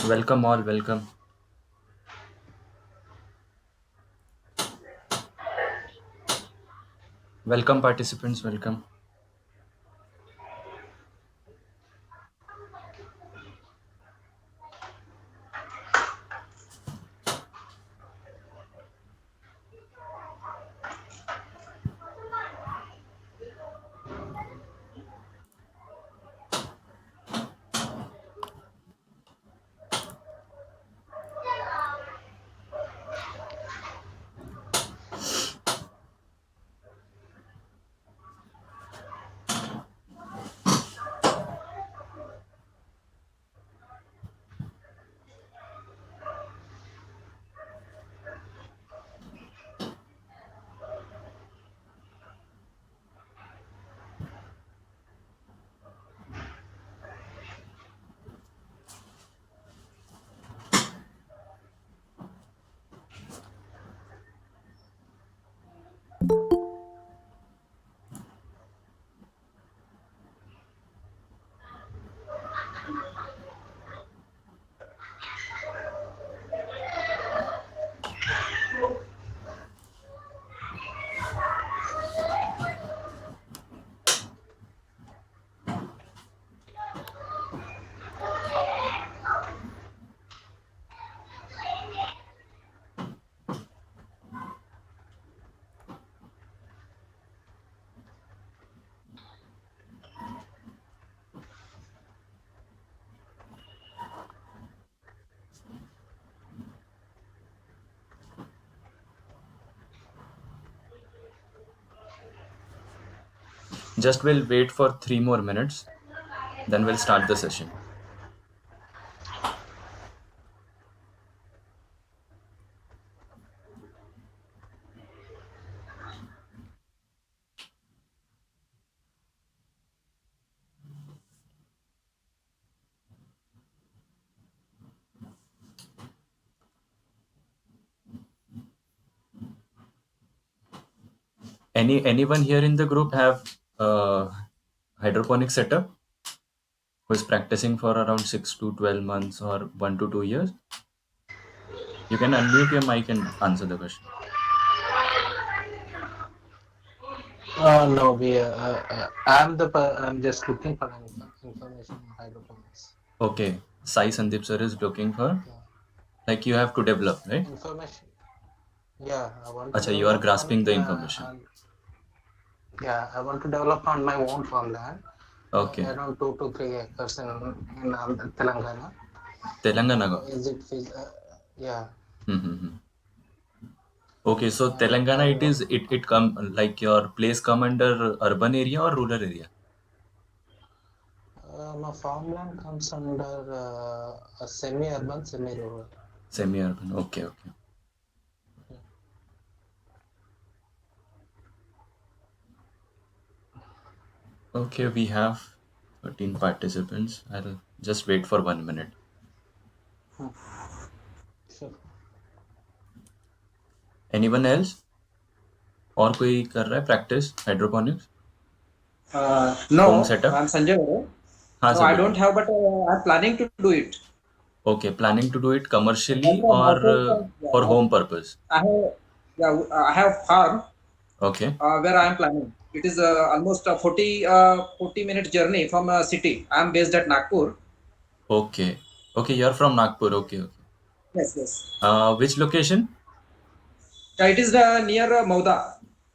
Welcome all, welcome. Welcome participants, welcome. Just we'll wait for 3 more minutes, then we'll start the session. Anyone here in the group have hydroponic setup who is practicing for around 6 to 12 months or 1 to 2 years? You can unmute your mic and answer the question. No, I'm just looking for information on hydroponics. Okay, Sai Sandeep sir is looking for, Yeah. like, you have to develop, right? Information. Yeah, I want to Acha, you are develop grasping the information. I want to develop on my own farmland, Okay, around 2 to 3 acres in Telangana. Telangana. Is it feasible? Yeah. Mm-hmm. Okay, so I Telangana, it wa- is it come like your place come under urban area or rural area? my farmland comes under a semi-urban, semi-rural. Semi-urban. Okay, okay. Okay, we have 13 participants. I'll just wait for 1 minute. Sure. Anyone else? और कोई कर रहा है practice hydroponics home No, setup? I'm Sanjay Vare. हाँ No, sir I बोलिए. don't have, but I'm planning to do it. Okay, planning to do it But commercially or myself, for home purpose? I have, yeah, I have farm Okay, where I am planning. It is almost a 40 minute journey from a city. I am based at Nagpur. okay, okay. You're from Nagpur. Okay, okay. Yes, yes. Which location? Yeah, it is near Mauda.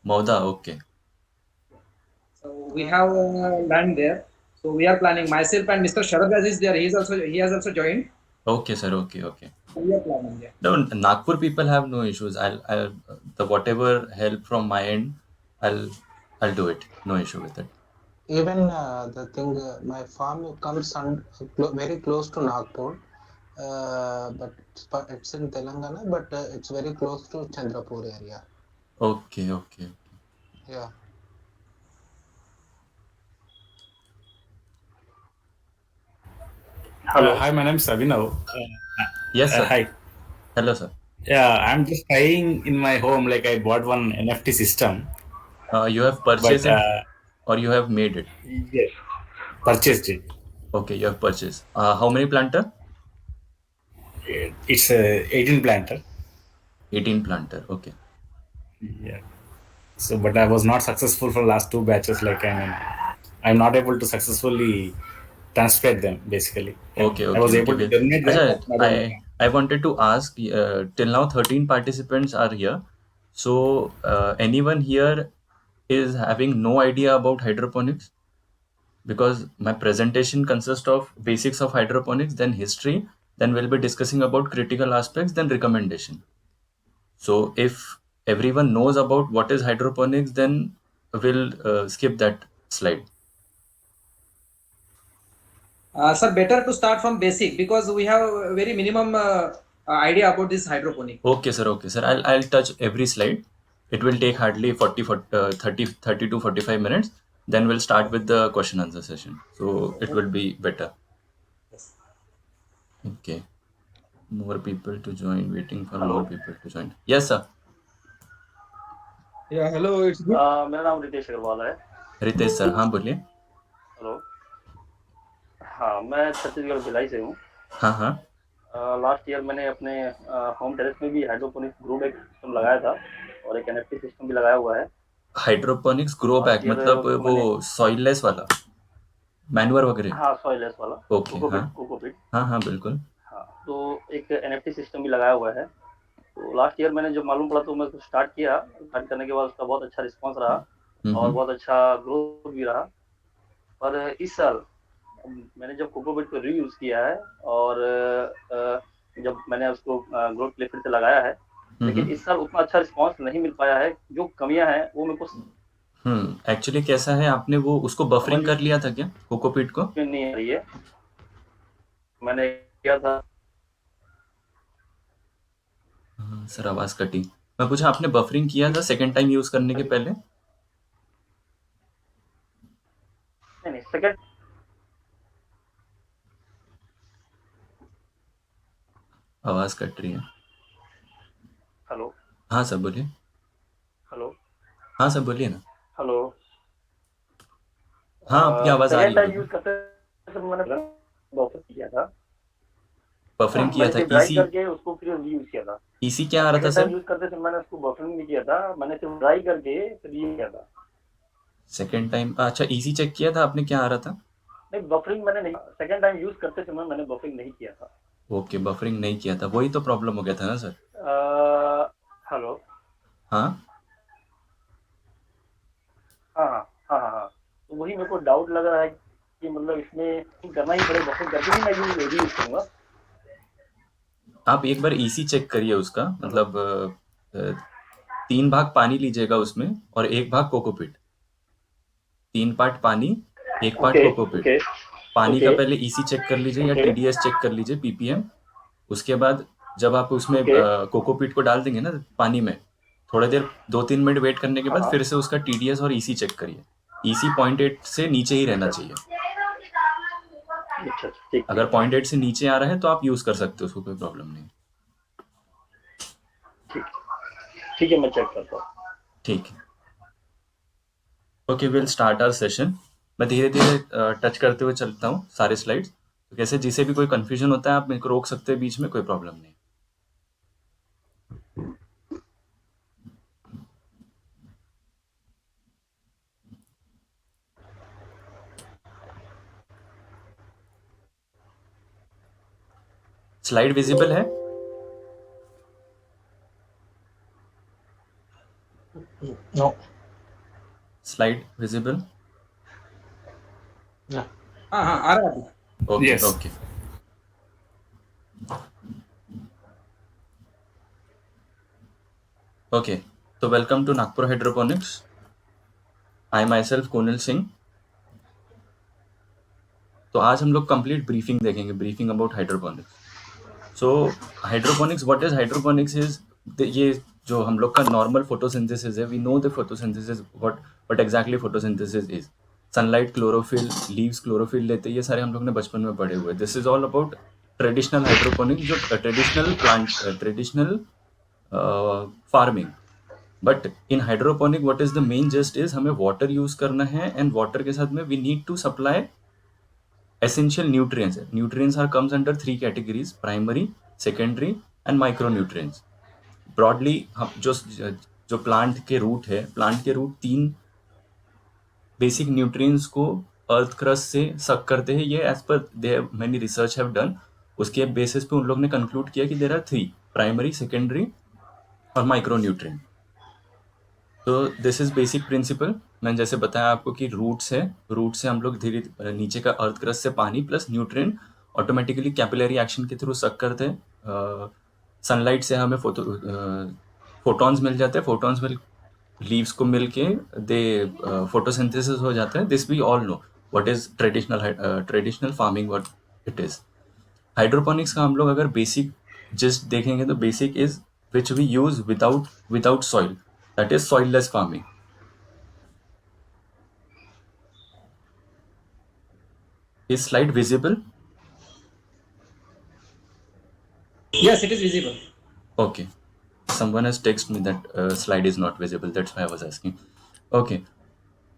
Mauda. Okay. So we have land there. So we are planning. Myself and Mr. Sharad Raj is there. He has also joined. Okay, sir. Okay, okay. So we are planning. Yeah. No, Nagpur people have no issues. I'll the whatever help from my end, I'll, I'll do it. No issue with it. Even the thing, my farm comes very close to Nagpur, but it's in Telangana, but it's very close to Chandrapur area. Okay, okay. Yeah. Hello. Hi, my name is Abhinav. Yes, sir. Hi. Hello, sir. Yeah, I'm just trying in my home. Like I bought one NFT system, You have but purchased it or you have made it? yes, purchased it. Okay, you have purchased. How many planter? it's a 18 planter. 18 planter. Okay. Yeah. So, but I was not successful for last two batches. Like I'm not able to successfully transplant them. Basically, Okay, I was okay, okay. able to germinate them, Acha, but not able to. I wanted to ask, till now 13 participants are here. So, anyone here is having no idea about hydroponics? Because my presentation consists of basics of hydroponics, then history, then we'll be discussing about critical aspects, then recommendation. So, if everyone knows about what is hydroponics, then we'll skip that slide. Sir, better to start from basic because we have a very minimum idea about this hydroponic. Okay, sir. Okay, sir. I'll touch every slide. It will take hardly 30 to 45 minutes. Then we'll start with the question answer session. So it will be better. Yes. Okay. More people to join. Waiting for more people to join. Yes, sir. या hello it's good मेरा नाम रितेश अग्रवाल है। Ritesh sir, हाँ बोलिए। Hello. हाँ, मैं छत्तीसगढ़ भिलाई से हूँ। हाँ हाँ। लास्ट ईयर मैंने अपने होम टेरेस में भी हाइड्रोपोनिक्स ग्रो बैग सिस्टम लगाया था और एक एनएफटी सिस्टम भी लगाया हुआ है। हाइड्रोपोनिक्स ग्रो बैग मतलब वो सॉइललेस वाला, मैन्योर वगैरह? हाँ, सॉइललेस वाला। ओके, हाँ कोकोपीट। हाँ हाँ बिल्कुल। हाँ, तो एक एनएफटी सिस्टम भी लगाया हुआ है। तो लास्ट ईयर मैंने जब मालूम पड़ा तो मैं स्टार्ट किया। स्टार्ट करने के बाद उसका बहुत अच्छा रिस्पांस रहा और बहुत अच्छा ग्रोथ भी रहा। पर इस साल मैंने जब कोकोपीट को रीयूज किया है और जब मैंने उसको ग्रोथ के लिए फिर से लगाया है, लेकिन इस साल उतना अच्छा रिस्पांस नहीं मिल पाया है। जो कमियां हैं वो मेरे को एक्चुअली कैसा है, आपने वो उसको बफरिंग कर लिया था क्या कोकोपीट को? नहीं आ रही है। मैंने किया था। सर आवाज कटी। मैं पूछा आपने बफरिंग किया था सेकंड टाइम यूज करने के पहले? नहीं, सेकंड। आवाज कट रही है। हेलो। हाँ सर बोलिए। हेलो। हाँ सर बोलिए ना। हेलो। हाँ आपकी आवाज आ रही सेकंड टाइम है। यूज करते मैंने बफर किया था। बफरिंग किया था। ड्राई करके उसको फिर यूज किया था। ईसी क्या आ रहा था सर? यूज करते थे मैंने उसको बफरिंग नहीं किया था। मैंने सिर्फ ड्राई करके फिर यूज किया था। सेकंड टाइम अच्छा ईसी चेक किया था आपने, क्या आ रहा था? नहीं, बफरिंग मैंने नहीं। सेकंड टाइम यूज करते समय मैंने बफरिंग नहीं किया था। ओके, बफरिंग नहीं किया था, वही तो प्रॉब्लम हो गया था ना सर? हेलो। हाँ हाँ हाँ हाँ हाँ हाँ, तो वही मेरे को डाउट लग रहा है कि मतलब इसमें करना ही पड़ेगा। बफरिंग करके ही मैं यूज करूंगा। आप एक बार ईसी चेक करिए उसका, मतलब 3 भाग पानी लीजिएगा उसमें और 1 भाग कोकोपीट। 3 पार्ट पानी, 1 पार्ट कोकोपीट। पानी का पहले ईसी चेक कर लीजिए या टीडीएस चेक कर लीजिए, पीपीएम। उसके बाद जब आप उसमें कोकोपीट को डाल देंगे ना पानी में, थोड़ी देर 2-3 मिनट वेट करने के बाद फिर से उसका टीडीएस और ईसी चेक करिए। ईसी 0.8 से नीचे ही रहना चाहिए। अगर 0.8 से नीचे आ रहा है तो आप यूज कर सकते हो, उसको कोई प्रॉब्लम नहीं। ठीक है, मैं चेक करता हूँ। ठीक है, okay, will start our session. मैं धीरे धीरे टच करते हुए चलता हूँ सारे स्लाइड्स। तो कैसे जिसे भी कोई कंफ्यूजन होता है आप मेरे को रोक सकते हैं बीच में, कोई प्रॉब्लम नहीं। स्लाइड विजिबल है? नो। Slide visible? हाँ हाँ आ रहा है। Okay Yes. ओके। ओके, तो welcome to Nagpur hydroponics. I myself Kunil Singh. तो आज हम लोग कंप्लीट ब्रीफिंग देखेंगे, briefing about hydroponics. So hydroponics, what is hydroponics is, ये जो हम लोग का नॉर्मल फोटोसिंथेसिस है, we know the photosynthesis, what exactly photosynthesis is. Sunlight, chlorophyll, leaves chlorophyll लेते हैं, ये सारे हम लोग ने बचपन में पढ़े हुए। This is all about traditional hydroponics, जो traditional plant, traditional farming. But in hydroponic what is the main gist is, हमें वाटर यूज करना है एंड वाटर के साथ में we need to supply essential nutrients. Nutrients are comes under 3 categories: primary, secondary and micro nutrients. Broadly हम जो plant के root है, प्लांट के रूट 3 बेसिक न्यूट्रिएंट्स को अर्थ क्रस्ट से सक करते हैं। ये as per they many research have done, उसके बेसिस पे उन लोग ने कंक्लूड किया कि देयर आर 3 प्राइमरी, सेकेंडरी और माइक्रो न्यूट्रिएंट। तो दिस इज बेसिक प्रिंसिपल। मैंने जैसे बताया आपको कि रूट्स है, रूट से हम लोग धीरे नीचे का अर्थ क्रस्ट से पानी plus nutrient automatically capillary action के थ्रू सक करते हैं। सनलाइट से हमें फोटॉन्स मिल जाते हैं, फोटॉन्स मिल लीव्स को मिल के दे फोटोसिंथेसिस हो जाता है। This we all know what is traditional farming, what it is. Hydroponics का हम लोग अगर बेसिक जस्ट देखेंगे तो basic is which we use without soil, that is soilless farming. Is slide visible? Yes, it is visible. Okay. Someone has texted me that slide is not visible. That's why I was asking. Okay.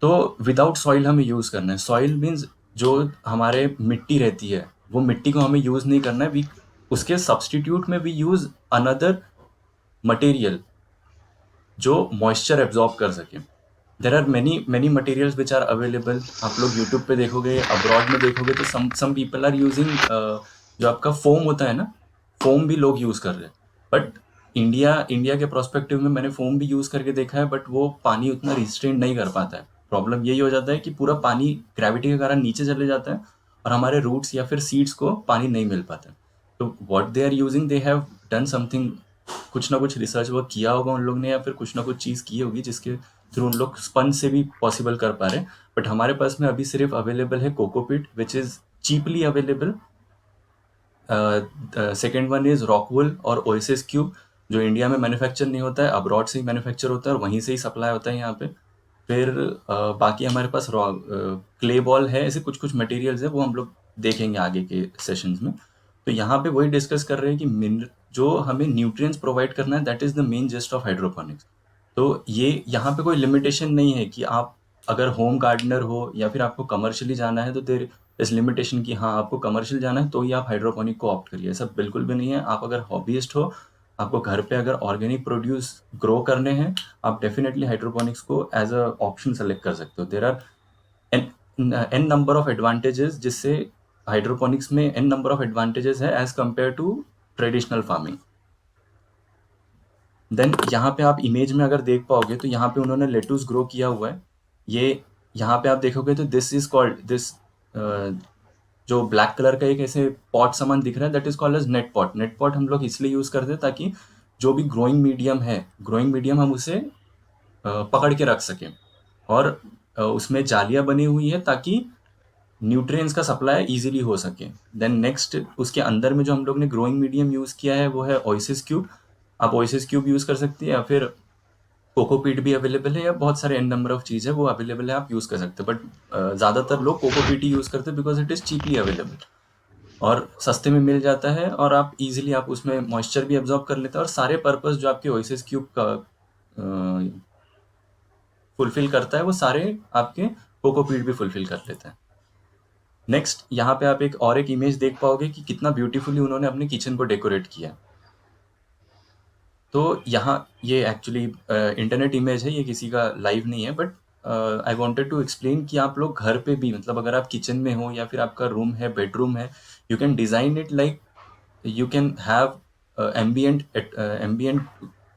तो without soil हमें use करना है। Soil means जो हमारे मिट्टी रहती है वो मिट्टी को हमें यूज़ नहीं करना है। उसके सब्सटीट्यूट में वी यूज़ अनदर मटेरियल जो मॉइस्चर एब्जॉर्ब कर सके। There are many materials which are available. आप लोग यूट्यूब पे देखोगे, अब्रॉड में देखोगे तो सम पीपल आर यूजिंग जो आपका फोम होता है ना, फोम भी लोग यूज़ कर रहे हैं। बट इंडिया के प्रोस्पेक्टिव में मैंने फोम भी यूज़ करके देखा है, बट वो पानी उतना रिस्ट्रेन नहीं कर पाता है। प्रॉब्लम यही हो जाता है कि पूरा पानी ग्रेविटी के कारण नीचे चले जाता है और हमारे रूट्स या फिर सीड्स को पानी नहीं मिल पाता। तो what they are using, they have done something, कुछ ना कुछ रिसर्च वर्क किया होगा उन लोग ने, या फिर कुछ ना कुछ चीज़ की होगी जिसके थ्रू उन लोग स्पंज से भी पॉसिबल कर पा रहे हैं। बट हमारे पास में अभी सिर्फ अवेलेबल है cocopeat which is cheaply available. Second one is rockwool और ओएसिस क्यूब, जो इंडिया में मैन्युफैक्चर नहीं होता है, अब्रॉड से ही मैन्युफैक्चर होता है और वहीं से ही सप्लाई होता है यहाँ पे। फिर बाकी हमारे पास क्ले बॉल है। ऐसे कुछ कुछ मटेरियल्स है, वो हम लोग देखेंगे आगे के सेशंस में। तो यहाँ पे वही डिस्कस कर रहे हैं कि जो हमें न्यूट्रिएंट्स प्रोवाइड करना है, that is the main gist of hydroponics. तो ये यहाँ पे कोई लिमिटेशन नहीं है कि आप अगर होम गार्डनर हो या फिर आपको कमर्शियली जाना है तो देर इस लिमिटेशन की हाँ आपको कमर्शियल जाना है तो ही आप हाइड्रोपोनिक को ऑप्ट करिए। ऐसा बिल्कुल भी नहीं है। आप अगर हॉबीइस्ट हो, आपको घर पे अगर ऑर्गेनिक प्रोड्यूस ग्रो करने हैं, आप डेफिनेटली हाइड्रोपोनिक्स को एज अ ऑप्शन सेलेक्ट कर सकते हो। There are n number of advantages, जिससे हाइड्रोपोनिक्स में एन नंबर ऑफ एडवांटेजेस है as compare to traditional farming. Then यहाँ पे आप इमेज में अगर देख पाओगे तो यहाँ पे उन्होंने लेटूस ग्रो किया हुआ है। ये यहाँ पे आप देखोगे तो दिस इज कॉल्ड दिस, जो ब्लैक कलर का एक ऐसे पॉट सामान दिख रहा है, that is called as net pot. Net pot हम लोग इसलिए यूज़ करते हैं ताकि जो भी ग्रोइंग मीडियम है, ग्रोइंग मीडियम हम उसे पकड़ के रख सकें। और उसमें जालियाँ बनी हुई है ताकि न्यूट्रिएंट्स का सप्लाई इजीली हो सके। देन नेक्स्ट उसके अंदर में जो हम लोग ने ग्रोइंग मीडियम यूज़ किया है वो है ओएसिस क्यूब। आप ओएसिस क्यूब यूज़ कर सकते हैं या फिर कोकोपीट भी अवेलेबल है, या बहुत सारे एन नंबर ऑफ चीज़ है वो अवेलेबल है, आप यूज़ कर सकते हैं। बट ज़्यादातर लोग कोकोपीट ही यूज़ करते हैं because it is cheaply available और सस्ते में मिल जाता है, और आप इजीली आप उसमें मॉइस्चर भी एब्जॉर्ब कर लेते हैं। और सारे पर्पस जो आपके ओएसिस क्यूब का फुलफिल करता है वो सारे आपके कोकोपीट भी फुलफिल कर लेते हैं। नेक्स्ट यहाँ पे आप एक इमेज देख पाओगे कि कितना ब्यूटीफुली उन्होंने अपने किचन को डेकोरेट किया। तो यहाँ ये एक्चुअली इंटरनेट इमेज है, ये किसी का लाइव नहीं है, but I wanted to explain कि आप लोग घर पे भी, मतलब अगर आप किचन में हो या फिर आपका रूम है, बेडरूम है, you can design it like you can have ambient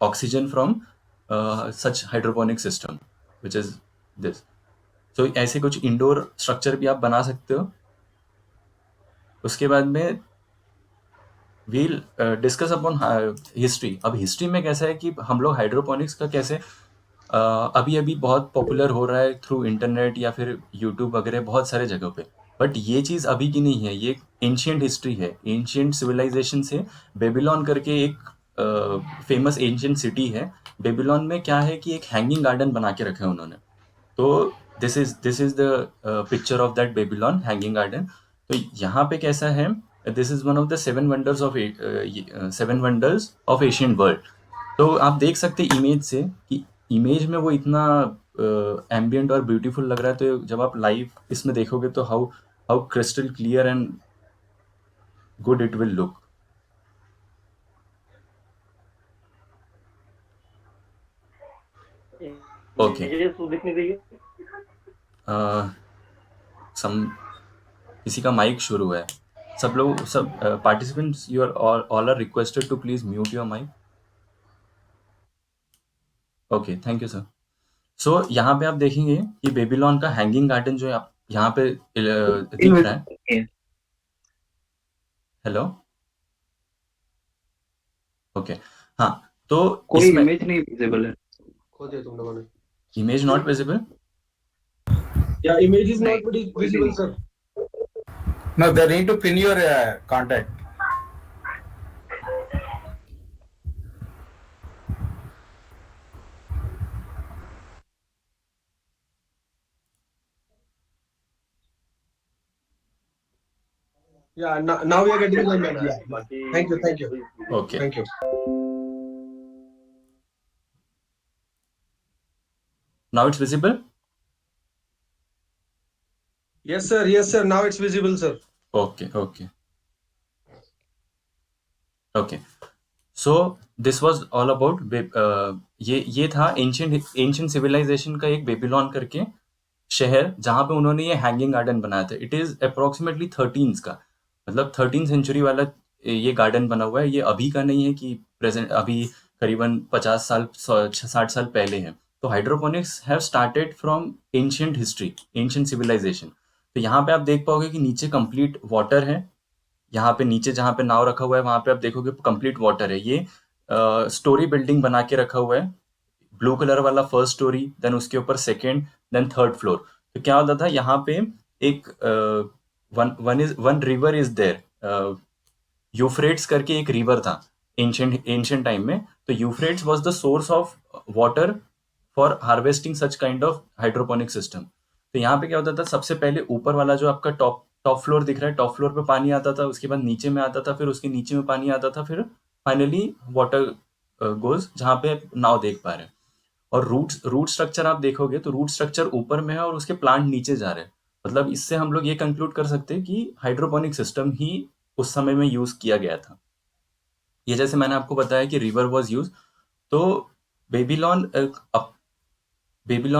oxygen from such hydroponic system which is this. तो ऐसे कुछ इंडोर स्ट्रक्चर भी आप बना सकते हो। उसके बाद में वील डिस्कस अपॉन हिस्ट्री। अब हिस्ट्री में कैसा है कि हम लोग हाइड्रोपोनिक्स का कैसे अभी अभी बहुत पॉपुलर हो रहा है थ्रू इंटरनेट या फिर यूट्यूब वगैरह बहुत सारे जगहों पे, बट ये चीज़ अभी की नहीं है, ये एंशियंट हिस्ट्री है। एंशियंट सिविलाइजेशन से बेबीलोन करके एक फेमस एंशियंट सिटी है। बेबीलोन में क्या है कि एक हैंगिंग गार्डन बना के रखे हैं उन्होंने। तो this is the picture of that Babylon hanging garden. तो यहाँ पे कैसा है, this is one of the 7 wonders of Asian world. तो आप देख सकते इमेज से कि इमेज में वो इतना एम्बियंट और ब्यूटीफुल लग रहा है। तो जब आप लाइव इसमें देखोगे तो how crystal clear and good it will look. Okay images तो दिख नहीं रही है। सम किसी का माइक शुरू है। सब लोग सब participants you are all are requested to please mute your mic. Okay, thank you sir. So यहाँ पे आप देखेंगे कि बेबीलोन का हैंगिंग गार्डन जो है आप यहाँ पे दिख रहा है। हेलो, ओके, हाँ, तो कोई इसमें इमेज नहीं विजिबल है। खो दिया तुम लोगों ने। Image not visible. Yeah, image is नहीं, not very कोई भी visible, नहीं। sir. No, they need to pin your contact. Yeah, now we are getting the image. Yeah. बाकी Thank you, thank you, okay, thank you. Now it's visible. Yes, sir. Yes, sir. Now it's visible, sir. Okay okay okay, so this was all about ये था ancient civilisation का एक Babylon करके शहर जहां पे उन्होंने ये हैंगिंग गार्डन बनाया था। इट इज अप्रोक्सीमेटली 13 का, मतलब 13 सेंचुरी वाला ये गार्डन बना हुआ है। ये अभी का नहीं है कि प्रेजेंट, अभी करीबन 50 साल 60 साल पहले है। तो hydroponics have started from ancient history, ancient civilization. तो यहाँ पे आप देख पाओगे कि नीचे कंप्लीट वाटर है। यहाँ पे नीचे जहाँ पे नाव रखा हुआ है वहां पे आप देखोगे कंप्लीट वाटर है। ये स्टोरी बिल्डिंग बना के रखा हुआ है। ब्लू कलर वाला फर्स्ट स्टोरी, देन उसके ऊपर सेकेंड, देन थर्ड फ्लोर। तो क्या होता था यहाँ पे एक one river is there, Euphrates करके एक रिवर था एंशिएंट टाइम में। तो Euphrates was the source of water for harvesting such kind of hydroponic system. तो यहाँ पे क्या होता था, सबसे पहले ऊपर वाला जो आपका टॉप फ्लोर दिख रहा है, टॉप फ्लोर पे पानी आता था, उसके बाद नीचे में आता था, फिर उसके नीचे में पानी आता था, फिर फाइनली वाटर गोज जहाँ पे नाव देख पा रहे हैं। और रूट स्ट्रक्चर आप देखोगे तो रूट स्ट्रक्चर ऊपर में है और उसके प्लांट नीचे जा रहे हैं। मतलब इससे हम लोग ये कंक्लूड कर सकते हैं कि हाइड्रोपोनिक सिस्टम ही उस समय में यूज किया गया था। ये जैसे मैंने आपको बताया कि रिवर वाज यूज। तो बेबीलोन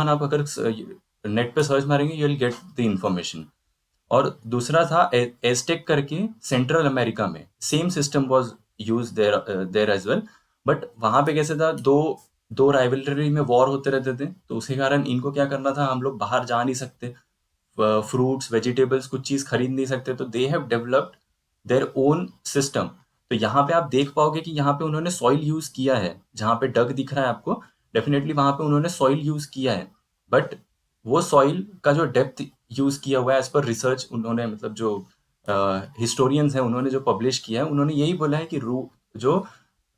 आप अगर नेट पे सर्च मारेंगे you will get the information. और दूसरा था एस्टेक करके सेंट्रल अमेरिका में, same system was use there as well. But वहां पे कैसे था, दो राइवलरी में वॉर होते रहते थे। तो उसके कारण इनको क्या करना था, हम लोग बाहर जा नहीं सकते, फ्रूट्स वेजिटेबल्स कुछ चीज खरीद नहीं सकते। तो they have developed their own system. तो यहाँ पे आप देख पाओगे कि यहाँ पे उन्होंने सॉइल यूज किया है। जहाँ पे डग दिख रहा है आपको, डेफिनेटली वहां पे उन्होंने सॉइल यूज किया है। बट वो सॉइल का जो डेप्थ यूज किया हुआ है एज पर रिसर्च, उन्होंने मतलब जो हिस्टोरियंस हैं उन्होंने जो पब्लिश किया है, उन्होंने यही बोला है कि जो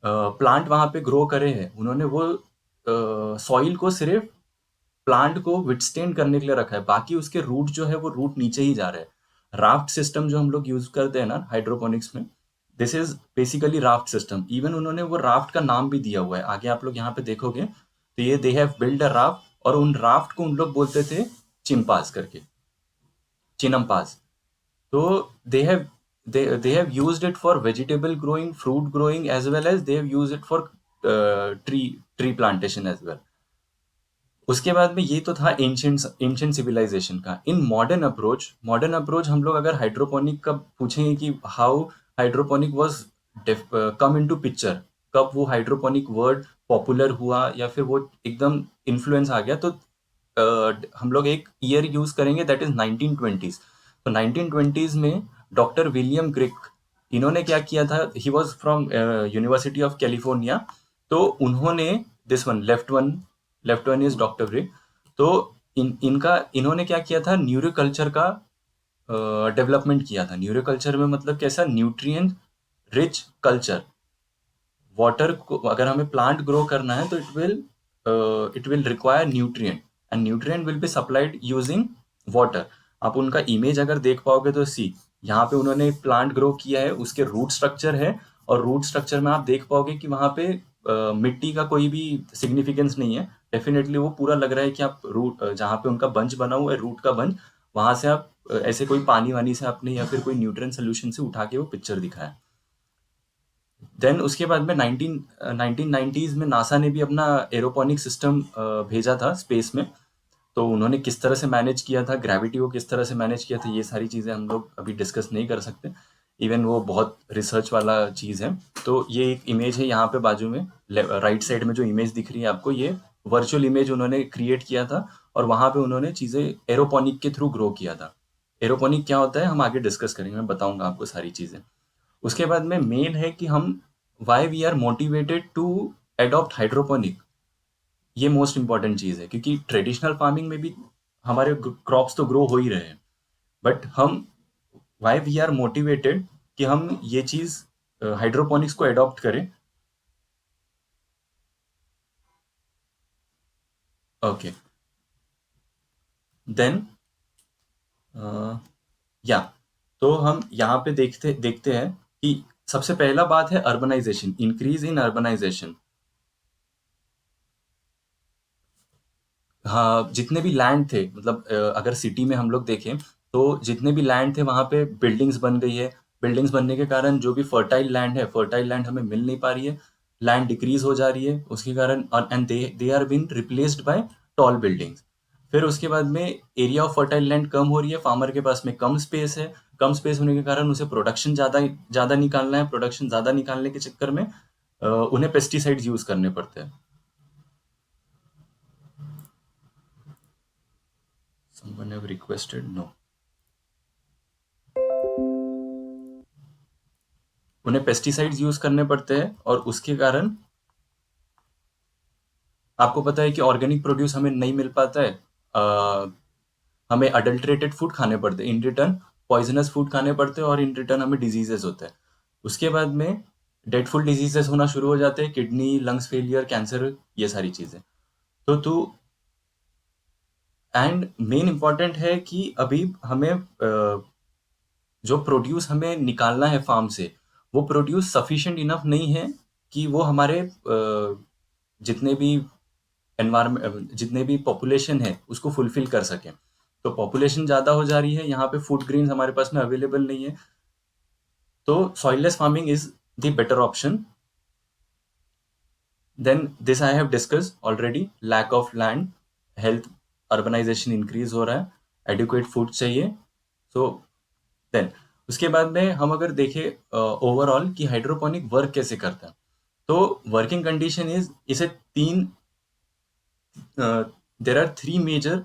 प्लांट वहां पे ग्रो करे हैं, उन्होंने वो सॉइल को सिर्फ प्लांट को विथस्टैंड करने के लिए रखा है। बाकी उसके रूट जो है वो रूट नीचे ही जा रहे हैं। राफ्ट सिस्टम जो हम लोग यूज करते हैं ना हाइड्रोपोनिक्स में, this is basically raft system. Even उन्होंने वो राफ्ट का नाम भी दिया हुआ है, आगे आप लोग यहाँ पे देखोगे। तो ये they have build a raft, और उन राफ्ट को उन लोग बोलते थे चिम्पास करके, चिनम्पास। तो they have used it for vegetable growing, fruit growing, as well as they have used it for tree plantation as well. उसके बाद में ये तो था एंशिएंट सिविलाइजेशन का। इन मॉडर्न अप्रोच हम लोग अगर हाइड्रोपोनिक का पूछेंगे कि how hydroponic was come into picture, कब वो हाइड्रोपोनिक वर्ड पॉपुलर हुआ या फिर वो एकदम इन्फ्लुएंस आ गया, तो हम लोग एक ईयर यूज करेंगे, दैट इज 1920s। तो 1920s में डॉक्टर विलियम ग्रिक, इन्होंने क्या किया था, he was from university of California. तो उन्होंने this one left one is doctor Greek. तो इन्होंने क्या किया था, न्यूरोकल्चर का डेवलपमेंट किया था। न्यूरोकल्चर में मतलब कैसा, न्यूट्रिएंट रिच कल्चर। वाटर को अगर हमें प्लांट ग्रो करना है तो it will require nutrient, and nutrient will be supplied using water. आप उनका इमेज अगर देख पाओगे तो यहाँ पे उन्होंने प्लांट ग्रो किया है, उसके रूट स्ट्रक्चर है, और रूट स्ट्रक्चर में आप देख पाओगे कि वहां पे मिट्टी का कोई भी सिग्निफिकेंस नहीं है। डेफिनेटली वो पूरा लग रहा है कि आप रूट जहाँ पे उनका बंच बना हुआ है, रूट का बंच, वहां से आप ऐसे कोई पानी वानी से आपने या फिर कोई न्यूट्रिएंट सोल्यूशन से उठा के वो पिक्चर दिखाया। देन उसके बाद में 1990s में नासा ने भी अपना एरोपोनिक सिस्टम भेजा था स्पेस में। तो उन्होंने किस तरह से मैनेज किया था, ग्रेविटी को किस तरह से मैनेज किया था, ये सारी चीज़ें हम लोग अभी डिस्कस नहीं कर सकते। इवन वो बहुत रिसर्च वाला चीज़ है। तो ये एक इमेज है यहाँ पे बाजू में, राइट साइड में जो इमेज दिख रही है आपको, ये वर्चुअल इमेज उन्होंने क्रिएट किया था और वहाँ पे उन्होंने चीज़ें एरोपोनिक के थ्रू ग्रो किया था। एरोपोनिक क्या होता है हम आगे डिस्कस करेंगे, मैं बताऊंगा आपको सारी चीज़ें। उसके बाद में मेन है कि हम why we are motivated to adopt hydroponic. ये मोस्ट इंपॉर्टेंट चीज़ है, क्योंकि ट्रेडिशनल फार्मिंग में भी हमारे क्रॉप्स तो ग्रो हो ही रहे हैं, बट हम वाई वी आर मोटिवेटेड कि हम ये चीज़ हाइड्रोपोनिक्स को एडॉप्ट करें। ओके, देन या तो हम यहाँ पे देखते हैं कि सबसे पहला बात है अर्बनाइजेशन, इंक्रीज इन अर्बनाइजेशन। हाँ, जितने भी लैंड थे, मतलब अगर सिटी में हम लोग देखें तो जितने भी लैंड थे वहाँ पे बिल्डिंग्स बन गई है। बिल्डिंग्स बनने के कारण जो भी फर्टाइल लैंड है, फर्टाइल लैंड हमें मिल नहीं पा रही है, लैंड डिक्रीज हो जा रही है उसके कारण, and they are been replaced by tall buildings. फिर उसके बाद में एरिया ऑफ फर्टाइल लैंड कम हो रही है, फार्मर के पास में कम स्पेस है, कम स्पेस होने के कारण उसे प्रोडक्शन ज़्यादा निकालना है। प्रोडक्शन ज़्यादा निकालने के चक्कर में उन्हें पेस्टिसाइड्स यूज़ करने पड़ते हैं। Someone have requested? No. उन्हें पेस्टिसाइड्स यूज करने पड़ते हैं और उसके कारण आपको पता है कि ऑर्गेनिक प्रोड्यूस हमें नहीं मिल पाता है। हमें अडल्ट्रेटेड फूड खाने पड़ते हैं, इन रिटर्न पॉइजनस फूड खाने पड़ते हैं और इन रिटर्न हमें डिजीजेस होते हैं। उसके बाद में डेडफुल डिजीजेस होना शुरू हो जाते हैं, किडनी, लंग्स फेलियर, कैंसर, ये सारी चीज़ें। तो एंड मेन इम्पॉर्टेंट है कि अभी हमें जो प्रोड्यूस हमें निकालना है फार्म से, वो प्रोड्यूस सफिशिएंट इनफ नहीं है कि वो हमारे जितने भी एनवायरमेंट, जितने भी पॉपुलेशन है उसको फुलफिल कर सकें। तो पॉपुलेशन ज़्यादा हो जा रही है, यहाँ पे फूड ग्रेन्स हमारे पास में अवेलेबल नहीं है, तो soilless farming is the better option. Then this I have discuss already, lack of land, health, urbanisation increase हो रहा है, एडिक्वेट फूड चाहिए। सो देन उसके बाद में हम अगर देखें ओवरऑल कि हाइड्रोपोनिक वर्क कैसे करता है, तो वर्किंग कंडीशन इज, इसे there are 3 major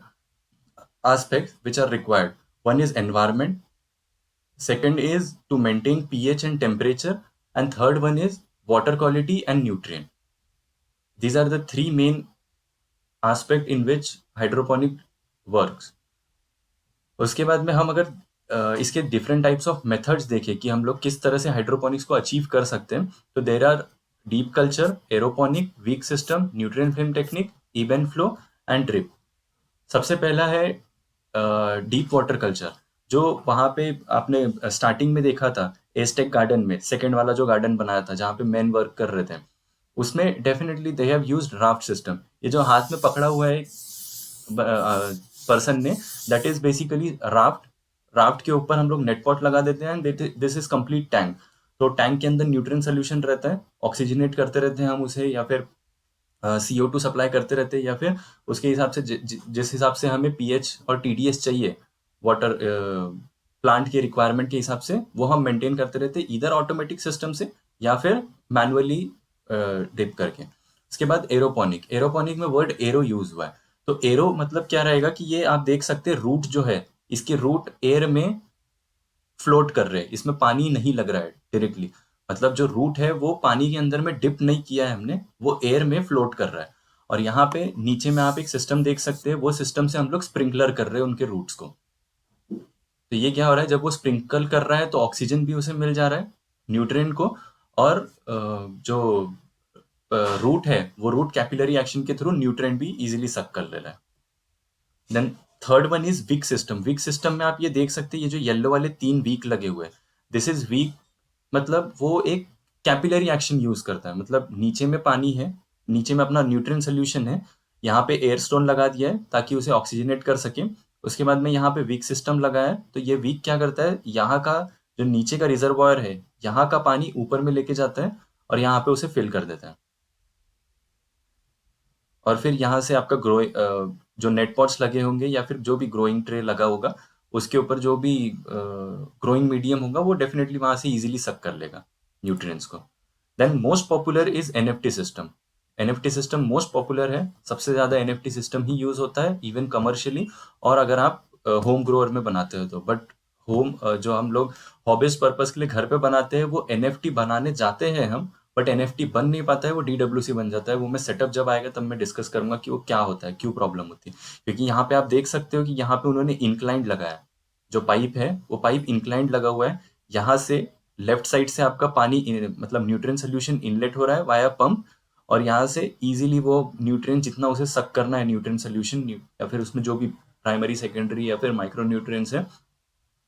aspects which are required. One is environment, second is to maintain pH and temperature, and third one is water quality and nutrient. These are the 3 main aspects in which hydroponic works. उसके बाद में हम अगर इसके different types of methods देखें कि हम लोग किस तरह से हाइड्रोपोनिक्स को अचीव कर सकते हैं, तो there are deep culture, aeroponic, wick system, nutrient film technique, even flow and drip. सबसे पहला है डीप वाटर कल्चर, जो वहाँ पे आपने स्टार्टिंग में देखा था एस्टेक गार्डन में, सेकेंड वाला जो गार्डन बनाया था जहाँ पे मैन वर्क कर रहे थे, उसमें definitely they have used raft system. ये जो हाथ में पकड़ा हुआ है पर्सन ने, दैट इज बेसिकली राफ्ट के ऊपर हम लोग नेट पॉट लगा देते हैं, दिस इज कंप्लीट टैंक। तो टैंक के अंदर न्यूट्रिएंट सोल्यूशन रहता है, ऑक्सीजनेट करते रहते हैं हम उसे, या फिर CO2 सप्लाई करते रहते हैं, या फिर उसके हिसाब से जिस हिसाब से हमें pH और TDS चाहिए वाटर प्लांट के रिक्वायरमेंट के हिसाब से, वो हम मेंटेन करते रहते हैं, इधर ऑटोमेटिक सिस्टम से या फिर मैनुअली डिप करके। उसके बाद एरोपोनिक में वर्ड एरो यूज हुआ है। तो एरो मतलब क्या रहेगा कि ये आप देख सकते हैं, रूट जो है, इसके रूट एयर में फ्लोट कर रहे हैं, इसमें पानी नहीं लग रहा है डायरेक्टली, मतलब जो रूट है वो पानी के अंदर में डिप नहीं किया है हमने, वो एयर में फ्लोट कर रहा है। और यहाँ पे नीचे में आप एक सिस्टम देख सकते हैं, वो सिस्टम से हम लोग स्प्रिंकलर कर रहे हैं उनके रूट्स को। तो ये क्या हो रहा है, जब वो स्प्रिंकल कर रहा है तो ऑक्सीजन भी उसे मिल जा रहा है, न्यूट्रिएंट को, और जो रूट है वो रूट कैपिलरी एक्शन के थ्रू न्यूट्रिएंट भी इजीली सक कर ले रहा है। Then third one is wick system. Wick system में आप ये देख सकते हैं, ये जो येलो वाले 3 वीक लगे हुए हैं, दिस इज वीक, मतलब वो एक कैपिलरी एक्शन यूज करता है, मतलब नीचे में पानी है, नीचे में अपना न्यूट्रिएंट सोल्यूशन है, यहाँ पे एयर स्टोन लगा दिया है ताकि उसे ऑक्सीजनेट कर सके। उसके बाद में यहाँ पे वीक सिस्टम लगा है, तो ये वीक क्या करता है, यहाँ का जो नीचे का रिजर्वायर है, यहाँ का पानी ऊपर में लेके जाता है और यहाँ पे उसे फिल कर देते हैं। और फिर यहाँ से आपका जो नेट पॉट्स लगे होंगे या फिर जो भी ग्रोइंग ट्रे लगा होगा, उसके ऊपर जो भी ग्रोइंग मीडियम होगा वो डेफिनेटली वहाँ से इजीली सक कर लेगा न्यूट्रिएंट्स को। Then most popular is NFT system. NFT system most popular है, सबसे ज़्यादा एनएफटी सिस्टम ही यूज़ होता है इवन कमर्शियली, और अगर आप होम ग्रोअर में बनाते हो तो। बट होम जो हम लोग हॉबीज पर्पस के लिए घर पे बनाते हैं वो एनएफटी बनाने जाते हैं हम, बट एनएफटी बन नहीं पाता है, वो डीडब्ल्यूसी बन जाता है। वो मैं सेटअप जब आएगा तब मैं डिस्कस करूंगा कि वो क्या होता है, क्यों प्रॉब्लम होती है। क्योंकि यहाँ पे आप देख सकते हो कि यहाँ पे उन्होंने इंक्लाइंड लगाया है, जो पाइप है वो पाइप इंक्लाइंड लगा हुआ है। यहाँ से लेफ्ट साइड से आपका पानी मतलब न्यूट्रिएंट सोल्यूशन इनलेट हो रहा है वाया पंप, और यहाँ से इजीली वो न्यूट्रिएंट जितना उसे सक करना है न्यूट्रिएंट सोल्यूशन या फिर उसमें जो भी प्राइमरी सेकेंडरी या फिर माइक्रो न्यूट्रिएंट्स है,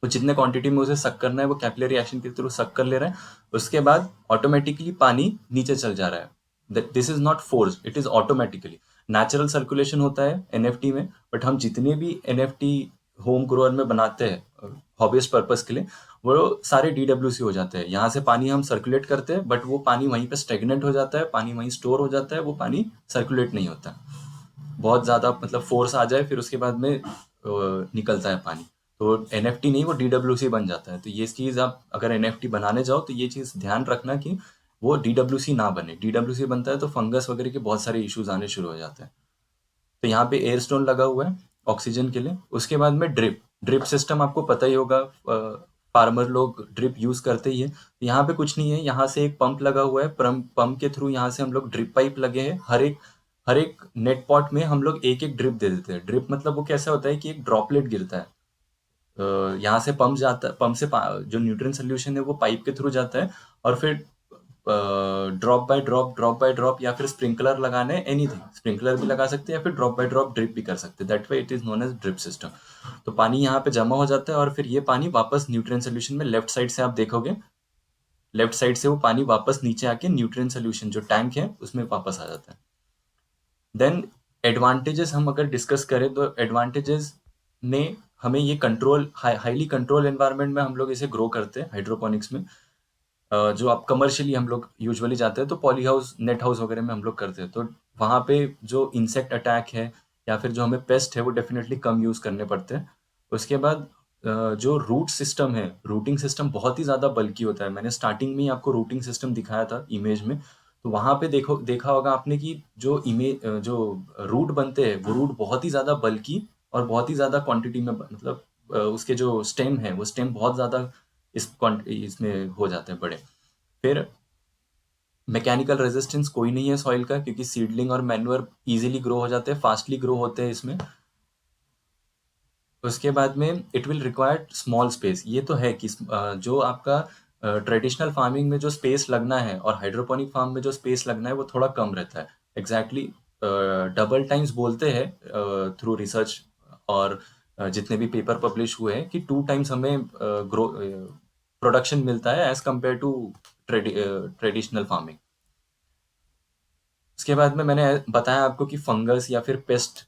तो जितने क्वांटिटी में उसे सक करना है वो कैपिलरी एक्शन के थ्रू सक कर ले रहा है। उसके बाद ऑटोमेटिकली पानी नीचे चल जा रहा है। This is not force, it is automatically. Natural circulation होता है एनएफटी में, बट हम जितने भी एनएफटी होम ग्रोअर में बनाते हैं हॉबीज पर्पस के लिए, वो सारे डीडब्ल्यूसी हो जाते हैं। यहाँ से पानी हम सर्कुलेट करते हैं, बट वो पानी वहीं पे स्टेगनेंट हो जाता है, पानी वहीं स्टोर हो जाता है, वो पानी सर्कुलेट नहीं होता। बहुत ज़्यादा मतलब फोर्स आ जाए फिर उसके बाद में निकलता है पानी, तो एनएफटी नहीं वो डीडब्ल्यूसी बन जाता है। तो ये चीज़ आप अगर एनएफटी बनाने जाओ तो ये चीज़ ध्यान रखना कि वो डीडब्ल्यूसी ना बने। डीडब्ल्यूसी बनता है तो फंगस वगैरह के बहुत सारे इश्यूज आने शुरू हो जाते हैं। तो यहाँ पे एयर स्टोन लगा हुआ है ऑक्सीजन के लिए। उसके बाद में ड्रिप सिस्टम आपको पता ही होगा, फार्मर लोग ड्रिप यूज करते ही है। तो यहाँ पे कुछ नहीं है, यहाँ से एक पंप लगा हुआ है, पंप के थ्रू यहाँ से हम लोग ड्रिप पाइप लगे हैं। हर एक नेट पॉट में हम लोग एक एक ड्रिप दे देते हैं। ड्रिप मतलब वो कैसा होता है कि एक ड्रॉपलेट गिरता है, यहाँ से पंप जाता है, पंप से जो न्यूट्रिएंट सोल्यूशन है वो पाइप के थ्रू जाता है, और फिर ड्रॉप बाय ड्रॉप या फिर स्प्रिंकलर लगाना है, एनीथिंग स्प्रिंकलर भी लगा सकते हैं या फिर ड्रॉप बाय ड्रॉप ड्रिप भी कर सकते हैं। That way it is known as drip system. तो पानी यहाँ पे जमा हो जाता है और फिर ये पानी वापस न्यूट्रिएंट सोल्यूशन में लेफ्ट साइड से आप देखोगे, लेफ्ट साइड से वो पानी वापस नीचे आके न्यूट्रिएंट सोल्यूशन जो टैंक है उसमें वापस आ जाता है। देन एडवांटेजेस हम अगर डिस्कस करें तो एडवांटेजेस ने हमें ये कंट्रोल हाईली कंट्रोल एनवायरनमेंट में हम लोग इसे ग्रो करते हैं हाइड्रोपोनिक्स में। जो आप कमर्शियली हम लोग यूजुअली जाते हैं तो पॉली हाउस नेट हाउस वगैरह में हम लोग करते हैं, तो वहाँ पे जो इंसेक्ट अटैक है या फिर जो हमें पेस्ट है वो डेफिनेटली कम यूज़ करने पड़ते हैं। उसके बाद जो रूट सिस्टम है, रूटिंग सिस्टम बहुत ही ज़्यादा बल्कि होता है। मैंने स्टार्टिंग में ही आपको रूटिंग सिस्टम दिखाया था इमेज में, तो वहाँ पे देखा होगा आपने कि जो रूट बनते हैं वो रूट बहुत ही ज़्यादा बल्कि और बहुत ही ज़्यादा क्वांटिटी में मतलब उसके जो स्टेम है वो स्टेम बहुत ज़्यादा इसमें हो जाते हैं बड़े। फिर मैकेनिकल रेजिस्टेंस कोई नहीं है सॉइल का, क्योंकि सीडलिंग और मैन्योर इजीली ग्रो हो जाते हैं, फास्टली ग्रो होते हैं इसमें। उसके बाद में it will require small space. ये तो है कि जो आपका ट्रेडिशनल फार्मिंग में जो स्पेस लगना है और हाइड्रोपोनिक फार्म में जो स्पेस लगना है वो थोड़ा कम रहता है। एग्जैक्टली डबल टाइम्स बोलते हैं थ्रू रिसर्च और जितने भी पेपर पब्लिश हुए हैं कि 2 टाइम्स हमें ग्रो प्रोडक्शन मिलता है as compare to traditional farming. उसके बाद में मैंने बताया आपको कि फंगस या फिर पेस्ट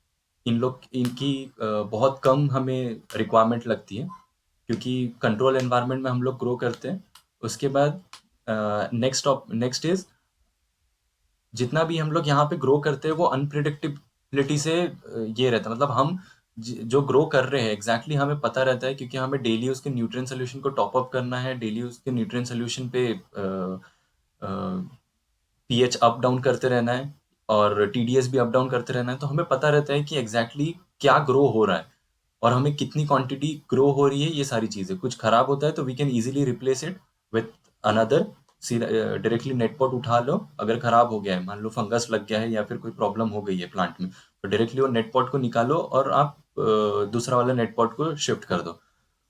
इनकी बहुत कम हमें रिक्वायरमेंट लगती है, क्योंकि कंट्रोल एनवायरनमेंट में हम लोग ग्रो करते हैं। उसके बाद नेक्स्ट इज जितना भी हम लोग यहाँ पे ग्रो करते हैं वो अनप्रिडिक्टेबिलिटी से ये रहता है। मतलब हम जो ग्रो कर रहे हैं एग्जैक्टली हमें पता रहता है, क्योंकि हमें डेली उसके न्यूट्रिएंट सोल्यूशन को टॉप अप करना है, डेली उसके न्यूट्रिएंट सोल्यूशन पे पीएच अप डाउन करते रहना है और टीडीएस भी अप डाउन करते रहना है। तो हमें पता रहता है कि एग्जैक्टली क्या ग्रो हो रहा है और हमें कितनी क्वांटिटी ग्रो हो रही है। ये सारी चीज़ें, कुछ खराब होता है तो we can easily replace it with another. Directly net pot उठा लो, अगर खराब हो गया है, मान लो फंगस लग गया है या फिर कोई प्रॉब्लम हो गई है प्लांट में, तो डायरेक्टली वो नेट पॉट को निकालो और आप दूसरा वाला नेट पॉट को शिफ्ट कर दो।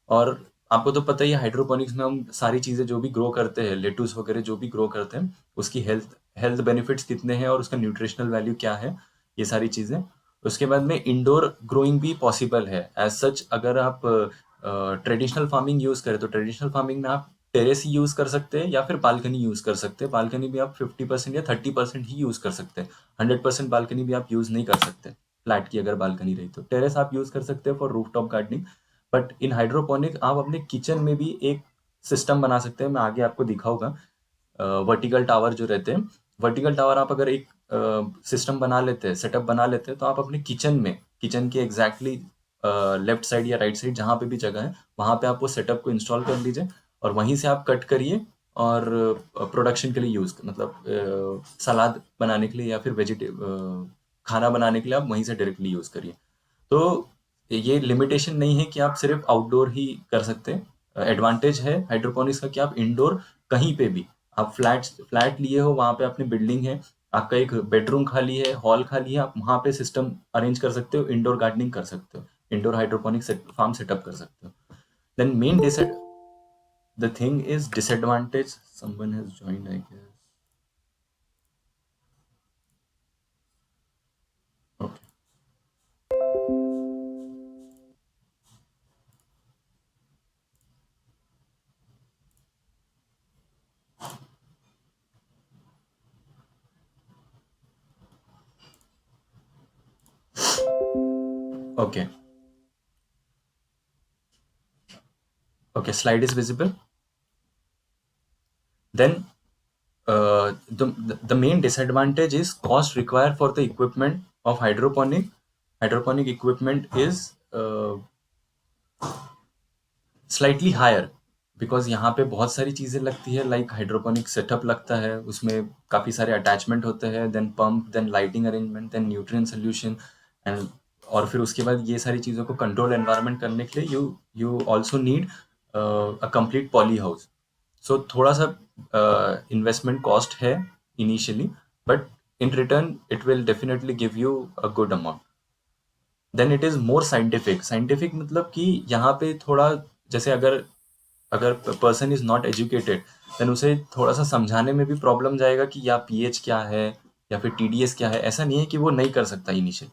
और आपको तो पता ही है हाइड्रोपोनिक्स में हम सारी चीज़ें जो भी ग्रो करते हैं, लेटूस वगैरह जो भी ग्रो करते हैं, उसकी हेल्थ बेनिफिट्स कितने हैं और उसका न्यूट्रिशनल वैल्यू क्या है, ये सारी चीज़ें। उसके बाद में इंडोर ग्रोइंग भी पॉसिबल है एज सच। अगर आप ट्रेडिशनल फार्मिंग यूज़ करें तो ट्रेडिशनल फार्मिंग में आप टेरेस ही यूज़ कर सकते हैं या फिर बालकनी यूज़ कर सकते हैं। बालकनी भी आप 50% या 30% ही यूज़ कर सकते हैं, 100% बालकनी भी आप यूज़ नहीं कर सकते। फ्लैट की अगर बालकनी रही तो टेरेस आप यूज़ कर सकते हैं for rooftop gardening. But in hydroponic आप अपने किचन में भी एक सिस्टम बना सकते हैं, मैं आगे आपको दिखाऊंगा। वर्टिकल टावर जो रहते हैं, वर्टिकल टावर आप अगर एक सिस्टम बना लेते हैं, सेटअप बना लेते हैं, तो आप अपने किचन के एग्जैक्टली लेफ्ट साइड या राइट साइड जहाँ पे भी जगह है वहाँ पे आप वो सेटअप को इंस्टॉल कर लीजिए और वहीं से आप कट करिए और प्रोडक्शन के लिए यूज़ मतलब सलाद बनाने के लिए या फिर खाना बनाने के लिए आप वहीं से डायरेक्टली यूज़ करिए। तो ये लिमिटेशन नहीं है कि आप सिर्फ आउटडोर ही कर सकते हैं। एडवांटेज है हाइड्रोपोनिक्स का कि आप इंडोर कहीं पे भी, आप फ्लैट लिए हो, वहाँ पे अपनी बिल्डिंग है, आपका एक बेडरूम खाली है, हॉल खाली है, आप वहाँ पे सिस्टम अरेंज कर सकते हो, इंडोर गार्डनिंग कर सकते हो, इंडोर हाइड्रोपोनिक फार्म सेटअप कर सकते हो। Then main the thing is disadvantage, someone has joined I guess. Okay. Okay. Okay, slide is visible. Then the main disadvantage is cost required for the equipment of hydroponic equipment is slightly higher because यहाँ पे बहुत सारी चीज़ें लगती है, like hydroponic setup लगता है, उसमें काफ़ी सारे अटैचमेंट होते हैं, then pump, then lighting arrangement, then nutrient solution and और फिर उसके बाद ये सारी चीज़ों को कंट्रोल एनवायरनमेंट करने के लिए you also need a complete poly house. So थोड़ा सा इन्वेस्टमेंट कॉस्ट है initially, but in return it will definitely give you a good amount. Then it is more scientific मतलब कि यहाँ पे थोड़ा जैसे अगर person is not educated then उसे थोड़ा सा समझाने में भी प्रॉब्लम जाएगा कि या पीएच क्या है या फिर टीडीएस क्या है। ऐसा नहीं है कि वो नहीं कर सकता इनिशियल,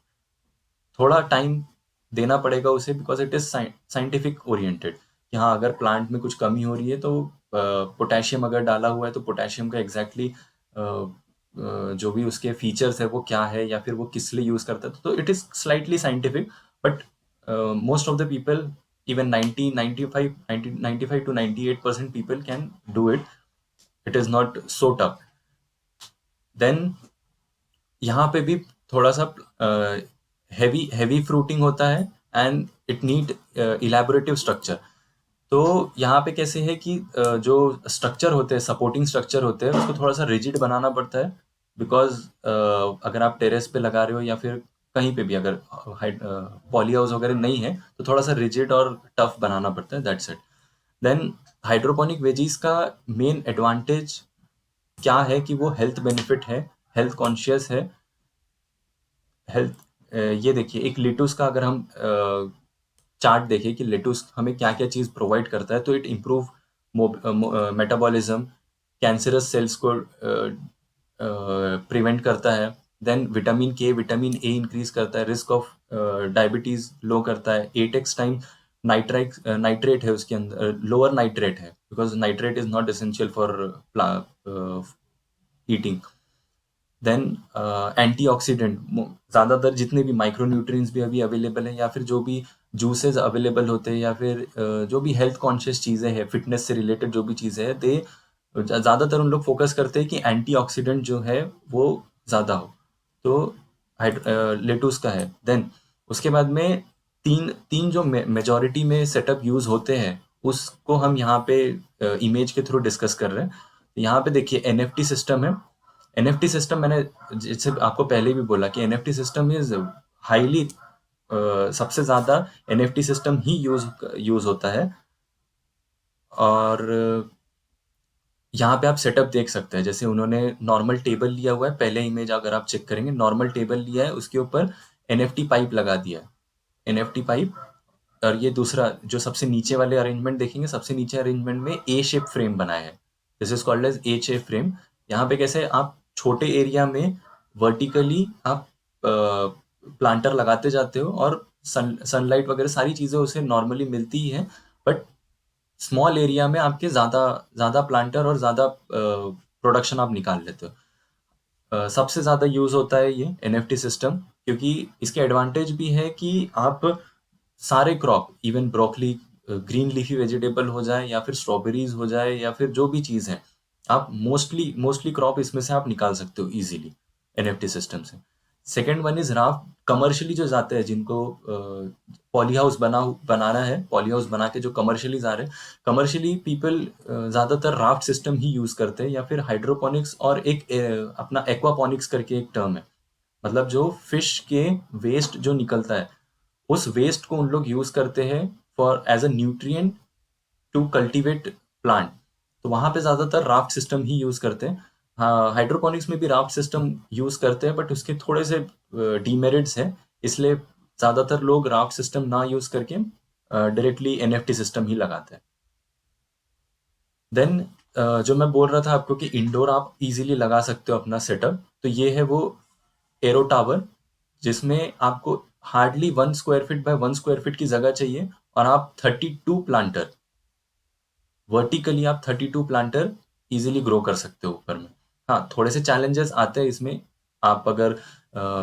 थोड़ा टाइम देना पड़ेगा उसे because it is scientific oriented कि हाँ अगर प्लांट में कुछ कमी हो रही है तो पोटेशियम अगर डाला हुआ है तो पोटेशियम का एग्जैक्टली जो भी उसके फीचर्स है वो क्या है या फिर वो किस लिए यूज करता है। तो it is slightly scientific, but most of the people even 95 to 98% people can do it. It is not so tough. Then यहाँ पे भी थोड़ा सा heavy fruiting होता है and it need elaborative structure. तो यहाँ पे कैसे है कि जो स्ट्रक्चर होते हैं, सपोर्टिंग स्ट्रक्चर होते हैं, उसको थोड़ा सा रिजिड बनाना पड़ता है बिकॉज अगर आप टेरेस पे लगा रहे हो या फिर कहीं पे भी अगर पॉली हाउस वगैरह नहीं है तो थोड़ा सा रिजिड और टफ बनाना पड़ता है, that's it. Then hydroponic veggies का मेन एडवांटेज क्या है कि वो हेल्थ बेनिफिट है, हेल्थ कॉन्शियस है। ये देखिए एक लेटुस का अगर हम चार्ट देखें कि लेटुस हमें क्या क्या चीज़ प्रोवाइड करता है, तो it improve metabolism, cancerous cells को प्रिवेंट करता है, देन विटामिन के, विटामिन ए इंक्रीज करता है, रिस्क ऑफ डायबिटीज लो करता है, 8x टाइम नाइट्रेट है उसके अंदर, लोअर नाइट्रेट है because nitrate is not essential for eating. Then antioxidant, ज़्यादातर जितने भी माइक्रोन्यूट्रिएंट्स भी अभी अवेलेबल हैं या फिर जो भी जूसेस अवेलेबल होते हैं या फिर जो भी हेल्थ कॉन्शियस चीज़ें हैं, फिटनेस से रिलेटेड जो भी चीज़ें हैं, दे ज़्यादातर उन लोग फोकस करते हैं कि एंटीऑक्सीडेंट जो है वो ज़्यादा हो, तो लेटुस का है। देन उसके बाद में तीन जो मेजॉरिटी में सेटअप यूज़ होते हैं उसको हम यहाँ पे इमेज के थ्रू डिस्कस कर रहे हैं। यहाँ पे देखिए एनएफटी सिस्टम है। एनएफटी सिस्टम मैंने जैसे आपको पहले भी बोला कि एनएफटी सिस्टम इज हाईली सबसे ज़्यादा एनएफटी सिस्टम ही यूज़ होता है। और यहाँ पे आप सेटअप देख सकते हैं, जैसे उन्होंने नॉर्मल टेबल लिया हुआ है, पहले इमेज अगर आप चेक करेंगे नॉर्मल टेबल लिया है, उसके ऊपर एनएफटी पाइप लगा दिया है, एनएफटी पाइप। और ये दूसरा जो सबसे नीचे वाले अरेंजमेंट देखेंगे, सबसे नीचे अरेंजमेंट में ए शेप फ्रेम बनाया है, this is called as A shape frame. यहाँ पे कैसे आप छोटे एरिया में वर्टिकली आप प्लांटर लगाते जाते हो और सनलाइट वगैरह सारी चीज़ें उसे नॉर्मली मिलती ही है, बट स्मॉल एरिया में आपके ज़्यादा प्लांटर और ज़्यादा प्रोडक्शन आप निकाल लेते हो। सबसे ज़्यादा यूज़ होता है ये एनएफटी सिस्टम, क्योंकि इसके एडवांटेज भी है कि आप सारे crop, even broccoli, green leafy vegetable हो जाए या फिर स्ट्रॉबेरीज हो जाए या फिर जो भी चीज़ है, आप मोस्टली क्रॉप इसमें से आप निकाल सकते हो इजीली एनएफटी सिस्टम से। Second one is raft, commercially जो जाते हैं जिनको पॉली हाउस बनाना है, पॉली हाउस बना के जो कमर्शियली जा रहे हैं, कमर्शियली पीपल ज़्यादातर राफ्ट सिस्टम ही यूज़ करते हैं, या फिर हाइड्रोपोनिक्स, और एक अपना एक्वापोनिक्स करके एक टर्म है, मतलब जो फिश के वेस्ट जो निकलता है, उस वेस्ट को उन लोग यूज़ करते हैं for as a nutrient to cultivate plant. तो वहाँ पे ज़्यादातर राफ्ट सिस्टम ही यूज़ करते हैं। हाँ, हाइड्रोपोनिक्स में भी राफ्ट सिस्टम यूज़ करते हैं, बट उसके थोड़े से डीमेरिट्स हैं, इसलिए ज़्यादातर लोग राफ्ट सिस्टम ना यूज़ करके डायरेक्टली एनएफटी सिस्टम ही लगाते हैं। देन जो मैं बोल रहा था आपको कि इंडोर आप इजीली लगा सकते हो अपना सेटअप, तो ये है वो एरो टावर, जिसमें आपको hardly 1 square feet by 1 square feet की जगह चाहिए, और आप 32 प्लांटर, वर्टिकली आप 32 प्लांटर इजीली ग्रो कर सकते हो ऊपर में। हाँ, थोड़े से चैलेंजेस आते हैं इसमें। आप अगर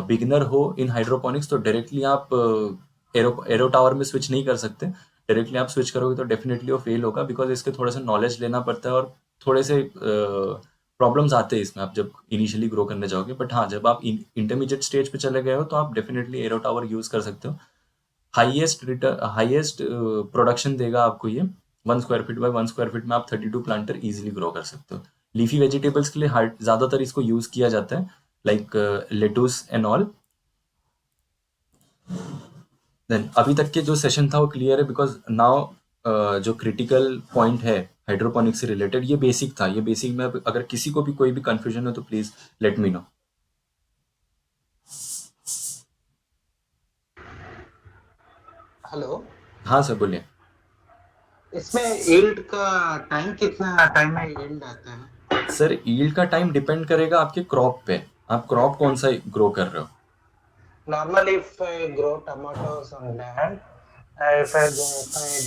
बिगिनर हो इन हाइड्रोपोनिक्स तो डायरेक्टली आप एरो टावर में स्विच नहीं कर सकते। डायरेक्टली आप स्विच करोगे तो डेफिनेटली वो फेल होगा, बिकॉज इसके थोड़े से नॉलेज लेना पड़ता है, और थोड़े से प्रॉब्लम्स आते हैं इसमें आप जब इनिशियली ग्रो करने जाओगे। बट हाँ, जब आप इंटरमीडिएट स्टेज पे चले गए हो तो आप डेफिनेटली एरो टावर यूज़ कर सकते हो। हाईएस्ट प्रोडक्शन देगा आपको ये 1 square feet by 1 square feet में आप 32 प्लांटर इजीली ग्रो कर सकते हो। लीफी वेजिटेबल्स के लिए ज़्यादातर इसको यूज़ किया जाता है, like lettuce and all. Then अभी तक के जो सेशन था वो क्लियर है, बिकॉज नाउ जो क्रिटिकल पॉइंट है हाइड्रोपोनिक्स से रिलेटेड, ये बेसिक था। ये बेसिक में अगर किसी को भी कोई भी कंफ्यूजन हो तो please let me know. Hello, हाँ सर, बोलिए। इसमें यील्ड का टाइम कितना टाइम में यील्ड आता है? सर, यील्ड का टाइम डिपेंड करेगा आपके क्रॉप पे, आप क्रॉप कौन सा ग्रो कर रहे हो। Normally, if I grow tomatoes on land, if I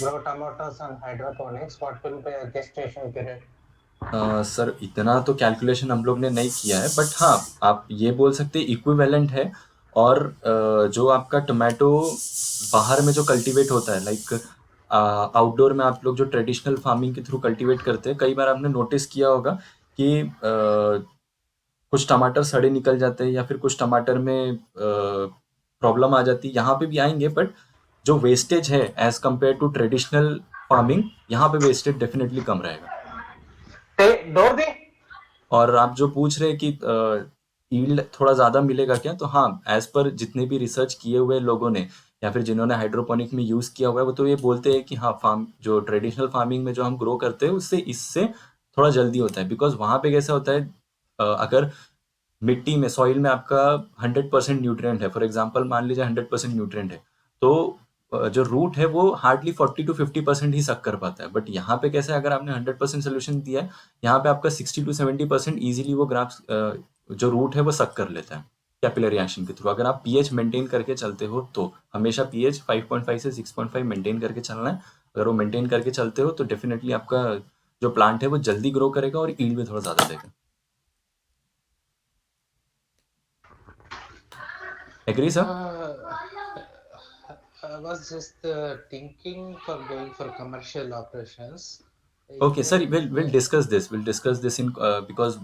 grow tomatoes on hydroponics, what will be a gestation period? Sir, इतना तो कैलकुलेशन हम लोग ने नहीं किया है, बट हाँ, आप ये बोल सकते हैं इक्विवेलेंट है। और जो आपका टोमेटो बाहर में जो कल्टीवेट होता है, लाइक आउटडोर में आप लोग जो ट्रेडिशनल फार्मिंग के थ्रू कल्टीवेट करते हैं, कई बार आपने नोटिस किया होगा कि कुछ टमाटर सड़े निकल जाते हैं, या फिर कुछ टमाटर में प्रॉब्लम आ जाती है। यहाँ पे भी आएंगे, बट जो वेस्टेज है as compare to traditional farming, यहाँ पे वेस्टेज डेफिनेटली कम रहेगा। दो दे और आप जो पूछ रहे हैं कि यील्ड थोड़ा ज़्यादा मिलेगा क्या, तो हाँ, एज पर जितने भी रिसर्च किए हुए लोगों ने, या फिर जिन्होंने हाइड्रोपोनिक में यूज़ किया हुआ है, वो तो ये बोलते हैं कि हाँ, फार्म जो ट्रेडिशनल फार्मिंग में जो हम ग्रो करते हैं उससे इससे थोड़ा जल्दी होता है। बिकॉज वहाँ पे कैसा होता है, अगर मिट्टी में, सॉइल में आपका 100% न्यूट्रिएंट है, फॉर एग्जांपल मान लीजिए 100% न्यूट्रिएंट है, तो जो रूट है वो हार्डली 40 to 50% ही सक कर पाता है। बट यहाँ पे कैसे, अगर आपने 100% सोल्यूशन दिया है, यहाँ पे आपका 60 to 70% इजीली वो ग्राफ्स जो रूट है वो सक कर लेता है कैपिलरी एक्शन के थ्रू। अगर आप पीएच मेंटेन करके चलते हो तो हमेशा पीएच 5.5 से 6.5 मेंटेन करके चलना है। अगर वो मेंटेन करके चलते हो तो डेफिनेटली आपका जो प्लांट है वो जल्दी ग्रो करेगा और ईल्ड भी थोड़ा ज़्यादा देगा। Agree sir? I was just thinking for going for commercial operations. Okay, sir, we'll discuss this. We'll discuss this in because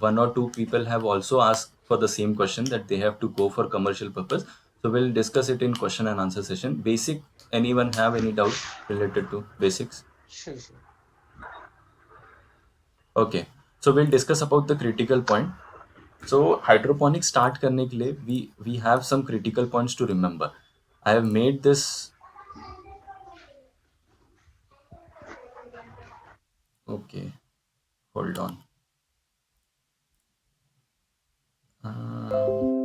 one or two people have also asked for the same question that they have to go for commercial purpose. So we'll discuss it in question and answer session. Basic, anyone have any doubt related to basics? Sure, sure. Okay, so we'll discuss about the critical point. So hydroponics start करने के लिए we have some critical points to remember. I have made this. Okay, hold on. Um,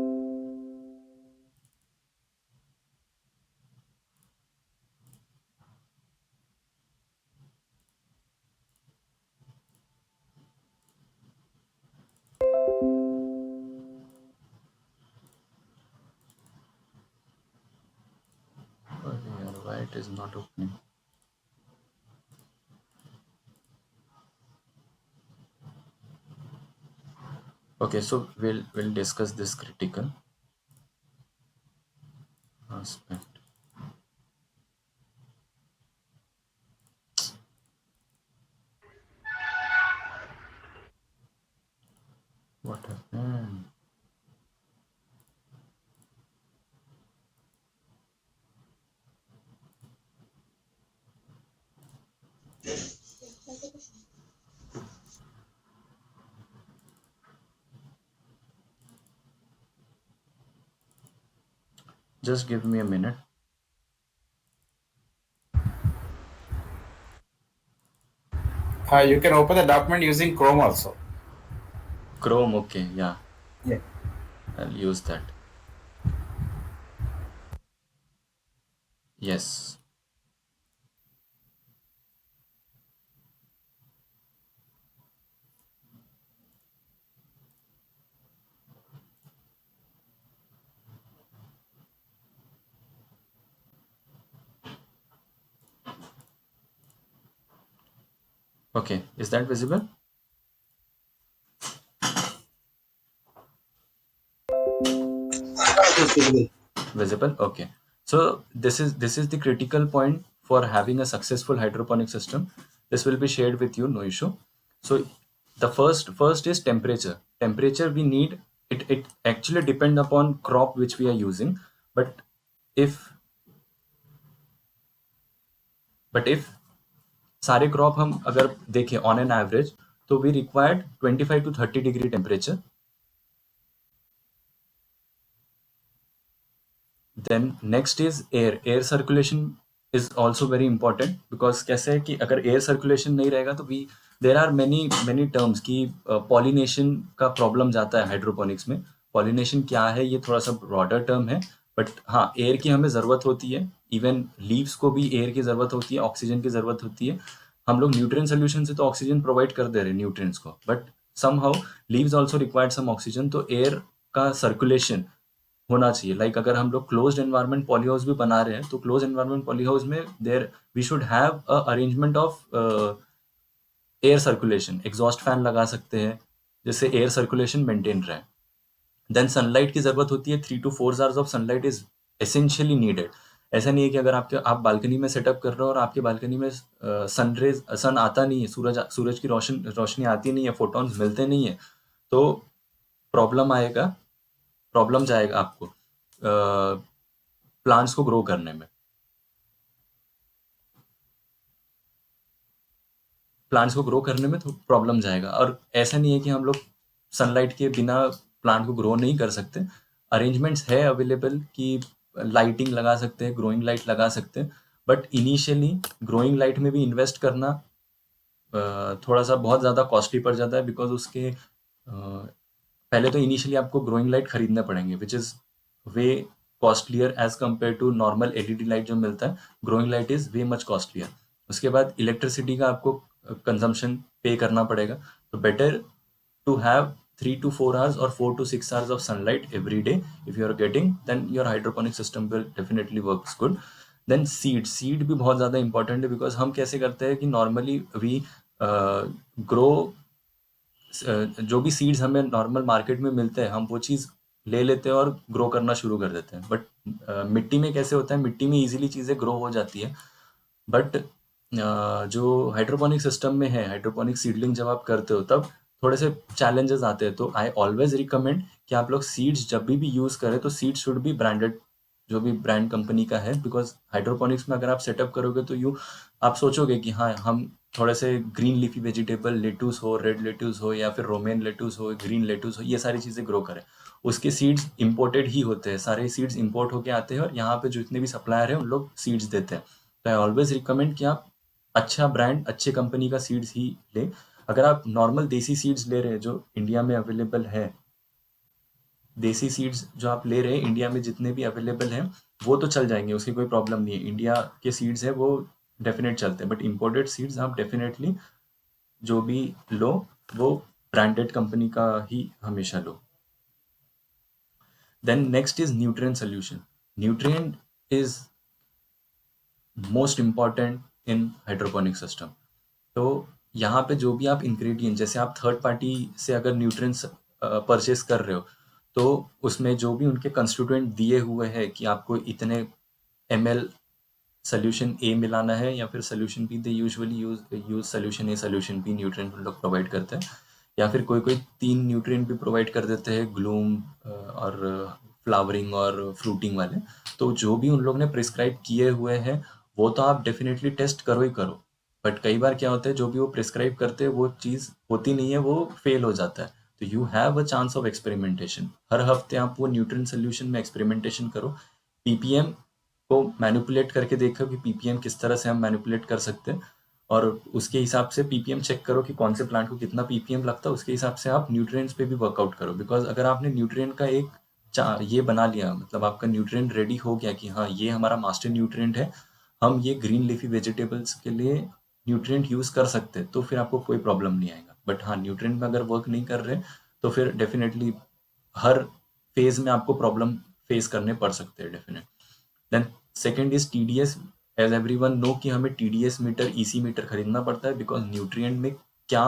why it is not opening? Okay, so we'll discuss this critical aspect. Just give me a minute. You can open the document using Chrome also. Chrome, okay, yeah. Yeah. I'll use that. Yes. Okay, is that visible? Visible, okay. So this is the critical point for having a successful hydroponic system. This will be shared with you, no issue. So the first is temperature. Temperature we need, it actually depend upon crop which we are using, but if सारे crop हम अगर देखें on an average, तो we required 25 to 30 degree temperature. Then next is air. Air circulation is also very important, because कैसे है कि अगर air circulation नहीं रहेगा तो we there are many terms की पॉलिनेशन का प्रॉब्लम जाता है हाइड्रोपोनिक्स में. पॉलिनेशन क्या है ये थोड़ा सा ब्रॉडर टर्म है, बट हाँ एयर की हमें ज़रूरत होती है. इवन लीव्स को भी एयर की ज़रूरत होती है, ऑक्सीजन की ज़रूरत होती है. हम लोग न्यूट्रिएंट सोल्यूशन से तो ऑक्सीजन प्रोवाइड कर दे रहे हैं न्यूट्रिएंट्स को, but somehow leaves also required some oxygen. तो एयर का सर्कुलेशन होना चाहिए. लाइक अगर हम लोग क्लोज्ड एनवायरनमेंट पॉलीहाउस भी बना रहे हैं, तो क्लोज एनवायरनमेंट पॉलीहाउस में there we should have a arrangement of air circulation. Exhaust fan लगा सकते हैं जिससे एयर सर्कुलेशन मेंटेन रहे. देन सनलाइट की जरूरत होती है. 3 to 4 hours of sunlight is essentially needed. ऐसा नहीं है कि अगर आप बालकनी में सेटअप कर रहे हो और आपके बालकनी में सन आता नहीं है, सूरज की रोशनी आती नहीं है, फोटॉन्स मिलते नहीं है, तो प्रॉब्लम जाएगा आपको प्लांट्स को ग्रो करने में. तो प्रॉब्लम जाएगा. और ऐसा नहीं है कि हम लोग सनलाइट के बिना प्लांट को ग्रो नहीं कर सकते. अरेंजमेंट्स है अवेलेबल कि लाइटिंग लगा सकते हैं, ग्रोइंग लाइट लगा सकते हैं, बट इनिशियली ग्रोइंग लाइट में भी इन्वेस्ट करना थोड़ा सा बहुत ज़्यादा कॉस्टली पड़ जाता है, बिकॉज उसके पहले तो इनिशियली आपको ग्रोइंग लाइट खरीदने पड़ेंगे, which is way costlier as compare to normal LED light जो मिलता है. Growing light is way much costlier. उसके बाद इलेक्ट्रिसिटी का आपको कंजम्पशन पे करना पड़ेगा. तो better to have 3 to 4 hours or 4 to 6 hours of sunlight every day. If you are getting, then your hydroponic system will definitely works good. Then seed भी बहुत ज़्यादा important है, because हम कैसे करते हैं कि normally we grow जो भी सीड्स हमें नॉर्मल मार्केट में मिलते हैं, हम वो चीज़ ले लेते हैं और ग्रो करना शुरू कर देते हैं. बट मिट्टी में कैसे होता है, मिट्टी में इजीली चीज़ें ग्रो हो जाती है. बट जो हाइड्रोपोनिक सिस्टम में है, हाइड्रोपोनिक सीडलिंग जब आप करते हो तब थोड़े से चैलेंजेस आते हैं. तो आई ऑलवेज रिकमेंड कि आप लोग सीड्स जब भी यूज़ करें तो सीड्स शुड बी ब्रांडेड, जो भी ब्रांड कंपनी का है. बिकॉज हाइड्रोपोनिक्स में अगर आप सेटअप करोगे तो आप सोचोगे कि हाँ हम थोड़े से ग्रीन लीफी वेजिटेबल, लेटूस हो, रेड लेटूस हो, या फिर रोमेन लेटूस हो, ग्रीन लेटूस हो, ये सारी चीज़ें ग्रो करें. उसके सीड्स इंपोर्टेड ही होते हैं, सारे सीड्स इंपोर्ट होके आते हैं, और यहाँ पे जितने भी सप्लायर हैं उन लोग सीड्स देते हैं. तो आई ऑलवेज रिकमेंड कि आप अच्छा ब्रांड, अच्छे कंपनी का सीड्स ही लें. अगर आप नॉर्मल देसी सीड्स ले रहे हैं जो इंडिया में अवेलेबल है, देसी सीड्स जो आप ले रहे हैं इंडिया में जितने भी अवेलेबल हैं वो तो चल जाएंगे, उसकी कोई प्रॉब्लम नहीं है. इंडिया के सीड्स है वो डेफिनेट चलते हैं. बट इम्पोर्टेड सीड्स आप डेफिनेटली जो भी लो वो ब्रांडेड कंपनी का ही हमेशा लो. Then next is nutrient solution. Nutrient is most important in hydroponic system. तो यहाँ पे जो भी आप इंग्रेडिएंट, जैसे आप थर्ड पार्टी से अगर न्यूट्रिएंट्स परचेस कर रहे हो, तो उसमें जो भी उनके कंस्टिट्यूएंट दिए हुए हैं कि आपको इतने ml सोल्यूशन ए मिलाना है, या फिर solution B, they usually use solution A, solution B nutrient उन लोग प्रोवाइड करते हैं. या फिर कोई 3 न्यूट्रिएंट भी प्रोवाइड कर देते हैं, ग्लूम और फ्लावरिंग और फ्रूटिंग वाले. तो जो भी उन लोग ने प्रिस्क्राइब किए हुए हैं वो तो आप डेफिनेटली टेस्ट करो ही करो. बट कई बार क्या होता है, जो भी वो प्रिस्क्राइब करते हैं वो चीज़ होती नहीं है, वो फेल हो जाता है. तो you have a chance of experimentation. हर हफ्ते आप वो न्यूट्रिएंट सोल्यूशन में एक्सपेरिमेंटेशन करो. पीपीएम को मैनिपुलेट करके देखो कि पीपीएम किस तरह से हम मैनिपुलेट कर सकते हैं, और उसके हिसाब से पीपीएम चेक करो कि कौन से प्लांट को कितना पीपीएम लगता है, उसके हिसाब से आप न्यूट्रिएंट्स पे भी वर्कआउट करो। बिकॉज अगर आपने न्यूट्रिएंट का एक ये बना लिया, मतलब आपका न्यूट्रिएंट रेडी हो गया कि हाँ ये हमारा मास्टर न्यूट्रिएंट है, हम ये ग्रीन लीफी वेजिटेबल्स के लिए न्यूट्रिएंट यूज कर सकते हैं, तो फिर आपको कोई प्रॉब्लम नहीं आएगा। बट हाँ, न्यूट्रिएंट में अगर वर्क नहीं कर रहे तो फिर डेफिनेटली हर फेज में आपको प्रॉब्लम फेस करने पड़ सकते हैं definite. Then second is TDS. As everyone know कि हमें टीडीएस मीटर, ईसी मीटर खरीदना पड़ता है, बिकॉज न्यूट्रिएंट में क्या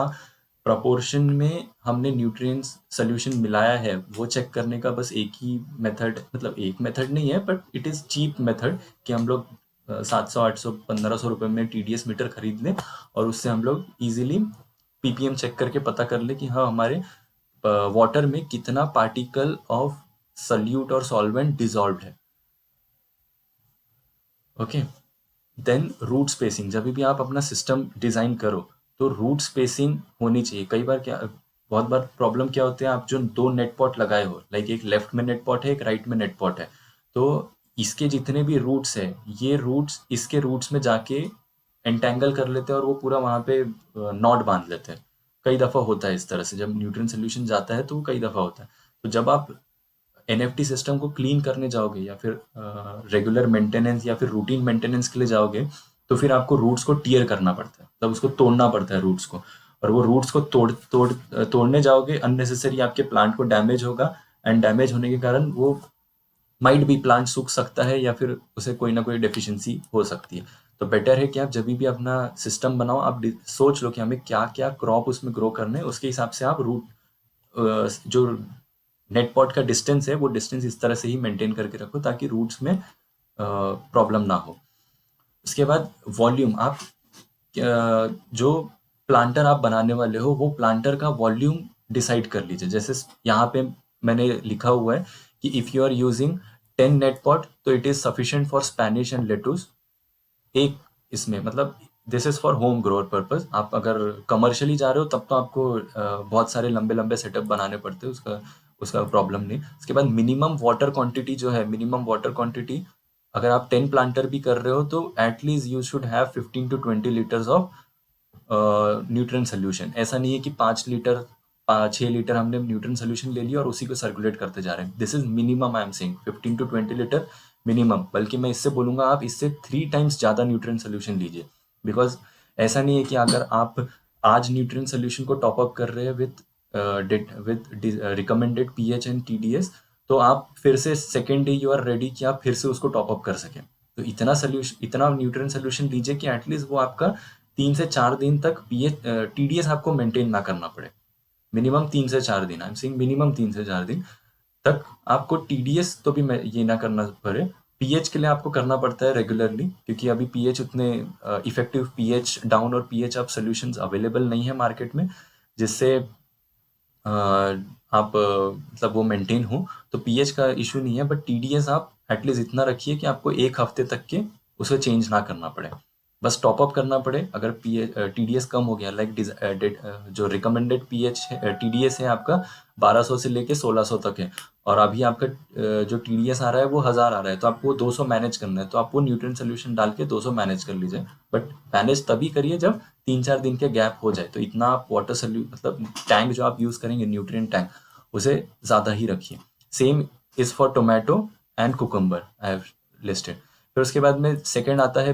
प्रपोर्शन में हमने न्यूट्रिएंट्स सोल्यूशन मिलाया है वो चेक करने का बस एक ही मेथड, मतलब एक मेथड नहीं है but it is cheap method, कि हम लोग 700 800 1500 रुपये में टीडीएस मीटर खरीद लें और उससे हम लोग इजीली पीपीएम चेक करके पता कर ले कि हाँ हमारे वाटर में कितना पार्टिकल ऑफ सल्यूट और सॉल्वेंट डिजॉल्व है। Okay, then root spacing. जब भी आप अपना सिस्टम डिजाइन करो तो रूट स्पेसिंग होनी चाहिए। कई बार क्या, बहुत बार प्रॉब्लम क्या होती है, आप जो 2 नेट पॉट लगाए हो, लाइक एक लेफ्ट में नेट पॉट है, एक राइट में नेट पॉट है, तो इसके जितने भी रूट्स है, ये रूट्स इसके रूट्स में जाके एंटेंगल कर लेते हैं और वो पूरा वहाँ पे नॉट बांध लेते हैं। कई दफ़ा होता है इस तरह से, जब न्यूट्रिएंट सोल्यूशन जाता है तो वो कई दफ़ा होता है। तो जब आप एनएफटी सिस्टम को क्लीन करने जाओगे या फिर रेगुलर मेंटेनेंस या फिर रूटीन मेंटेनेंस के लिए जाओगे, तो फिर आपको रूट्स को टीयर करना पड़ता है, मतलब उसको तोड़ना पड़ता है रूट्स को, और वो रूट्स को तोड़ने जाओगे, अननेसेसरी आपके प्लांट को डैमेज होगा, एंड डैमेज होने के कारण वो माइट भी प्लांट सूख सकता है या फिर उसे कोई ना कोई डेफिशिएंसी हो सकती है। तो बेटर है कि आप जब भी अपना सिस्टम बनाओ, आप सोच लो कि हमें क्या क्या क्रॉप उसमें ग्रो करने हैं, उसके हिसाब से आप रूट जो नेट पॉट का डिस्टेंस है वो डिस्टेंस इस तरह से ही मेंटेन करके रखो ताकि रूट्स में प्रॉब्लम ना हो। उसके बाद वॉल्यूम, आप जो प्लांटर आप बनाने वाले हो वो प्लांटर का वॉल्यूम डिसाइड कर लीजिए। जैसे यहाँ पे मैंने लिखा हुआ है कि if you are using 10 net pot तो it is sufficient for spinach and lettuce. एक इसमें मतलब this is for home grower purpose. आप अगर कमर्शियली जा रहे हो तब तो आपको बहुत सारे लंबे लंबे सेटअप बनाने पड़ते हैं, उसका प्रॉब्लम नहीं। उसके बाद मिनिमम वाटर क्वांटिटी जो है, मिनिमम वाटर क्वांटिटी अगर आप 10 प्लांटर भी कर रहे हो तो at least you should have 15 to 20 litres of nutrient solution. ऐसा नहीं है कि 6 लीटर हमने न्यूट्रिएंट सोल्यूशन ले लिया और उसी को सर्कुलेट करते जा रहे हैं। This is minimum, I am saying 15 to 20 litre minimum. बल्कि मैं इससे बोलूँगा आप इससे 3 टाइम्स ज़्यादा न्यूट्रिएंट सोल्यूशन लीजिए, बिकॉज ऐसा नहीं है कि अगर आप आज न्यूट्रिएंट सोल्यूशन को टॉप अप कर रहे हैं with recommended pH and TDS, तो आप फिर से second day you are ready कि आप फिर से उसको टॉप अप कर सकें। तो इतना न्यूट्रिएंट सोल्यूशन लीजिए कि एटलीस्ट वो आपका 3 से 4 दिन तक पीएच टीडीएस आपको मेंटेन ना करना पड़े। मिनिमम 3 से 4 दिन, आई एम सेइंग मिनिमम 3 से 4 दिन तक आपको टीडीएस तो भी ये ना करना पड़े। पीएच के लिए आपको करना पड़ता है रेगुलरली, क्योंकि अभी पीएच उतने इफेक्टिव पीएच डाउन और पीएच अप सोल्यूशंस अवेलेबल नहीं है मार्केट में, जिससे आप मतलब वो मेंटेन हो। तो पीएच का इशू नहीं है, बट टीडीएस आप एटलीस्ट इतना रखिए कि आपको 1 हफ्ते तक के उसे चेंज ना करना पड़े, बस टॉप अप करना पड़े। अगर टीडीएस कम हो गया, लाइक जो रिकमेंडेड पीएच है टीडीएस है आपका 1200 से लेके 1600 तक है, और अभी आपका जो टीडीएस आ रहा है वो 1000 आ रहा है, तो आपको 200 मैनेज करना है, तो आप वो न्यूट्रिएंट सोल्यूशन डाल के 200 मैनेज कर लीजिए। बट मैनेज तभी करिए जब 3-4 दिन के गैप हो जाए, तो इतना आप वाटर मतलब टैंक जो आप यूज करेंगे न्यूट्रिएंट टैंक, उसे ज़्यादा ही रखिए। Same is for tomato and cucumber I have listed. फिर उसके बाद में सेकेंड आता है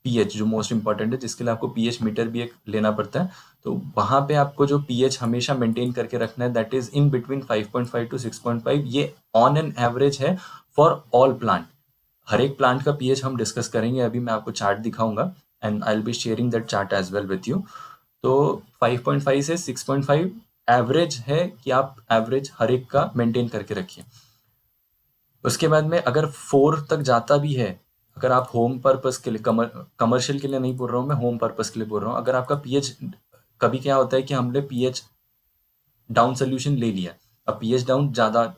पीएच, जो मोस्ट इंपॉर्टेंट है, जिसके लिए आपको पीएच मीटर भी एक लेना पड़ता है। तो वहाँ पे आपको जो पीएच हमेशा मेंटेन करके रखना है, that is in between 5.5 to 6.5। ये ऑन एन एवरेज है फॉर ऑल प्लांट। हर एक प्लांट का पीएच हम डिस्कस करेंगे, अभी मैं आपको चार्ट दिखाऊंगा and I will be sharing that chart as well with you. तो 5.5 से 6.5 एवरेज है कि आप एवरेज हर एक का मेंटेन करके रखिए। उसके बाद में अगर 4 तक जाता भी है, अगर आप होम पर्पस के लिए, कमर्शियल के लिए नहीं बोल रहा हूँ मैं, होम पर्पस के लिए बोल रहा हूँ, अगर आपका पीएच, कभी क्या होता है कि हमने पीएच डाउन सोल्यूशन ले लिया, अब पीएच डाउन ज़्यादा,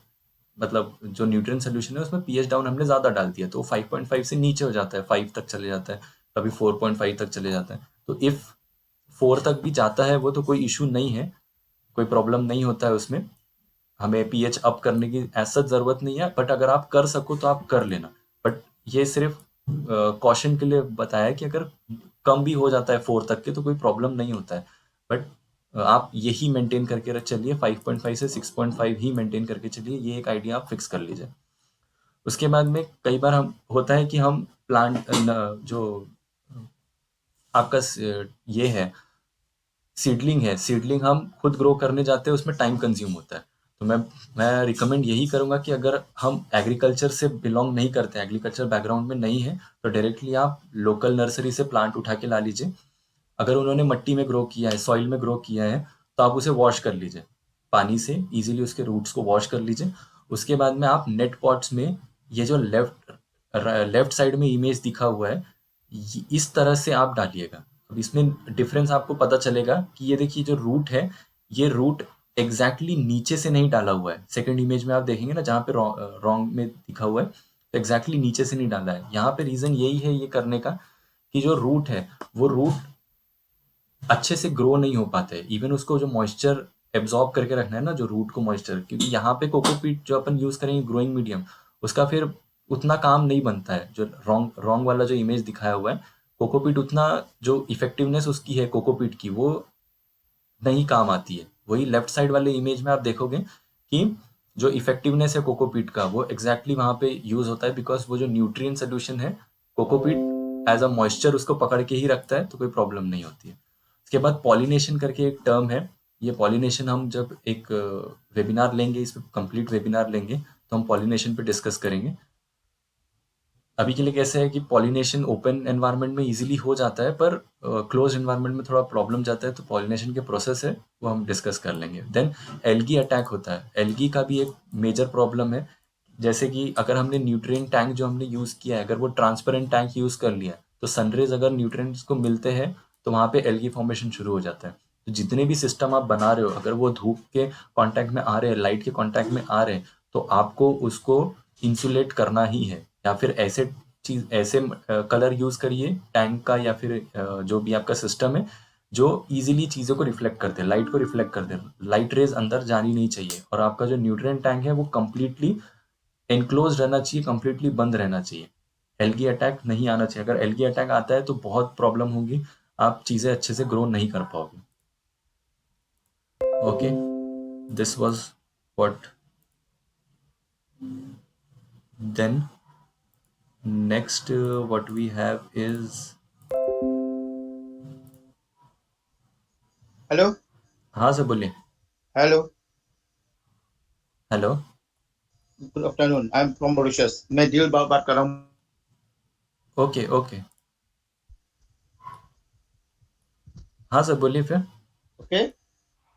मतलब जो न्यूट्रिएंट सोल्यूशन है उसमें पीएच डाउन हमने ज़्यादा डाल दिया, तो 5.5 से नीचे हो जाता है, 5 तक चले जाता है, कभी 4.5 तक चले जाता है। तो इफ़ 4 तक भी जाता है वो तो कोई इशू नहीं है, कोई प्रॉब्लम नहीं होता है उसमें, हमें पीएच अप करने की ऐसा ज़रूरत नहीं है। बट अगर आप कर सको तो आप कर लेना, बट ये सिर्फ कॉशन के लिए बताया कि अगर कम भी हो जाता है 4 तक के तो कोई प्रॉब्लम नहीं होता है, बट आप यही मेंटेन करके चलिए, 5.5 से 6.5 ही मेंटेन करके चलिए, ये एक आइडिया आप फिक्स कर लीजिए। उसके बाद में कई बार हम होता है कि हम प्लांट जो आपका ये है सीडलिंग हम खुद ग्रो करने जाते हैं, उसमें टाइम कंज्यूम होता है। तो मैं रिकमेंड यही करूंगा कि अगर हम एग्रीकल्चर से बिलोंग नहीं करते, एग्रीकल्चर बैकग्राउंड में नहीं है, तो डायरेक्टली आप लोकल नर्सरी से प्लांट उठा के ला लीजिए। अगर उन्होंने मिट्टी में ग्रो किया है, सॉइल में ग्रो किया है, तो आप उसे वॉश कर लीजिए पानी से, इजीली उसके रूट्स को वॉश कर लीजिए। उसके बाद में आप नेट पॉट्स में ये जो लेफ्ट साइड में इमेज दिखा हुआ है, इस तरह से आप डालिएगा। अब इसमें डिफरेंस आपको पता चलेगा कि ये देखिए जो रूट है, ये रूट एग्जैक्टली नीचे से नहीं डाला हुआ है। सेकंड इमेज में आप देखेंगे ना, जहाँ पे रॉन्ग में दिखा हुआ है, तो एग्जैक्टली नीचे से नहीं डाला है। यहाँ पे रीजन यही है ये करने का कि जो रूट है वो रूट अच्छे से ग्रो नहीं हो पाते। इवन उसको जो मॉइस्चर एब्जॉर्ब करके रखना है ना, जो रूट को मॉइस्चर, क्योंकि यहाँ पे कोकोपीट जो अपन यूज करेंगे ग्रोइंग मीडियम, उसका फिर उतना काम नहीं बनता है। जो रॉन्ग वाला जो इमेज दिखाया हुआ है, कोकोपीट उतना जो इफेक्टिवनेस उसकी है कोकोपीट की, वो नहीं काम आती है। वही लेफ्ट साइड वाले इमेज में आप देखोगे कि जो इफेक्टिवनेस है कोकोपीट का, वो एग्जैक्टली वहां पे यूज होता है, बिकॉज वो जो न्यूट्रिएंट सोल्यूशन है, कोकोपीट एज अ मॉइस्चर उसको पकड़ के ही रखता है, तो कोई प्रॉब्लम नहीं होती है। उसके बाद पॉलिनेशन करके एक टर्म है। ये पॉलिनेशन हम जब एक वेबिनार लेंगे, इस पर कंप्लीट वेबिनार लेंगे, तो हम पॉलिनेशन पे डिस्कस करेंगे। अभी के लिए कैसे है कि पॉलिनेशन ओपन एनवायरनमेंट में इजीली हो जाता है, पर क्लोज एनवायरनमेंट में थोड़ा प्रॉब्लम जाता है। तो पॉलिनेशन के प्रोसेस है वो हम डिस्कस कर लेंगे। देन एल्गी अटैक होता है। एल्गी का भी एक मेजर प्रॉब्लम है। जैसे कि अगर हमने न्यूट्रिएंट टैंक जो हमने यूज किया है, अगर वो ट्रांसपेरेंट टैंक यूज कर लिया, तो सनरेज अगर न्यूट्रिएंट्स को मिलते हैं, तो वहां पे एल्गी फॉर्मेशन शुरू हो जाता है। तो जितने भी सिस्टम आप बना रहे हो, अगर वो धूप के कांटेक्ट में आ रहे हैं, लाइट के कांटेक्ट में आ रहे हैं, तो आपको उसको इंसुलेट करना ही है। या फिर ऐसे कलर यूज करिए टैंक का, या फिर जो भी आपका सिस्टम है, जो इजीली चीजों को रिफ्लेक्ट करते हैं, लाइट को रिफ्लेक्ट करते हैं। लाइट रेज अंदर जानी नहीं चाहिए, और आपका जो न्यूट्रिएंट टैंक है वो कंप्लीटली एनक्लोज रहना चाहिए, कंप्लीटली बंद रहना चाहिए। एल्गी अटैक नहीं आना चाहिए। अगर एल्गी अटैक आता है तो बहुत प्रॉब्लम होगी, आप चीजें अच्छे से ग्रो नहीं कर पाओगे। Okay, this was what then next what we have is hello हाँ सर बोलिए। Hello hello, good afternoon, I am from Mauritius. मैं दिल बात कर रहा हूँ। ओके ओके, हाँ सर बोलिए फिर। Okay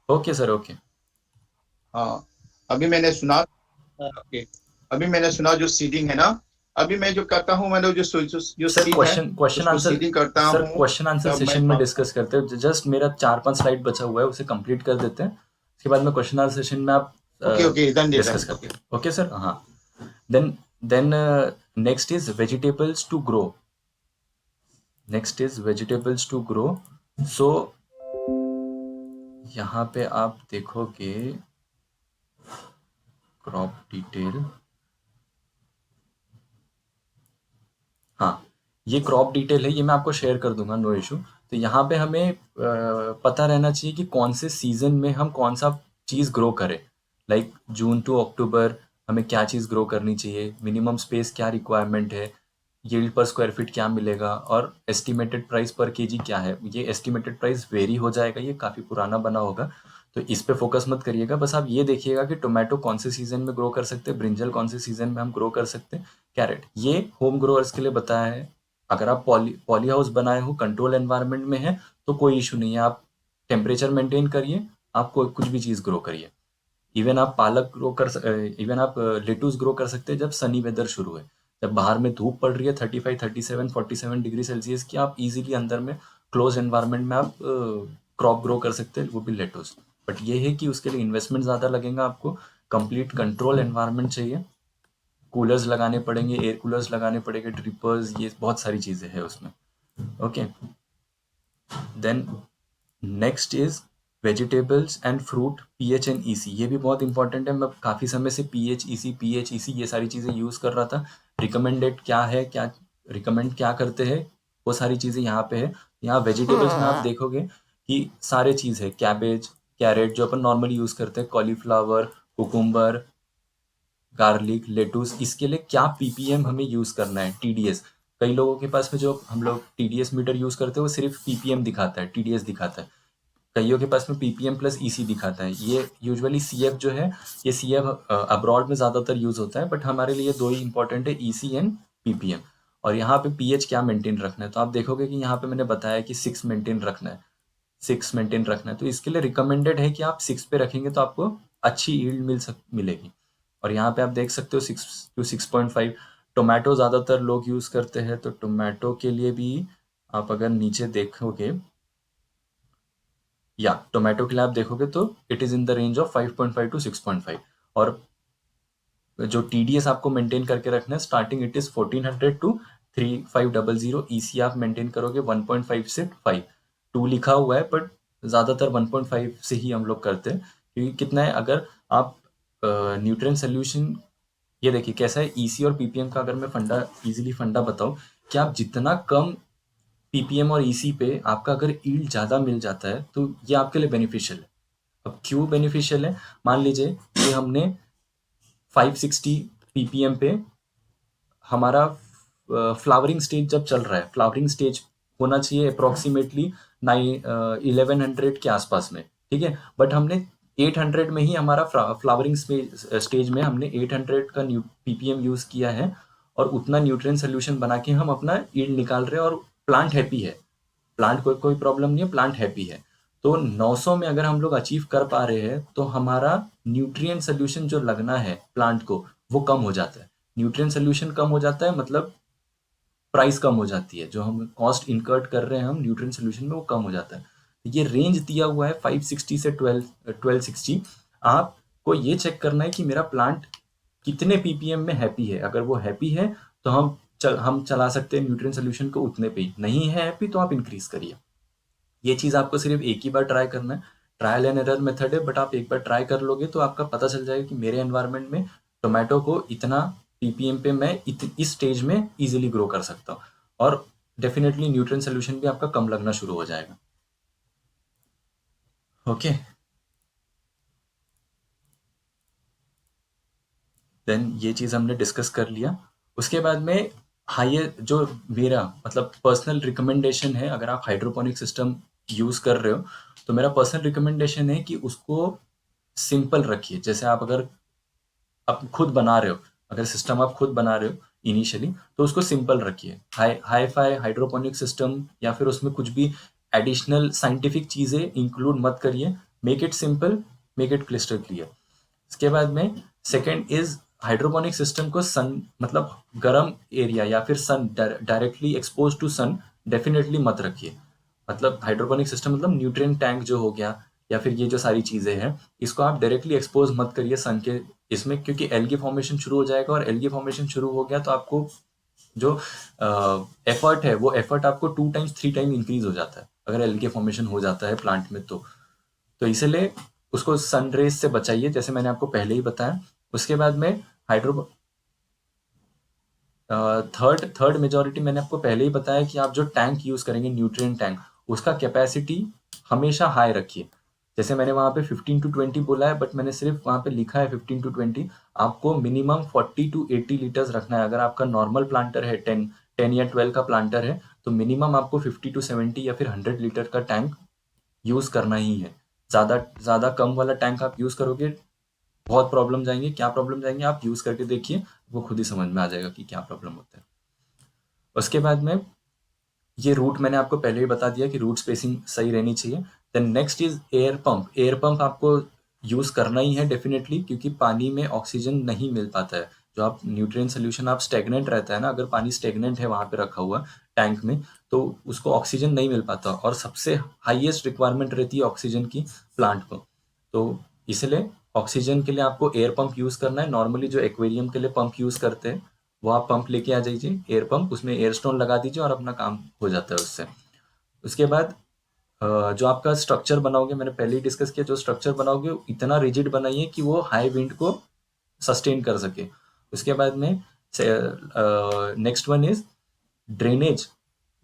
okay sir, okay. हाँ, अभी मैंने सुना। ओके, अभी मैंने सुना जो सीडिंग है ना, अभी मैं जो करता हूँ, मैंने जो सर सीड है क्वेश्चन उसको आंसर, सीडिंग करता सर हूँ। क्वेश्चन आंसर तब सेशन मैं में डिस्कस करते हैं। जस्ट मेरा 4-5 स्लाइड बचा हुआ है, उसे कंप्लीट कर देते हैं। उसके बाद में क्वेश्चन आंसर सेशन में आप ओके ओके डन डिस्कस करते हैं। ओके सर, हाँ। Then next is vegetables to grow. Next is vegetables to grow. So यहाँ पे आप देखोगे क्रॉप डिटेल, हाँ ये क्रॉप डिटेल है, ये मैं आपको शेयर कर दूंगा, नो इशू। तो यहाँ पे हमें पता रहना चाहिए कि कौन से सीजन में हम कौन सा चीज़ ग्रो करें। लाइक जून टू अक्टूबर हमें क्या चीज़ ग्रो करनी चाहिए, मिनिमम स्पेस क्या रिक्वायरमेंट है, यील्ड पर स्क्वायर फीट क्या मिलेगा, और एस्टिमेटेड प्राइस पर केजी क्या है। ये एस्टिमेटेड प्राइस वेरी हो जाएगा, ये काफ़ी पुराना बना होगा, तो इस पे फोकस मत करिएगा। बस आप ये देखिएगा कि टोमेटो कौन से सीजन में ग्रो कर सकते हैं, ब्रिंजल कौन से सीजन में हम ग्रो कर सकते हैं, कैरेट। ये होम ग्रोअर्स के लिए बताया है। अगर आप पॉली हाउस बनाए हो, कंट्रोल एनवायरनमेंट में है, तो कोई इशू नहीं है, आप टेम्परेचर मेंटेन करिए, आप कुछ भी चीज़ ग्रो करिए। इवन आप पालक ग्रो इवन आप लेटूस ग्रो कर सकते हैं जब सनी वेदर शुरू है, जब बाहर में धूप पड़ रही है 35, 37, 47 डिग्री सेल्सियस की, आप इजीली अंदर में क्लोज एनवायरनमेंट में आप क्रॉप ग्रो कर सकते हैं, वो भी लेटूस। बट ये है कि उसके लिए इन्वेस्टमेंट ज़्यादा लगेगा, आपको कंप्लीट कंट्रोल एनवायरनमेंट चाहिए, कूलर्स लगाने पड़ेंगे, एयर कूलर्स लगाने पड़ेंगे, ड्रिपर्स, ये बहुत सारी चीज़ें हैं उसमें। Okay, then next is vegetables and fruit pH and EC. ये भी बहुत इंपॉर्टेंट है। मैं काफ़ी समय से पीएच ईसी ये सारी चीज़ें यूज़ कर रहा था, रिकमेंडेड क्या है, क्या रिकमेंड क्या करते हैं, वो सारी चीज़ें यहाँ पे है। यहाँ वेजिटेबल्स में आप देखोगे कि सारे चीज़ है, कैबेज, कैरेट जो अपन नॉर्मली यूज़ करते हैं, कॉलीफ्लावर, कुकुम्बर, गार्लिक, लेटूस, इसके लिए क्या पीपीएम हमें यूज़ करना है, टीडीएस। कई लोगों के पास में जो हम लोग टीडीएस मीटर यूज़ करते हैं वो सिर्फ पीपीएम दिखाता है, टीडीएस दिखाता है। कईयों के पास में पीपीएम प्लस ईसी दिखाता है। ये यूजुअली सीएफ जो है, ये सीएफ अब्रॉड में ज़्यादातर यूज़ होता है, बट हमारे लिए दो ही इंपॉर्टेंट है, ईसी एंड पीपीएम। और यहाँ पे पीएच क्या मेंटेन रखना है, तो आप देखोगे कि यहाँ पे मैंने बताया कि 6 मेंटेन रखना है, 6 मेंटेन रखना है। तो इसके लिए रिकमेंडेड है कि आप 6 पे रखेंगे तो आपको अच्छी यील्ड मिलेगी। और यहाँ पे आप देख सकते हो 6 to 6.5। टोमेटो ज़्यादातर लोग यूज़ करते हैं, तो टोमेटो के लिए भी आप अगर नीचे देखोगे, या टोमेटो के लिए आप देखोगे तो it is in the range of 5.5 to 6.5। और जो टीडीएस आपको मेंटेन करके रखना है, starting it is 1400 to 3500। EC आप मेंटेन करोगे 1.5 से 5। 2 लिखा हुआ है बट ज़्यादातर 1.5 से ही हम लोग करते हैं, क्योंकि कितना है, अगर आप न्यूट्रिएंट सोल्यूशन, ये देखिए कैसा है, ईसी और पीपीएम का अगर मैं इजीली फंडा बताऊं कि आप जितना कम पीपीएम और ईसी पे आपका अगर ईल्ड ज़्यादा मिल जाता है तो ये आपके लिए बेनिफिशियल है। अब क्यों बेनिफिशियल है, मान लीजिए कि हमने 560 पीपीएम पे हमारा फ्लावरिंग स्टेज जब चल रहा है, फ्लावरिंग स्टेज होना चाहिए अप्रोक्सीमेटली 1100 के आसपास में, ठीक है, बट हमने 800 में ही हमारा फ्लावरिंग स्टेज में हमने 800 का पीपीएम यूज़ किया है, और उतना न्यूट्रिएंट सोल्यूशन बना के हम अपना यील्ड निकाल रहे हैं और प्लांट हैप्पी है, प्लांट को कोई प्रॉब्लम नहीं है, प्लांट हैप्पी है। तो 900 में अगर हम लोग अचीव कर पा रहे हैं तो हमारा न्यूट्रिएंट सोल्यूशन जो लगना है प्लांट को वो कम हो जाता है। न्यूट्रिएंट सोल्यूशन कम हो जाता है मतलब प्राइस कम हो जाती है, जो हम कॉस्ट इनकर्ट कर रहे हैं हम न्यूट्रिएंट सोल्यूशन में वो कम हो जाता है। ये रेंज दिया हुआ है 560 से 1260। आपको ये चेक करना है कि मेरा प्लांट कितने पीपीएम में हैप्पी है। अगर वो हैप्पी है तो हम चला सकते हैं न्यूट्रिएंट सोल्यूशन को उतने पे ही, नहीं है हैप्पी तो आप इंक्रीज करिए। ये चीज़ आपको सिर्फ एक ही बार ट्राई करना है, ट्रायल एंड एरर मेथड है, बट आप एक बार ट्राई कर लोगे तो आपका पता चल जाएगा कि मेरे एनवायरनमेंट में टोमेटो को इतना पीपीएम पे मैं इस स्टेज में इजीली ग्रो कर सकता हूँ, और डेफिनेटली न्यूट्रिएंट सोल्यूशन भी आपका कम लगना शुरू हो जाएगा। ओके, देन ये चीज़ हमने डिस्कस कर लिया। उसके बाद में हायर जो मेरा मतलब पर्सनल रिकमेंडेशन है, अगर आप हाइड्रोपोनिक सिस्टम यूज़ कर रहे हो तो मेरा पर्सनल रिकमेंडेशन है कि उसको सिंपल रखिए। जैसे अगर आप खुद बना रहे हो, अगर सिस्टम आप खुद बना रहे हो इनिशियली, तो उसको सिंपल रखिए। हाई फाई हाइड्रोपोनिक सिस्टम या फिर उसमें कुछ भी एडिशनल साइंटिफिक चीज़ें इंक्लूड मत करिए। Make it simple, make it clyster clear. इसके बाद में सेकेंड इज हाइड्रोपोनिक सिस्टम को सन मतलब गर्म एरिया या फिर sun directly expose to sun definitely मत रखिए। मतलब हाइड्रोपोनिक सिस्टम मतलब न्यूट्रिएंट टैंक जो हो गया, या फिर ये जो सारी चीज़ें हैं, इसको आप डायरेक्टली एक्सपोज मत करिए सन के इसमें, क्योंकि एल्गी फॉर्मेशन शुरू हो जाएगा, और एल्गी फॉर्मेशन शुरू हो गया तो आपको जो एफर्ट है वो एफर्ट आपको 2 times 3 times इंक्रीज हो जाता है अगर एल्गी फॉर्मेशन हो जाता है प्लांट में। तो इसलिए उसको सन रेज से बचाइए, जैसे मैंने आपको पहले ही बताया। उसके बाद में थर्ड मेजॉरिटी मैंने आपको पहले ही बताया कि आप जो टैंक यूज़ करेंगे न्यूट्रिएंट टैंक, उसका कैपेसिटी हमेशा हाई रखिए। जैसे मैंने वहाँ पे 15 to 20 बोला है, बट मैंने सिर्फ वहाँ पे लिखा है 15 to 20। आपको मिनिमम 40 to 80 लीटर्स रखना है। अगर आपका नॉर्मल प्लांटर है 10 या 12 का प्लांटर है तो मिनिमम आपको 50 to 70 या फिर 100 लीटर का टैंक यूज़ करना ही है। ज़्यादा कम वाला टैंक आप यूज़ करोगे बहुत प्रॉब्लम जाएंगे। क्या प्रॉब्लम जाएंगे आप यूज़ करके देखिए, वो खुद ही समझ में आ जाएगा कि क्या प्रॉब्लम होता है। उसके बाद में ये रूट मैंने आपको पहले ही बता दिया कि रूट स्पेसिंग सही रहनी चाहिए। Then next is air pump. Air pump आपको यूज़ करना ही है डेफिनेटली, क्योंकि पानी में ऑक्सीजन नहीं मिल पाता है। जो आप न्यूट्रिएंट सोल्यूशन आप स्टेगनेंट रहता है ना, अगर पानी स्टेगनेंट है वहाँ पे रखा हुआ टैंक में, तो उसको ऑक्सीजन नहीं मिल पाता, और सबसे हाईएस्ट रिक्वायरमेंट रहती है ऑक्सीजन की प्लांट को। तो इसलिए ऑक्सीजन के लिए आपको एयर पंप यूज़ करना है। नॉर्मली जो एक्वेरियम के लिए पंप यूज़ करते हैं वो आप पंप लेके आ जाइए, एयर पंप, उसमें एयर स्टोन लगा दीजिए और अपना काम हो जाता है उससे। उसके बाद जो आपका स्ट्रक्चर बनाओगे, मैंने पहले ही डिस्कस किया, जो स्ट्रक्चर बनाओगे इतना रिजिड बनाइए कि वो हाई विंड को सस्टेन कर सके। उसके बाद में नेक्स्ट वन इज ड्रेनेज।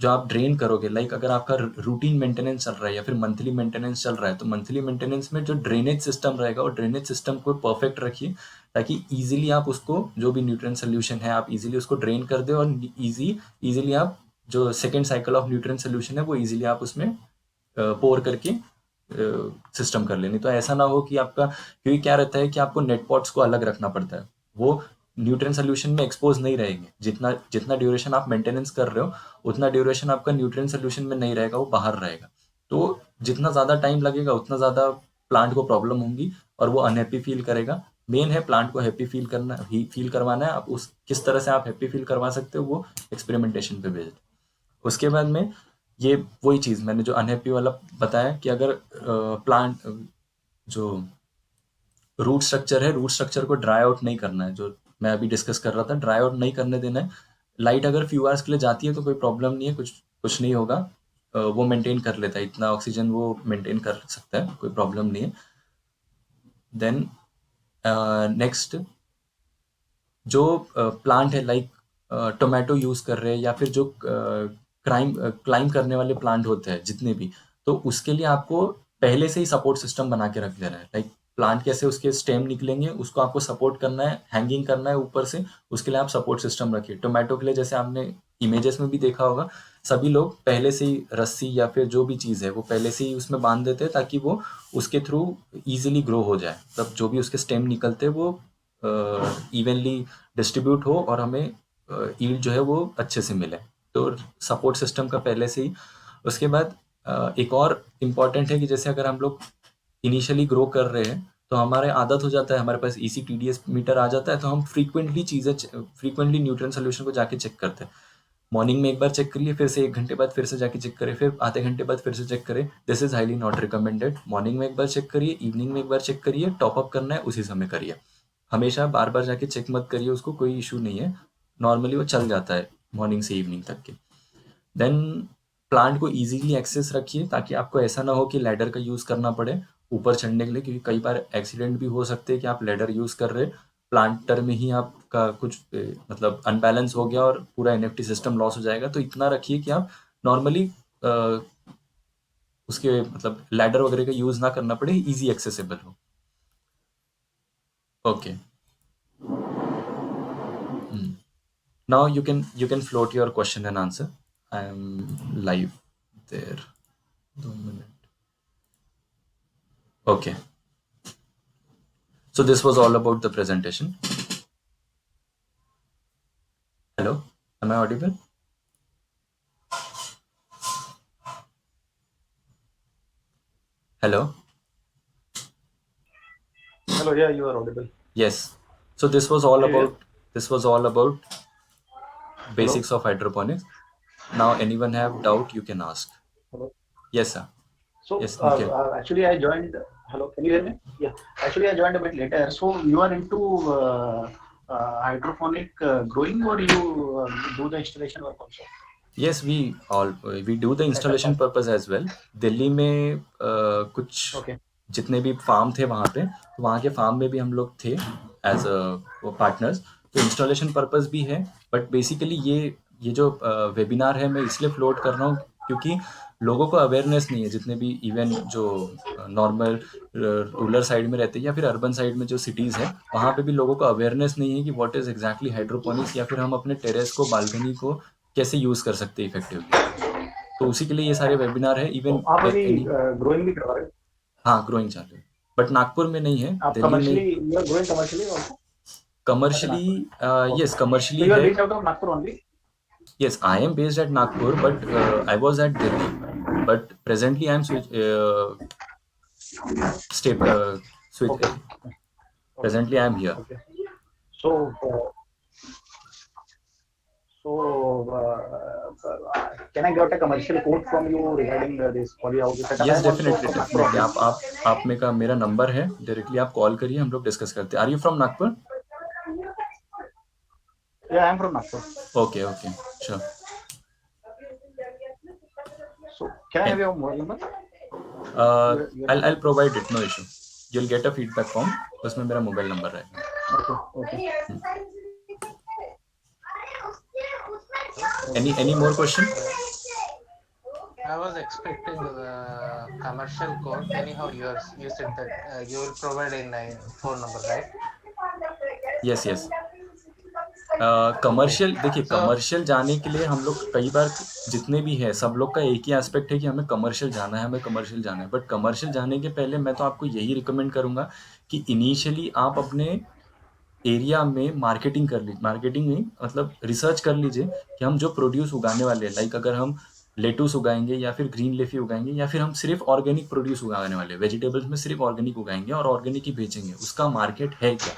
जो आप ड्रेन करोगे, लाइक अगर आपका रूटीन मेंटेनेंस चल रहा है या फिर मंथली मेंटेनेंस चल रहा है, तो मंथली मेंटेनेंस में जो ड्रेनेज सिस्टम रहेगा वो ड्रेनेज सिस्टम को परफेक्ट रखिए, ताकि इजीली आप उसको जो भी न्यूट्रिएंट सोल्यूशन है आप इजीली उसको ड्रेन कर दे, और इजीली आप जो second cycle of nutrient solution है वो इजीली आप उसमें पोर करके सिस्टम कर लेनी। तो ऐसा ना हो कि आपका, क्योंकि क्या रहता है कि आपको नेट पॉट्स को अलग रखना पड़ता है, वो न्यूट्रिएंट सोल्यूशन में एक्सपोज नहीं रहेंगे। जितना जितना ड्यूरेशन आप मेंटेनेंस कर रहे हो उतना ड्यूरेशन आपका न्यूट्रिएंट सोल्यूशन में नहीं रहेगा, वो बाहर रहेगा। तो जितना ज़्यादा टाइम लगेगा उतना ज़्यादा प्लांट को प्रॉब्लम होंगी और वो अनहैप्पी फील करेगा। मेन है प्लांट को हैप्पी फील करवाना है। आप उस किस तरह से आप हैप्पी फील करवा सकते हो वो एक्सपेरिमेंटेशन पे बेस्ड। उसके बाद में ये वही चीज़ मैंने जो अनहैप्पी वाला बताया कि अगर प्लांट जो रूट स्ट्रक्चर है, रूट स्ट्रक्चर को ड्राई आउट नहीं करना है, जो मैं अभी डिस्कस कर रहा था, ड्राई आउट नहीं करने देना है। लाइट अगर फ्यू आवर्स के लिए जाती है तो कोई प्रॉब्लम नहीं है, कुछ नहीं होगा, वो मेंटेन कर लेता है, इतना ऑक्सीजन वो मेंटेन कर सकता है, कोई प्रॉब्लम नहीं है। देन नेक्स्ट जो प्लांट है, लाइक टोमेटो यूज़ कर रहे हैं या फिर जो क्लाइम करने वाले प्लांट होते हैं जितने भी, तो उसके लिए आपको पहले से ही सपोर्ट सिस्टम बना के रख देना है। लाइक प्लांट कैसे उसके स्टेम निकलेंगे उसको आपको सपोर्ट करना है, हैंगिंग करना है ऊपर से, उसके लिए आप सपोर्ट सिस्टम रखिए। टोमेटो के लिए जैसे आपने इमेजेस में भी देखा होगा, सभी लोग पहले से ही रस्सी या फिर जो भी चीज़ है वो पहले से ही उसमें बांध देते हैं ताकि वो उसके थ्रू ईजिली ग्रो हो जाए। तब जो भी उसके स्टेम निकलते हैं वो इवनली डिस्ट्रीब्यूट हो और हमें ईल्ड जो है वो अच्छे से मिले। तो सपोर्ट सिस्टम का पहले से ही। उसके बाद एक और इम्पॉर्टेंट है कि जैसे अगर हम लोग इनिशियली ग्रो कर रहे हैं तो हमारे आदत हो जाता है, हमारे पास EC/TDS मीटर आ जाता है, तो हम फ्रीक्वेंटली न्यूट्रिएंट सोल्यूशन को जाके चेक करते हैं। मॉर्निंग में एक बार चेक करिए, फिर से 1 घंटे बाद फिर से जाके चेक करें, फिर आधे घंटे बाद फिर से चेक करें। This is highly not recommended. Morning में एक बार चेक करिए, इवनिंग में एक बार चेक करिए, टॉप अप करना है उसी समय करिए। हमेशा बार बार जाके चेक मत करिए उसको, कोई इशू नहीं है, नॉर्मली वो चल जाता है मॉर्निंग से इवनिंग तक के। देन प्लांट को इजीली एक्सेस रखिए ताकि आपको ऐसा ना हो कि लैडर का यूज़ करना पड़े ऊपर चढ़ने के लिए, क्योंकि कई बार एक्सीडेंट भी हो सकते हैं कि आप लैडर यूज़ कर रहे, प्लांटर में ही आपका कुछ मतलब अनबैलेंस हो गया और पूरा NFT सिस्टम लॉस हो जाएगा। तो इतना रखिए कि आप नॉर्मली उसके मतलब लैडर वगैरह का यूज़ ना करना पड़े, इजी एक्सेसिबल हो। Okay, now you can float your question and answer. I am live there. 2 minutes. Okay, so this was all about the presentation. Hello, am I audible? Hello. Hello, yeah, you are audible. Yes, so this was all about basics of hydroponics. Now anyone have doubt you can ask. Hello. Yes sir. So Yes, Nikhil. actually I joined. Hello, can you hear me? Yeah. Actually I joined a bit later. So you are into hydroponic growing, or you do the installation work also? Yes, we do the installation purpose as well. Delhi में कुछ Okay. जितने भी farm थे वहाँ पे, तो वहाँ के फार्म में भी हम लोग थे एज अ पार्टनर्स। तो इंस्टॉलेशन पर्पस भी है, बट बेसिकली ये जो वेबिनार है मैं इसलिए फ्लोट कर रहा हूँ क्योंकि लोगों को अवेयरनेस नहीं है। जितने भी इवन जो नॉर्मल रूरल साइड में रहते हैं या फिर अर्बन साइड में जो सिटीज़ है, वहाँ पे भी लोगों को अवेयरनेस नहीं है कि व्हाट इज़ एग्जैक्टली हाइड्रोपोनिक्स, या फिर हम अपने टेरेस को, बालकनी को कैसे यूज़ कर सकते हैं इफेक्टिवली। तो उसी के लिए ये सारे वेबिनार है। इवन आप अभी ग्रोइंग भी करवा रहे हो? हाँ, ग्रोइंग चालू है, बट नागपुर में नहीं है, आप दिल्ली commercially में। you are growing commercially also? Commercially, yes, commercially So you are है। based out of Nagpur only? Yes, I am based at Nagpur, but I was at Delhi. But presently, I am Okay. presently I am here. Okay. So can I get a commercial quote from you regarding this polyhouse setup? Yes, I am also definitely, from Nagpur definitely. only. आप में का मेरा number है, directly आप call करिए, हम लोग discuss करते हैं। Are you from Nagpur? Yeah, I am from Nagpur. Okay, okay, sure. So can I have your mobile number? I'll provide it, no issue. You'll get a feedback form, उसमें मेरा mobile number रहेगा। Okay, okay. any more question? I was expecting the commercial code. Anyhow, you said that you will provide in phone number, right? yes. Commercial देखिए, So- commercial जाने के लिए हम लोग कई बार जितने भी है सब लोग का एक ही एस्पेक्ट है कि हमें कमर्शियल जाना है, हमें कमर्शियल जाना है। बट कमर्शियल जाने के पहले मैं तो आपको यही रिकमेंड करूंगा कि इनिशियली आप अपने एरिया में मार्केटिंग कर लीजिए। मार्केटिंग नहीं, मतलब रिसर्च कर लीजिए कि हम जो प्रोड्यूस उगाने वाले हैं, लाइक अगर हम लेटूस उगाएंगे या फिर ग्रीन लेफी उगाएंगे या फिर हम सिर्फ ऑर्गेनिक प्रोड्यूस उगाने वाले हैं, वेजिटेबल्स में सिर्फ ऑर्गेनिक उगाएंगे और ऑर्गेनिक ही बेचेंगे, उसका मार्केट है क्या।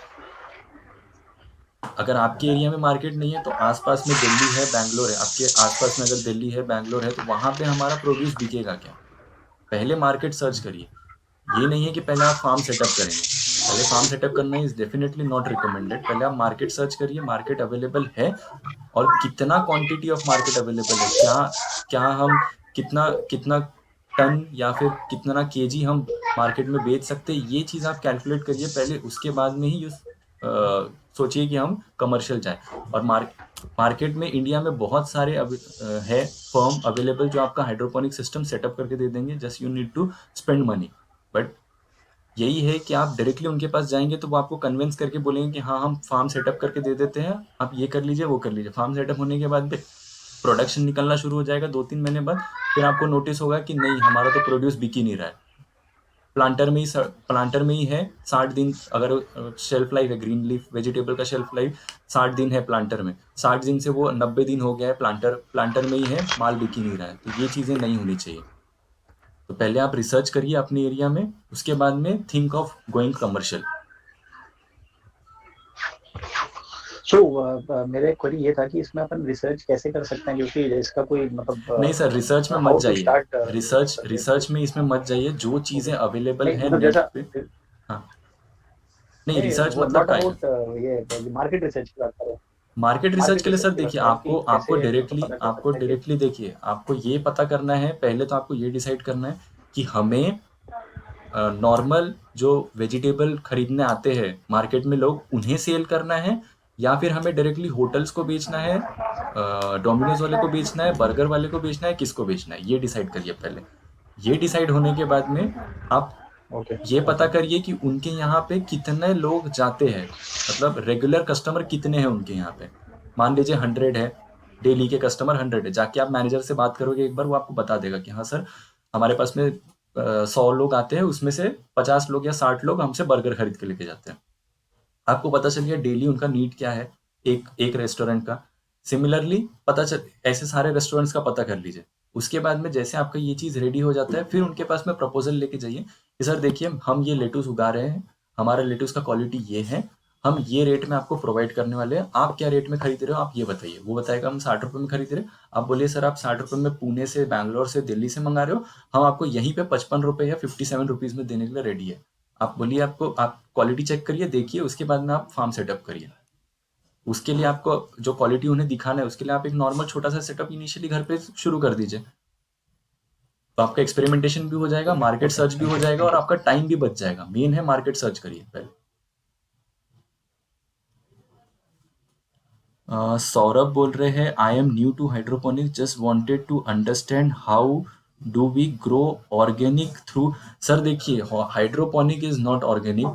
अगर आपके एरिया में मार्केट नहीं है तो आसपास में दिल्ली है, बैंगलोर है, आपके आसपास में अगर दिल्ली है, बैंगलोर है, तो वहाँ पे हमारा प्रोड्यूस बिकेगा क्या। पहले मार्केट सर्च करिए। ये नहीं है कि पहले आप फार्म सेटअप करेंगे, पहले फार्म सेटअप करना इज डेफिनेटली नॉट रिकमेंडेड। पहले आप मार्केट सर्च करिए, मार्केट अवेलेबल है और कितना क्वांटिटी ऑफ मार्केट अवेलेबल है, क्या हम कितना कितना टन या फिर कितना केजी हम मार्केट में बेच सकते हैं, ये चीज़ आप कैलकुलेट करिए पहले। उसके बाद में ही सोचिए कि हम कमर्शियल जाएं। और मार्केट में इंडिया में बहुत सारे है फर्म अवेलेबल जो आपका हाइड्रोपोनिक सिस्टम सेटअप करके दे देंगे, just you need to spend money. But यही है कि आप डायरेक्टली उनके पास जाएंगे तो वो आपको कन्विंस करके बोलेंगे कि हाँ हम फार्म सेटअप करके दे देते हैं, आप ये कर लीजिए वो कर लीजिए। फार्म सेटअप होने के बाद प्रोडक्शन निकलना शुरू हो जाएगा 2-3 महीने बाद, फिर आपको नोटिस होगा कि नहीं हमारा तो प्रोड्यूस बिक ही नहीं रहा है। प्लांटर में ही है 60 दिन, अगर शेल्फ लाइफ है ग्रीन लीफ वेजिटेबल का शेल्फ लाइफ 60 दिन है प्लांटर में, 60 दिन से वो 90 दिन हो गया है, प्लांटर में ही है, माल बिक ही नहीं रहा है। तो ये चीज़ें नहीं होनी चाहिए। तो पहले आप रिसर्च करिए अपने एरिया में, उसके बाद में थिंक ऑफ गोइंग कमर्शियल। सो मेरा क्वेरी ये था कि इसमें अपन रिसर्च कैसे कर सकते हैं, क्योंकि इसका कोई मतलब नहीं सर, रिसर्च में मत जाइए, रिसर्च में इसमें मत जाइए। जो चीज़ें अवेलेबल है नेट पे, हाँ नहीं रिसर्च मतलब क्या है, ये मार्केट रिसर्च की बात कर रहे हैं। मार्केट रिसर्च के लिए सर देखिए, आपको डायरेक्टली देखिए, आपको ये पता करना है, पहले तो आपको ये डिसाइड करना है कि हमें नॉर्मल जो वेजिटेबल खरीदने आते हैं मार्केट में लोग, उन्हें सेल करना है या फिर हमें डायरेक्टली होटल्स को बेचना है, डोमिनोज वाले को बेचना है, बर्गर वाले को बेचना है, किसको बेचना है, ये डिसाइड करिए पहले। ये डिसाइड होने के बाद में आप ये पता करिए कि उनके यहाँ पे कितने लोग जाते हैं, मतलब रेगुलर कस्टमर कितने हैं उनके यहाँ पे। मान लीजिए 100 है, डेली के कस्टमर 100 है, जाके आप मैनेजर से बात करोगे एक बार, वो आपको बता देगा कि हाँ सर हमारे पास में 100 लोग आते हैं, उसमें से 50 लोग या 60 लोग हमसे बर्गर खरीद के लेके जाते हैं। आपको पता चल गया डेली उनका नीड क्या है एक रेस्टोरेंट का। सिमिलरली ऐसे सारे रेस्टोरेंट्स का पता कर लीजिए। उसके बाद में जैसे आपका ये चीज़ रेडी हो जाता है, फिर उनके पास में प्रपोजल लेके जाइए कि सर देखिए हम ये लेटूस उगा रहे हैं, हमारा लेटूस का क्वालिटी ये है, हम ये रेट में आपको प्रोवाइड करने वाले हैं, आप क्या रेट में खरीद रहे हो आप ये बताइए। वो बताएगा हम 60 रुपये में खरीद रहे हैं। आप बोलिए सर आप 60 रुपये में पुणे से, बैंगलोर से, दिल्ली से मंगा रहे हो, हम आपको यहीं पे 55 रुपये या 57 रुपीज़ में देने के लिए रेडी है। आप बोलिए, आप क्वालिटी चेक करिए, देखिए, उसके बाद में आप फार्म सेटअप करिए। उसके लिए आपको जो क्वालिटी उन्हें दिखाना है, उसके लिए आप एक नॉर्मल छोटा सा सेटअप इनिशियली घर पे शुरू कर दीजिए। तो आपका एक्सपेरिमेंटेशन भी हो जाएगा, मार्केट सर्च भी हो जाएगा और आपका टाइम भी बच जाएगा। मेन है मार्केट सर्च करिए पहले। सौरभ बोल रहे हैं I am new to hydroponics, just wanted to understand how do we grow organic through. Sir देखिए, हाइड्रोपोनिक इज नॉट ऑर्गेनिक।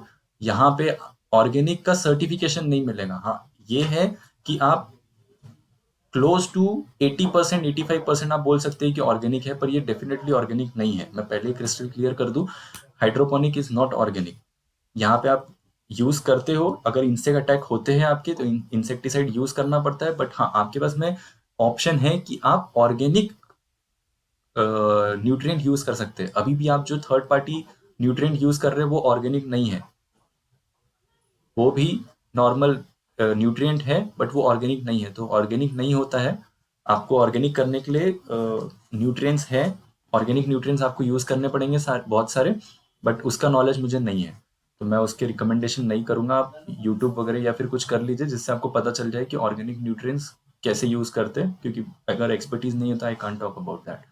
यहाँ पे ऑर्गेनिक का सर्टिफिकेशन नहीं मिलेगा। हाँ ये है कि आप क्लोज टू 80% 85% आप बोल सकते हैं कि ऑर्गेनिक है, पर ये डेफिनेटली ऑर्गेनिक नहीं है। मैं पहले क्रिस्टल क्लियर कर दूं, हाइड्रोपोनिक इज नॉट ऑर्गेनिक। यहाँ पे आप यूज करते हो, अगर इंसेक्ट अटैक होते हैं आपके तो इंसेक्टिसाइड यूज करना पड़ता है, बट हाँ आपके पास में ऑप्शन है कि आप ऑर्गेनिक न्यूट्रिएंट यूज कर सकते हैं। अभी भी आप जो थर्ड पार्टी न्यूट्रिएंट यूज कर रहे हैं वो ऑर्गेनिक नहीं है, वो भी नॉर्मल न्यूट्रिएंट है बट वो ऑर्गेनिक नहीं है। तो ऑर्गेनिक नहीं होता है। आपको ऑर्गेनिक करने के लिए न्यूट्रिएंट्स है, ऑर्गेनिक न्यूट्रिएंट्स आपको यूज करने पड़ेंगे बहुत सारे, बट उसका नॉलेज मुझे नहीं है, तो मैं उसके रिकमेंडेशन नहीं करूंगा। आप यूट्यूब वगैरह या फिर कुछ कर लीजिए जिससे आपको पता चल जाए कि ऑर्गेनिक न्यूट्रिएंट्स कैसे यूज करते हैं, क्योंकि अगर एक्सपर्टीज नहीं होता I can't talk about that.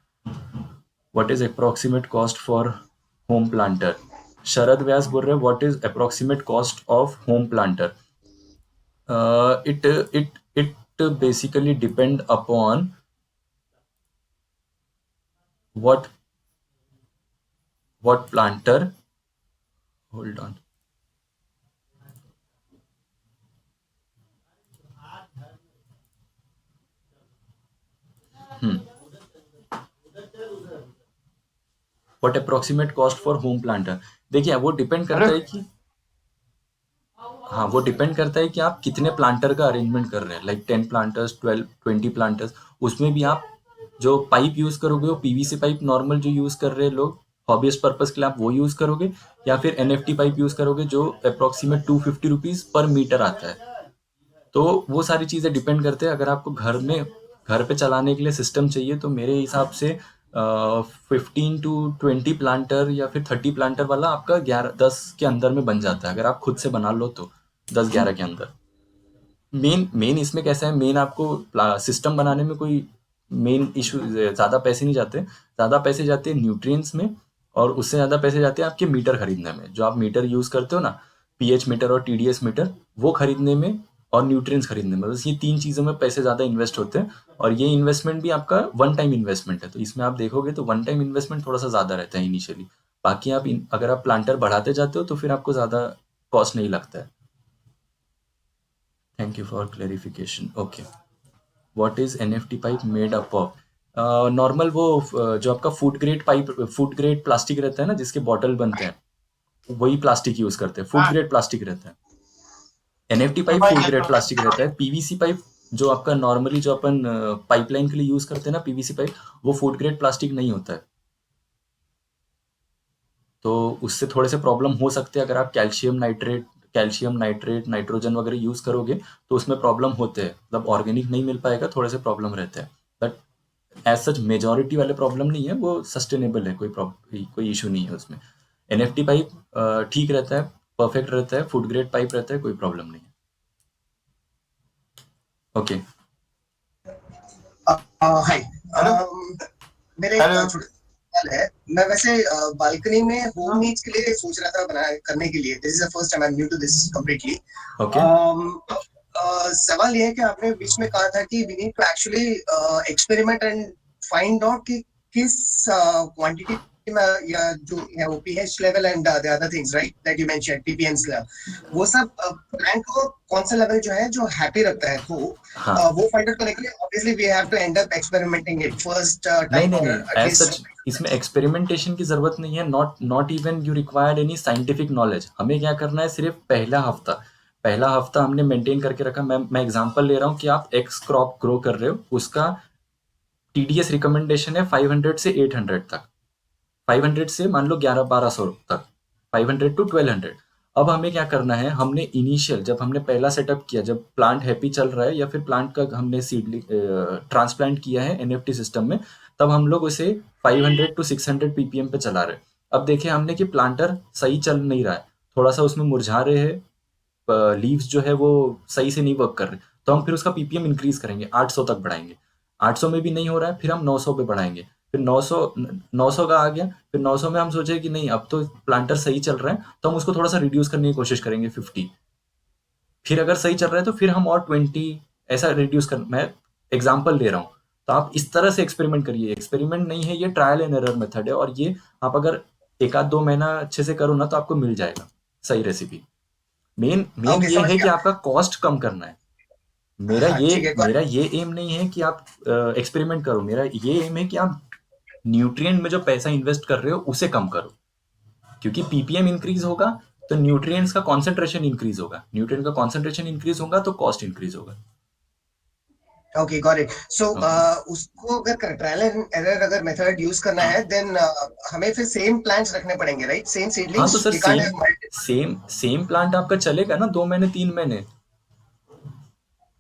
What is approximate cost for home planter? Sharad Vyas बोल रहे हैं what is approximate cost of home planter? It basically depend upon what planter, hold on. What approximate cost for home planter? देखिए वो depend करता है कि हाँ, वो डिपेंड करता है कि आप कितने प्लांटर का अरेंजमेंट कर रहे हैं, लाइक 10 प्लांटर्स, 12, 20 प्लांटर्स। उसमें भी आप जो पाइप यूज करोगे वो पीवीसी पाइप नॉर्मल जो यूज कर रहे हैं लोग हॉबीस्ट पर्पज के लिए, आप वो यूज करोगे, या फिर एनएफटी पाइप यूज करोगे जो अप्रोक्सीमेट 250 रुपीज पर मीटर आता है। तो वो सारी चीजें डिपेंड करते हैं। अगर आपको घर पे चलाने के लिए सिस्टम चाहिए तो मेरे हिसाब से 15 to 20 प्लांटर या फिर 30 प्लांटर वाला आपका 10 के अंदर में बन जाता है, अगर आप खुद से बना लो तो 10-11 के अंदर। मेन इसमें कैसा है, मेन आपको सिस्टम बनाने में कोई मेन इशू, ज़्यादा पैसे नहीं जाते। ज़्यादा पैसे जाते हैं न्यूट्रिएंट्स में, और उससे ज़्यादा पैसे जाते हैं आपके मीटर खरीदने में। जो आप मीटर यूज़ करते हो ना, पीएच मीटर और टीडीएस मीटर, वो खरीदने में और न्यूट्रिएंट्स खरीदने में, बस ये 3 चीज़ों में पैसे ज़्यादा इन्वेस्ट होते हैं। और ये इन्वेस्टमेंट भी आपका वन टाइम इन्वेस्टमेंट है, तो इसमें आप देखोगे तो वन टाइम इन्वेस्टमेंट थोड़ा सा ज़्यादा रहता है इनिशियली। बाकी अगर आप प्लांटर बढ़ाते जाते हो तो फिर आपको ज़्यादा कॉस्ट नहीं लगता है। Thank you for clarification. Okay, what is NFT pipe made up of? Normal वो जो आपका फूड ग्रेड प्लास्टिक रहता है ना, जिसके बॉटल बनते हैं, वही प्लास्टिक यूज करते हैं। फूड ग्रेड प्लास्टिक रहता है। NFT pipe food grade plastic रहता है। पीवीसी पाइप जो आपका नॉर्मली जो अपन पाइपलाइन के लिए यूज करते हैं ना, पीवीसी पाइप, वो फूड ग्रेड प्लास्टिक नहीं होता है। तो उससे थोड़े से प्रॉब्लम हो सकते हैं। अगर आप कैल्शियम नाइट्रेट, नाइट्रोजन वगैरह यूज करोगे तो उसमें प्रॉब्लम होते हैं, मतलब ऑर्गेनिक नहीं मिल पाएगा, थोड़े से प्रॉब्लम रहते हैं। बट एज सच मेजॉरिटी वाले प्रॉब्लम नहीं है, वो सस्टेनेबल है, कोई इशू नहीं है उसमें। एनएफटी पाइप ठीक रहता है, परफेक्ट रहता है। फूड ग्रेड पाइप रहता है, कोई प्रॉब्लम नहीं है। ओके, हाय, मेरे एक छोटा सवाल है। मैं वैसे बालकनी में होम नीड्स के लिए सोच रहा था करने के लिए। This is the first time I am new to this completely. Okay. सवाल ये है कि आपने बीच में कहा था कि we need to actually experiment and find out कि किस क्वांटिटी में, या जो है वो pH level and the other things, right, that you mentioned, ppms वो सब प्लांट को कौन सा लेवल जो है जो हैप्पी रखता है, तो वो फाइंड आउट करने के लिए obviously we have to end up experimenting it first time. नहीं, एज सच इसमें एक्सपेरिमेंटेशन की जरूरत नहीं है। Not even you required any scientific knowledge. हमें क्या करना है, सिर्फ पहला हफ्ता हमने मेंटेन करके रखा। मैं एग्जांपल ले रहा हूँ कि आप एक्स क्रॉप ग्रो कर रहे हो, उसका टीडीएस रिकमेंडेशन है 500 से 800 तक। 500 से मान लो 1100-1200 तक, 500 to 1200। अब हमें क्या करना है, हमने इनिशियल जब हमने पहला सेटअप किया, जब प्लांट हैप्पी चल रहा है या फिर प्लांट का हमने सीडलिंग ट्रांसप्लांट किया है एनएफटी सिस्टम में, तब हम लोग उसे 500 to 600 पीपीएम पे चला रहे। अब देखे हमने कि प्लांटर सही चल नहीं रहा है, थोड़ा सा उसमें मुरझा रहे हैं, लीव्स जो है वो सही से नहीं वर्क कर रहे, तो हम फिर उसका पीपीएम इंक्रीज करेंगे, 800 तक बढ़ाएंगे। 800 में भी नहीं हो रहा है, फिर हम 900 पे बढ़ाएंगे। फिर 900 का आ गया, फिर 900 में हम सोचे कि नहीं अब तो प्लांटर सही चल रहा है, तो हम उसको थोड़ा सा रिड्यूस करने की कोशिश करेंगे 50। फिर अगर सही चल रहा है तो फिर हम और 20 ऐसा रिड्यूस कर, मैं एग्जांपल ले रहा हूँ। तो आप इस तरह से एक्सपेरिमेंट करिए। एक्सपेरिमेंट नहीं है, ये ट्रायल एंड एरर मेथड है, और ये आप अगर 1-2 महीना अच्छे से करो ना तो आपको मिल जाएगा सही रेसिपी। मेन ये है कि आपका कॉस्ट कम करना है। मेरा ये एम नहीं है कि आप एक्सपेरिमेंट करो। मेरा ये एम है कि आप न्यूट्रिएंट में जो पैसा इन्वेस्ट कर रहे हो उसे कम करो, क्योंकि पीपीएम इंक्रीज होगा तो न्यूट्रिएंट्स का कॉन्सेंट्रेशन इंक्रीज होगा। न्यूट्रिएंट का कॉन्सेंट्रेशन इंक्रीज होगा तो कॉस्ट इंक्रीज होगा। Okay, got it. सो उसको अगर ट्रायल एंड एरर अगर मेथड यूज करना है, देन हमें फिर सेम प्लांट्स रखने पड़ेंगे, राइट? Same seedlings. हाँ, तो सर सेम प्लांट आपका चलेगा ना 2 महीने 3 महीने।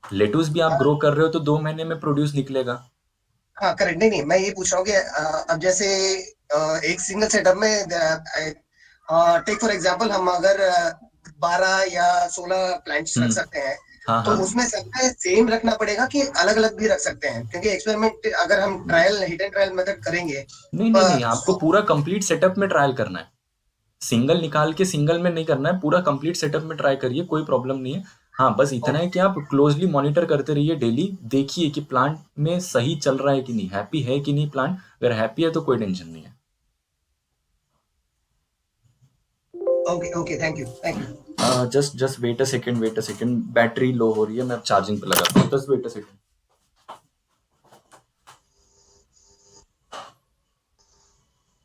लेटूस भी आप ग्रो कर रहे हो तो 2 महीने में प्रोड्यूस निकलेगा। हाँ, करेक्ट। नहीं, मैं ये पूछ रहा हूँ कि अब जैसे एक सिंगल सेटअप में टेक फॉर एग्जांपल हम अगर 12 या 16 प्लांट्स रख सकते हैं, तो उसमें सबसे सेम रखना पड़ेगा कि अलग अलग भी रख सकते हैं? क्योंकि एक्सपेरिमेंट अगर हम हिट एंड ट्रायल मेथड करेंगे, नहीं, आपको पूरा कंप्लीट सेटअप में ट्रायल करना है। सिंगल निकाल के सिंगल में नहीं करना है, पूरा कंप्लीट सेटअप में ट्राई करिए, कोई प्रॉब्लम नहीं है। हाँ, बस इतना है कि आप क्लोजली मॉनिटर करते रहिए डेली, देखिए कि प्लांट में सही चल रहा है कि नहीं, हैप्पी है कि नहीं प्लांट। अगर हैप्पी है तो कोई टेंशन नहीं है। Okay, thank you. Just wait a second, battery low हो रही है, मैं अब चार्जिंग पे लगाता हूँ, just wait a second.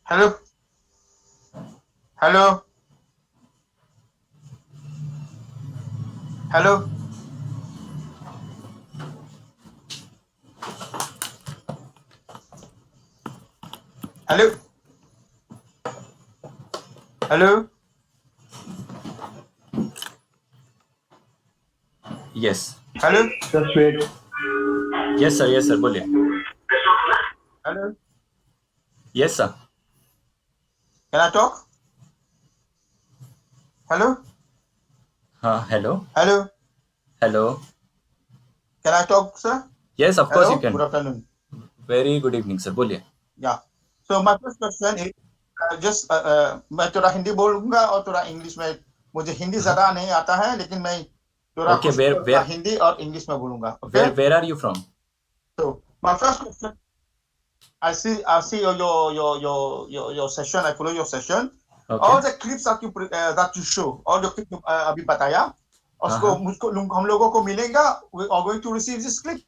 Hello hello hello hello hello yes hello Just wait. Yes sir, बोलिए। Hello yes sir. Can I talk hello हाँ, hello hello hello. Can I talk sir yes, of course hello you can. Good afternoon very good evening sir, बोलिए। Yeah so my first question is just मैं थोड़ा हिंदी बोलूंगा और थोड़ा English में। मुझे हिंदी ज्यादा नहीं आता है, लेकिन मैं थोड़ा ओके, कोशिश करूंगा हिंदी और इंग्लिश में बोलूंगा। Okay, where are you from? so my first question, I see your session. I follow your session. Okay. All the clips that you show, all the clip अभी बताया, हाँ उसको हाँ मुझको हम लोगों को मिलेगा। We are going to receive this clip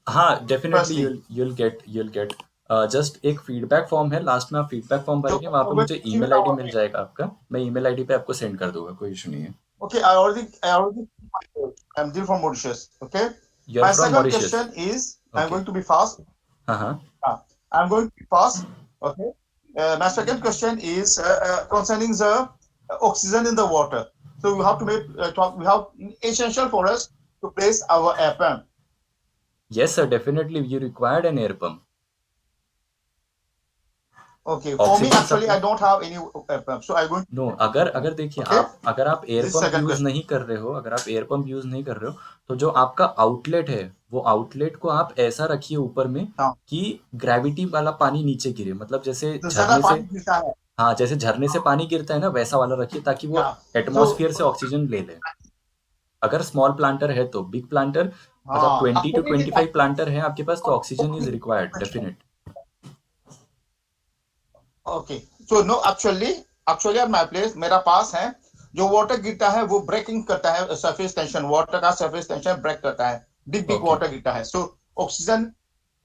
हाँ, definitely firstly. you'll get just एक फीडबैक फॉर्म है, लास्ट में आप फीडबैक फॉर्म जो भरेंगे, वहाँ पे going मुझे to receive email it ID our mill end. जाएगा आपका, मैं ईमेल आईडी पे आपको सेंड कर दूंगा, कोई इशू नहीं है। Okay, I already I'm Dil from Mauritius. Okay, you are my from second Mauritius? question is I'm okay. going to be fast. हाँ हाँ I'm going to be fast. Okay, my second question is concerning the oxygen in the water. So we have to we have essential for us to place our air pump. Yes sir, definitely you required an air pump. Okay, for me oxygen actually I supply. don't have any air pump, so I'm going no, to. अगर अगर देखिए, Okay, अगर आप air this is pump second use question. नहीं कर रहे हो, अगर आप एयर पंप यूज नहीं कर रहे हो, तो जो आपका आउटलेट है, वो आउटलेट को आप ऐसा रखिए ऊपर में हाँ, कि ग्रेविटी वाला पानी नीचे गिरे, मतलब जैसे तो ज्यादा झरने से। पानी गिरता है। हाँ, जैसे झरने से पानी गिरता है ना, वैसा वाला रखिए, ताकि वो Yeah, एटमॉस्फेयर से so ऑक्सीजन ले ले। अगर स्मॉल प्लांटर है तो, बिग प्लांटर मतलब हाँ 20 to actually it is 25 planter है आपके पास, तो oxygen is required definite. okay, so no actually at my place मेरा पास है, जो वाटर गिरता है वो ब्रेकिंग करता है, सरफेस टेंशन वाटर का सरफेस टेंशन ब्रेक करता है, बिग ओके। वाटर गिरता है, so oxygen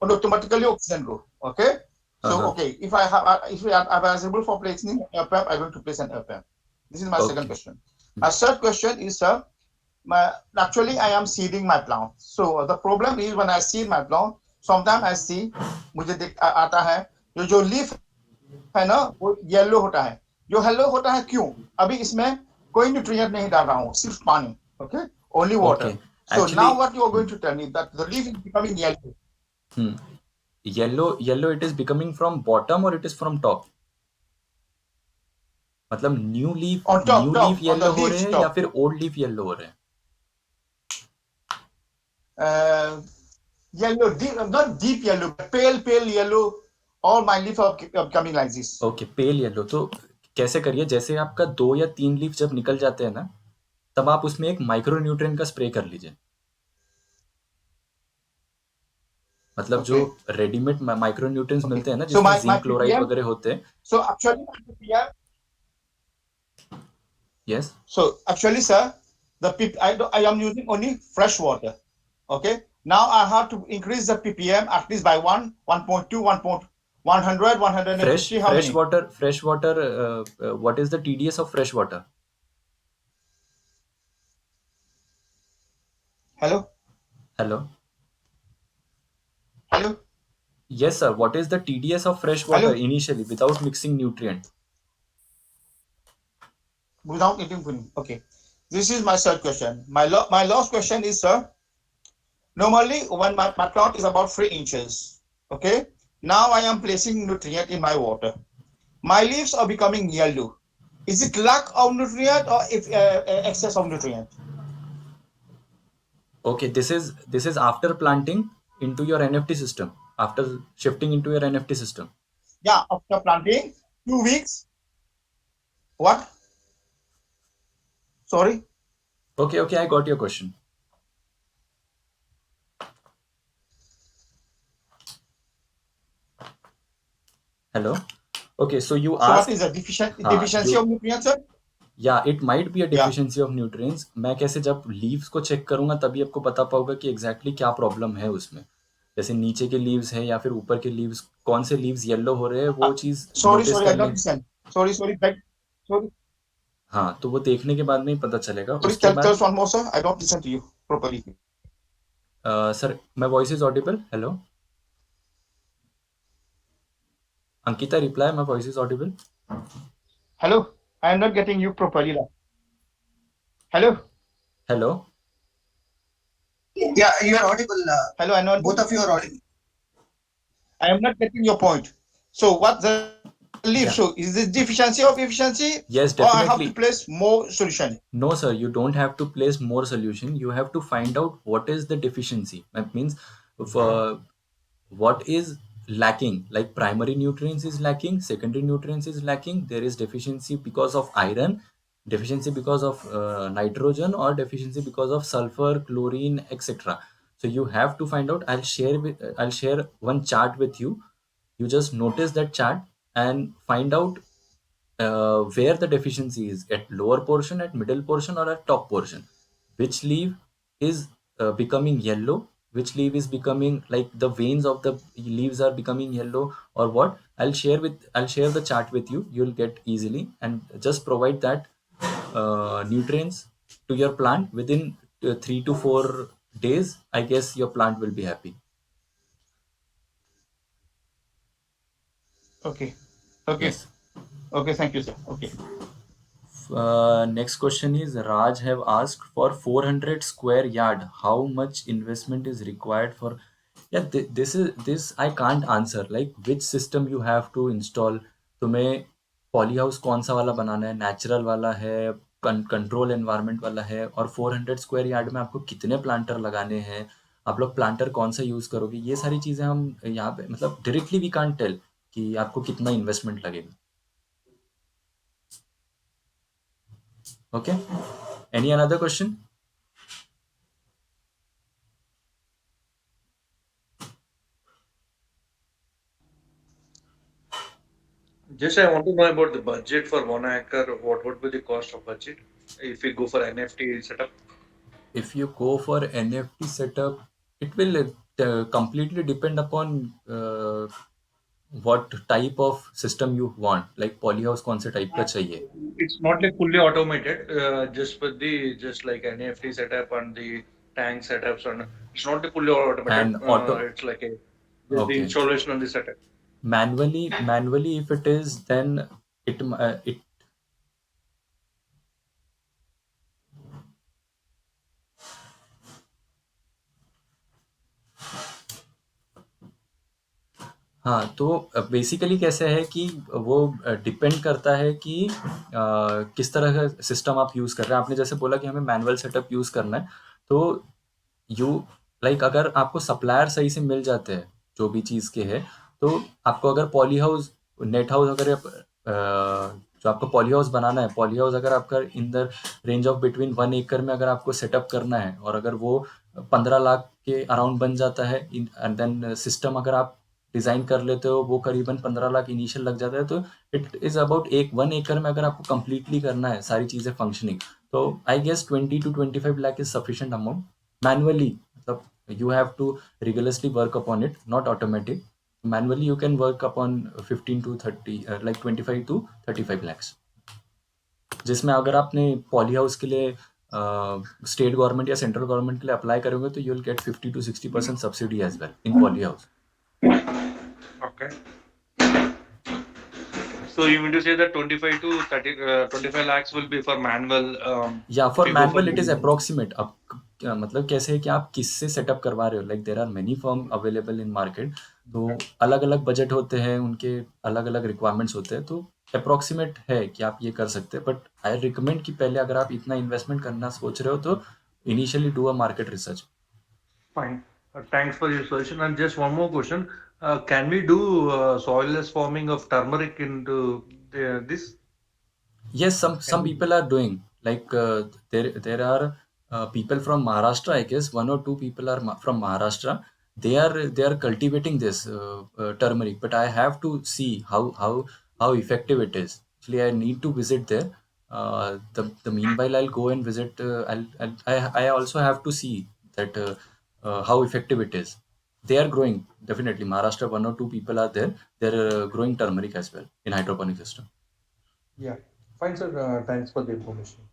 automatically oxygen go. Okay, so हाँ okay, if I am available for placing air pump, I'm going to place an air pump. This is my second okay. question. My third question is, sir, actually I am seeding my plant. So the problem is when I seed my plant, sometimes I see मुझे आता है जो leaf है ना वो yellow होता है। जो येलो होता है क्यों? अभी इसमें कोई न्यूट्रिएंट नहीं डाल रहा हूँ, सिर्फ पानी। Okay, only okay. Water. So actually now what you are going to tell me that the leaf is becoming yellow. Yellow it is becoming from bottom और इट इज फ्रॉम टॉप? मतलब On new leaf on the yellow हो रहे leaves हैं या top. फिर old leaf yellow हो रहे हैं? Yellow, deep, not deep yellow, but pale yellow. All my leaf are coming like this. Okay, pale yellow. तो कैसे करिए, जैसे आपका 2 या 3 लीफ जब निकल जाते हैं ना, तब आप उसमें एक माइक्रो न्यूट्रिएंट का स्प्रे कर लीजिए। मतलब जो Okay. Readymade micro nutrients Okay. मिलते हैं ना, So जिसमें my जिंक क्लोराइड ppm. वगैरह होते हैं। So actually my ppm. Yes. So actually, sir, I am using only fresh water. Okay. Now I have to increase the ppm at least by 1.2, 100, 150. How many? Fresh water, what is the TDS of fresh water? Hello. Hello. Hello. Yes, sir. What is the TDS of fresh water Hello. initially without mixing nutrient? Without eating food. Okay. This is my third question. My last question is, sir. Normally, when my plant is about 3 inches, okay. Now I am placing nutrient in my water. My leaves are becoming yellow. Is it lack of nutrient or if excess of nutrient? Okay, this is after planting into your NFT system. After shifting into your NFT system. Yeah, after planting, 2 weeks. What? Sorry. Okay, I got your question. Hello. Okay, so you So what asked. is the deficiency you of nutrients, sir? या it might be a Yeah. Deficiency of nutrients. मैं कैसे जब leaves को check करूंगा तभी आपको पता पाऊंगा कि एग्जैक्टली क्या प्रॉब्लम है उसमें. जैसे नीचे के लीव्स है या फिर ऊपर के लीव्स, कौन से लीव्स येलो हो रहे हैं वो चीज Sorry, नोटिस I करने. don't listen. Sorry, back. Sorry, हाँ, तो वो देखने के बाद में ही पता चलेगा. उसके tell बाद us one more, sir. I don't listen to you properly. Sir my voice is Audible. Hello Ankita, reply my voice is Audible. Hello, I am not getting you properly. Hello, hello. Yeah, you are audible. hello, I not. Both of you are audible. I am not getting your point. So what the leaf? Yeah. So is this deficiency of efficiency, Yes, or I have definitely. to place more solution? No, sir, you don't have to place more solution. You have to find out what is the deficiency. That means what is lacking. Like primary nutrients is lacking, secondary nutrients is lacking. There is deficiency because of iron, deficiency because of nitrogen, or deficiency because of sulfur, chlorine, etc. So you have to find out. I'll share one chart with you. You just notice that chart and find out where the deficiency is, at lower portion, at middle portion, or at top portion. Which leaf is becoming yellow, which leaf is becoming like the veins of the leaves are becoming yellow, or what. I'll share the chart with you. You'll get easily, and just provide that nutrients to your plant within 3 to 4 days. I guess your plant will be happy. Okay. Yes. Okay. Thank you, sir. Okay. Next question is Raj have asked, for 400 square yard, how much investment is required for? Yeah, this I can't answer. Like which system you have to install. तुम्हें poly house कौन सा वाला बनाना है, natural वाला है, control environment वाला है, और 400 स्क्वायर यार्ड में आपको कितने प्लांटर लगाने हैं, आप लोग प्लांटर कौन सा यूज करोगे, ये सारी चीजें हम यहाँ पे मतलब डायरेक्टली वी कांट टेल कि आपको कितना इन्वेस्टमेंट लगेगा. Okay. Any another question? Just I want to know about the budget for 1 acre. What would be the cost of budget if we go for NFT setup? If you go for NFT setup, it will completely depend upon what type of system you want. Like polyhouse कौन से type का चाहिए. It's not like fully automated, just with the just like NFT setup and the tank setups, and it's not the fully automated. And it's like a the okay. installation and the setup. Manually if it is, then it हाँ, तो basically कैसे है कि वो depend करता है कि किस तरह का सिस्टम आप यूज़ कर रहे हैं. आपने जैसे बोला कि हमें मैनुअल सेटअप यूज़ करना है, तो यू लाइक अगर आपको सप्लायर सही से मिल जाते हैं जो भी चीज़ के है, तो आपको अगर पॉली हाउस, नेट हाउस, अगर जो आपको पॉली हाउस बनाना है, पॉली हाउस अगर आपका in the range of between 1 एकड़ में अगर आपको सेटअप करना है, और अगर वो 15 लाख के अराउंड बन जाता है, एंड देन सिस्टम अगर आप डिज़ाइन कर लेते हो, वो करीबन 15 लाख इनिशियल लग जाता है. तो इट इज़ अबाउट 1 एकड़ में अगर आपको कंप्लीटली करना है सारी चीज़ें फंक्शनिंग, तो I guess 20 to 25 lakh is sufficient amount manually. मतलब you have to rigorously work upon it, not automatic. Manually you can work upon 15 to 30 like 25 to 35 lakhs, जिसमें अगर आपने पॉली हाउस के लिए स्टेट गवर्नमेंट या सेंट्रल गवर्नमेंट के लिए apply करोगे तो you will get 50 to 60% subsidy as well in polyhouse. Okay. So you mean to say that 25 to 30, 25 lakhs will be for manual? Yeah, for if you go manual for it is manual. approximate. अब मतलब कैसे है कि आप किससे setup करवा रहे हो. Like there are many firm available in market, तो अलग अलग बजट होते हैं, उनके अलग अलग रिक्वायरमेंट्स होते हैं, तो अप्रोक्सीमेट है कि आप ये कर सकते हैं. बट आई रिकमेंड कि पहले अगर आप इतना इन्वेस्टमेंट करना सोच रहे हो तो initially do a market research. Fine. Thanks for your solution. And just one more question. Can we do soilless farming of turmeric into this? Yes, some people are doing, like there are people from Maharashtra, I guess 1 or 2 people are from Maharashtra. they are cultivating this turmeric, but I have to see how effective it is. Actually, I need to visit there. The meanwhile, I'll go and visit. I also have to see that how effective it is. They are growing definitely. Maharashtra, 1 or 2 people are there. They're growing turmeric as well in hydroponic system. Yeah, fine, sir. Thanks for the information.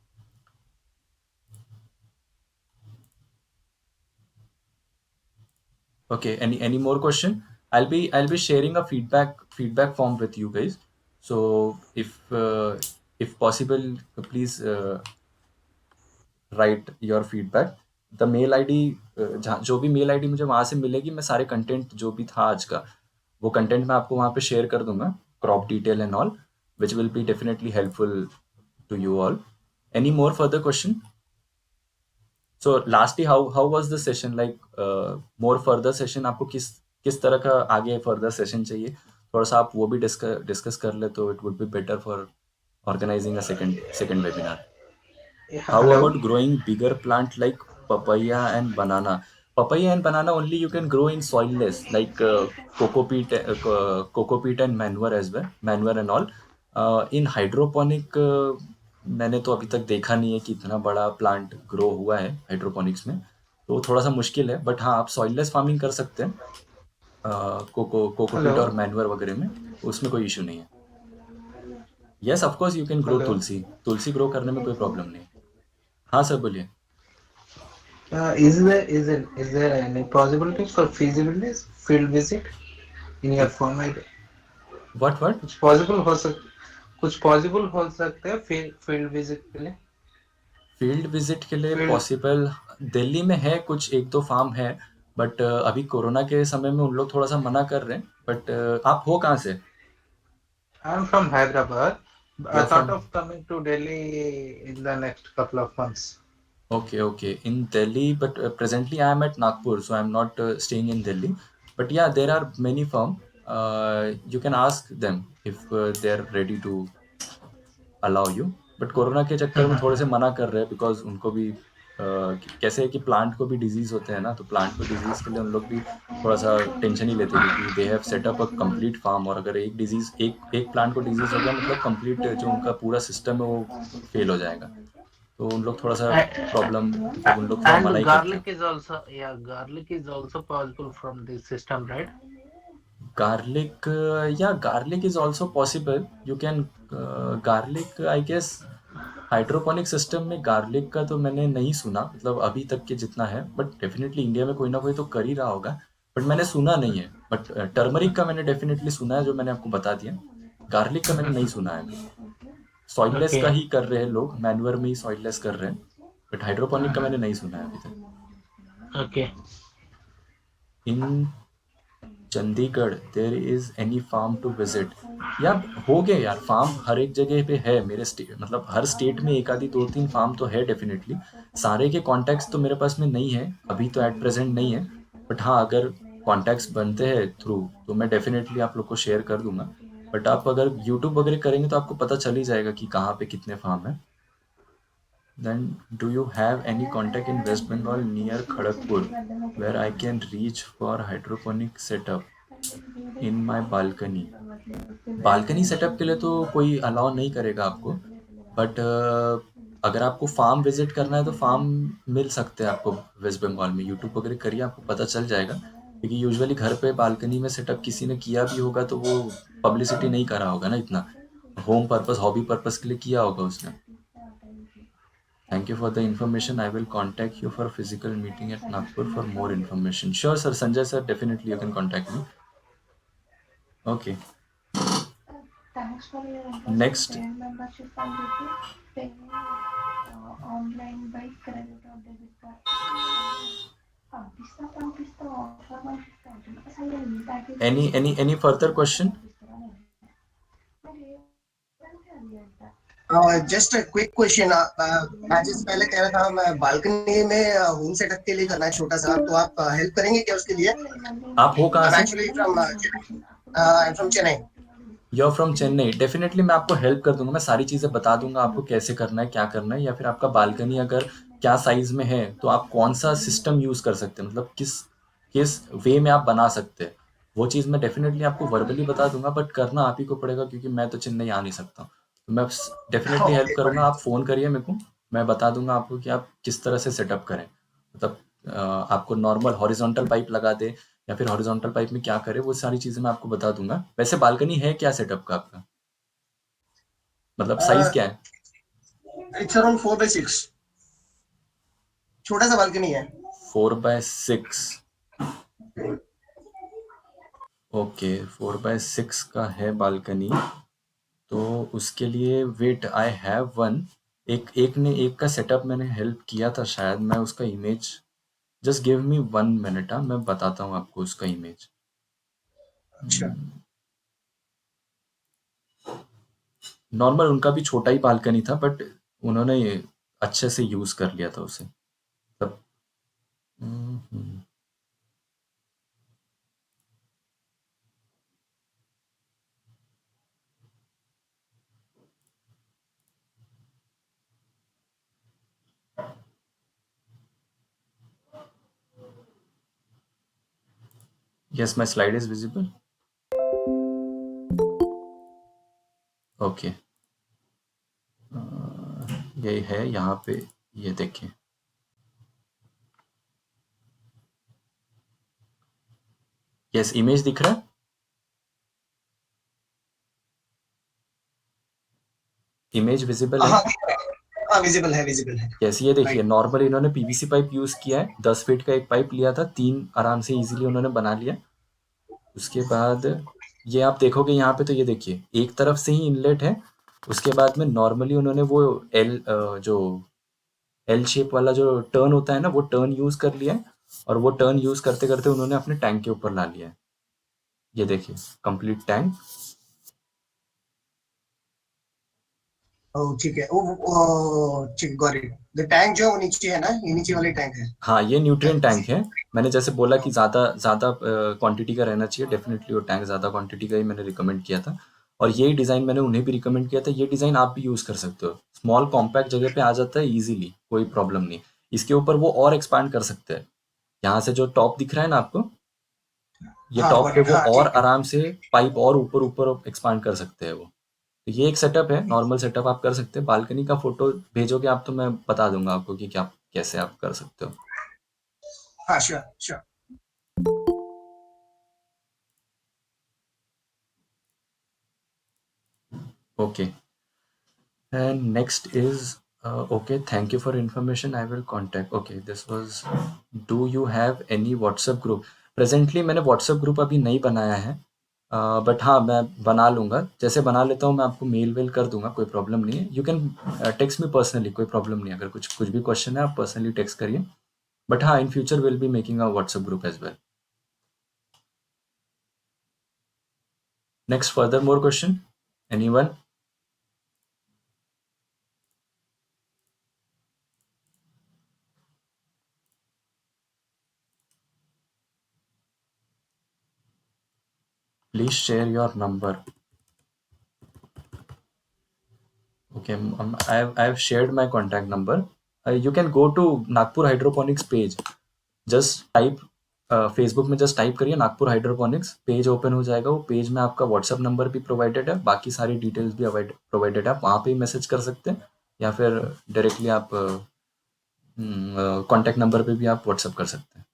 Okay, any more question? I'll be sharing a feedback form with you guys. So if possible, please write your feedback. The mail ID, जो भी mail ID मुझे वहाँ से मिलेगी, मैं सारे content जो भी था आज का वो कंटेंट मैं आपको वहाँ पे शेयर कर दूंगा, crop detail and all, which will be definitely helpful to you all. Any more further question? So lastly, how was the session? Like more further session आपको किस तरह का आगे further session चाहिए? थोड़ा सा आप वो भी discuss कर ले तो it would be better for organizing a second webinar. How about growing bigger plant like papaya and banana? Papaya and banana only you can grow in soilless, like coco peat and manure as well, manure and all. In hydroponic मैंने तो अभी तक देखा नहीं है कि इतना बड़ा प्लांट ग्रो हुआ है हाइड्रोपोनिक्स में, तो थोड़ा सा मुश्किल है. बट हाँ, आप सॉइललेस फार्मिंग कर सकते हैं कोकोपीट और मैन्योर वगैरह में, उसमें कोई इशू नहीं है. Yes, of course you can grow Tulsi grow करने में कोई प्रॉब्लम नहीं. हाँ सर, बोलिए. Is there any possibilities for feasibility field visit in your format? What? कुछ पॉसिबल हो सकते हैं फील्ड विजिट के लिए? फील्ड विजिट के लिए पॉसिबल दिल्ली में है, कुछ 1-2 फार्म है, बट अभी कोरोना के समय में उन लोग थोड़ा सा मना कर रहे हैं. बट आप हो कहाँ से? आई am from Hyderabad. I thought of coming to Delhi in the next couple of months. Okay, in Delhi, but presently I am at Nagpur, so I am not staying in Delhi. But yeah, there are many firms. You can ask them if they are ready to allow you. But corona के चक्कर में थोड़े से मना कर रहे हैं, because उनको भी कैसे है कि प्लांट को भी डिजीज होते हैं ना, तो प्लांट को डिजीज के लिए उन लोग भी थोड़ा सा टेंशन ही लेते हैं, क्योंकि they have set up a complete farm, और अगर एक प्लांट को डिजीज हो गया मतलब कंप्लीट जो उनका पूरा सिस्टम है वो फेल हो जाएगा. तो उन लोग थोड़ा सा प्रॉब्लम, उन लोग थोड़ा मना ही करते हैं. Garlic is also possible from this system, right? Garlic is also possible. You can garlic, I guess hydroponic system में गार्लिक का तो मैंने नहीं सुना, मतलब अभी तक के जितना है, बट डेफिनेटली इंडिया में कोई ना कोई तो कर ही रहा होगा, बट मैंने सुना नहीं है. बट टर्मरिक का मैंने डेफिनेटली सुना है, जो मैंने आपको बता दिया. गार्लिक का मैंने नहीं सुना है. सॉइललेस का ही कर रहे हैं लोग, मैन्युअर में ही सॉइललेस कर रहे हैं, बट हाइड्रोपोनिक का मैंने नहीं सुना है अभी तक. Okay. In Chandigarh there is any farm to visit? या हो गए यार, फार्म हर एक जगह पे है मेरे स्टेट, मतलब हर स्टेट में 1-2-3 फार्म तो है डेफिनेटली. सारे के कॉन्टैक्ट्स तो मेरे पास में नहीं है अभी, तो एट प्रेजेंट नहीं है. बट हाँ, अगर कॉन्टैक्ट्स बनते हैं थ्रू तो मैं डेफिनेटली आप लोग को शेयर कर दूंगा. बट आप अगर यूट्यूब वगैरह करेंगे तो आपको पता चल ही जाएगा कि कहाँ पे कितने फार्म है. Then do you have any contact in West Bengal near Kharagpur where I can reach for hydroponic setup in my balcony? Balcony setup के लिए तो कोई अलाउ नहीं करेगा आपको, बट अगर आपको फार्म विजिट करना है तो फार्म मिल सकते हैं आपको वेस्ट बंगाल में. यूट्यूब वगैरह करिए, आपको पता चल जाएगा, क्योंकि यूजुअली घर पे बालकनी में सेटअप किसी ने किया भी होगा तो वो पब्लिसिटी नहीं करा होगा ना इतना, होम पर्पस हॉबी पर्पस के लिए किया होगा उसने. Thank you for the information. I will contact you for physical meeting at Nagpur for more information. Sure, sir. Sanjay, sir, definitely you can contact me. Okay. Thanks for your information. Next. Membership and paying online by credit or debit card. Any further question? Just a quick question. मैं जिस पहले कह रहा था मैं balcony में home setup के लिए करना है छोटा सा, तो आप हेल्प करेंगे क्या उसके लिए? आप हो कहाँ से? Actually from Chennai. You are from Chennai. Definitely मैं आपको हेल्प कर दूंगा, मैं सारी चीज़ें बता दूंगा आपको कैसे करना है, क्या करना है, या फिर आपका बालकनी अगर क्या साइज में है तो आप कौन सा सिस्टम यूज़ कर सकते हैं, मतलब किस वे में आप बना सकते हैं, वो चीज़ मैं डेफिनेटली आपको वर्बली बता दूंगा, बट करना आप ही को पड़ेगा क्योंकि मैं तो चेन्नई आ नहीं सकता। तो मैं डेफिनेटली हेल्प Okay, got करूंगा, it. आप फ़ोन करिए मेरे को, मैं बता दूंगा आपको कि आप किस तरह से सेटअप करें। मतलब आपको नॉर्मल हॉरिजॉन्टल पाइप लगा दे या फिर हॉरिजॉन्टल पाइप में क्या करे, वो सारी चीज़ें मैं आपको बता दूंगा। वैसे बालकनी है क्या सेटअप का आपका, मतलब साइज़ क्या है? It's around 4 by 6. छोटा सा बालकनी है. 4x6। ओके, 4x6 का है बालकनी। तो उसके लिए वेट, आई हैव वन। एक का सेटअप मैंने हेल्प किया था शायद, मैं उसका image, just give me 1 minute, मैं बताता हूँ आपको उसका इमेज। अच्छा. नॉर्मल उनका भी छोटा ही बालकनी था, बट उन्होंने अच्छे से यूज कर लिया था उसे तब। Yes, my slide is visible. Okay, यही है यहाँ पे, ये देखिए। यस, इमेज दिख रहा है। इमेज विजिबल है। हाँ, हाँ, विजिबल है, विजिबल है. यस, ये देखिए, Right. नॉर्मल इन्होंने पीवीसी पाइप यूज किया है, 10 फीट का एक पाइप लिया था, 3 आराम से इजीली उन्होंने बना लिया। उसके बाद ये आप देखोगे यहाँ पे, तो ये देखिए एक तरफ से ही इनलेट है। उसके बाद में नॉर्मली उन्होंने वो जो एल शेप वाला जो टर्न होता है ना, वो टर्न यूज कर लिया है, और वो टर्न यूज करते करते उन्होंने अपने टैंक के ऊपर ला लिया है। ये देखिए कंप्लीट टैंक। Oh, ठीक है. ठीक, got it. The टैंक जो है वो नीचे है ना, ये नीचे वाले टैंक है. हाँ, ये न्यूट्रिएंट टैंक है। मैंने जैसे बोला कि ज़्यादा ज़्यादा क्वांटिटी का रहना चाहिए, डेफिनेटली वो टैंक ज़्यादा क्वांटिटी का ही मैंने रिकमेंड किया था। और यही डिज़ाइन मैंने उन्हें भी रिकमेंड किया था, ये डिज़ाइन आप भी यूज़ कर सकते हो। स्मॉल कॉम्पैक्ट जगह पे आ जाता है इजीली, कोई प्रॉब्लम नहीं। इसके ऊपर वो और एक्सपांड कर सकते हैं। यहाँ से जो टॉप दिख रहा है ना आपको, ये हाँ, टॉप got पे it. वो हाँ, और ठीक है. आराम से पाइप और ऊपर ऊपर एक्सपांड कर सकते हैं वो। तो ये एक सेटअप है, नॉर्मल सेटअप आप कर सकते हैं। बालकनी का फोटो भेजोगे आप तो मैं बता दूंगा आपको कि क्या कैसे आप कर सकते हो। हाँ, sure, sure. Okay. And next is okay. Thank you for information. I will contact. Okay, this was. Do you have any WhatsApp group? Presently मैंने WhatsApp group अभी नहीं बनाया है, बट हाँ मैं बना लूँगा। जैसे बना लेता हूँ मैं आपको मेल वेल कर दूंगा, कोई प्रॉब्लम नहीं है। You can text me personally, कोई प्रॉब्लम नहीं है। अगर कुछ भी क्वेश्चन है आप पर्सनली टेक्स्ट करिए। बट हाँ, in future will be making a WhatsApp group as well. Next, further more question? Anyone? Please share your number. Okay, I've shared my contact number. You can go to Nagpur Hydroponics page. Just type Facebook में just type करिए Nagpur hydroponics, page open हो जाएगा। वो page में आपका WhatsApp number भी provided है, बाकी सारी डिटेल्स भी प्रोवाइडेड है। आप वहाँ पे ही मैसेज कर सकते हैं, या फिर डायरेक्टली आप कॉन्टैक्ट नंबर पे भी आप व्हाट्सअप कर सकते हैं।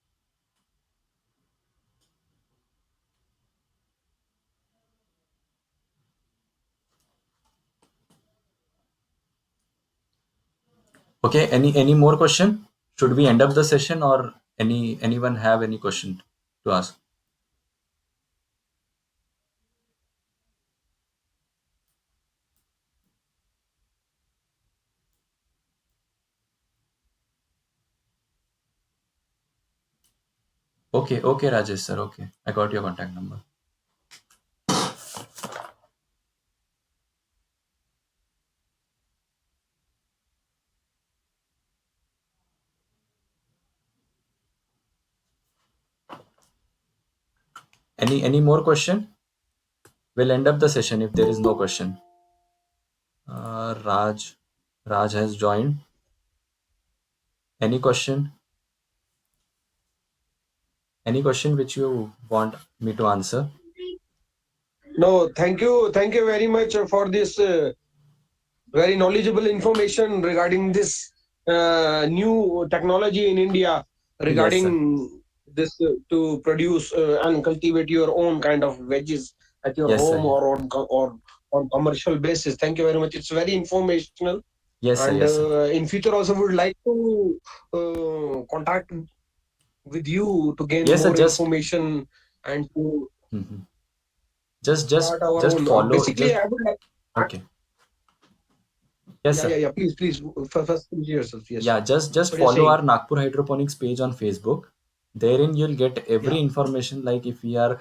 Okay, any more question? Should we end up the session, or anyone have any question to ask? Okay, Rajesh sir. Okay, I got your contact number. Any more question? We'll end up the session if there is no question. Raj has joined. Any question? Any question which you want me to answer? No, thank you very much for this very knowledgeable information regarding this new technology in India Yes, sir. regarding this to produce and cultivate your own kind of veggies at your Yes, home sir. or or on commercial basis. Thank you very much. It's very informational, Yes, sir. and Yes, sir. in future also would like to contact with you to gain Yes, sir. more information and to Mhm. just start our just own. follow. Basically, Just I would like. okay. Yes, Yeah, sir. yeah, yeah. Please, please. First, finish yourself. Yes. Yeah, just What you're follow saying. our Nagpur Hydroponics page on Facebook. Therein you'll get every Yeah. information. Like if we are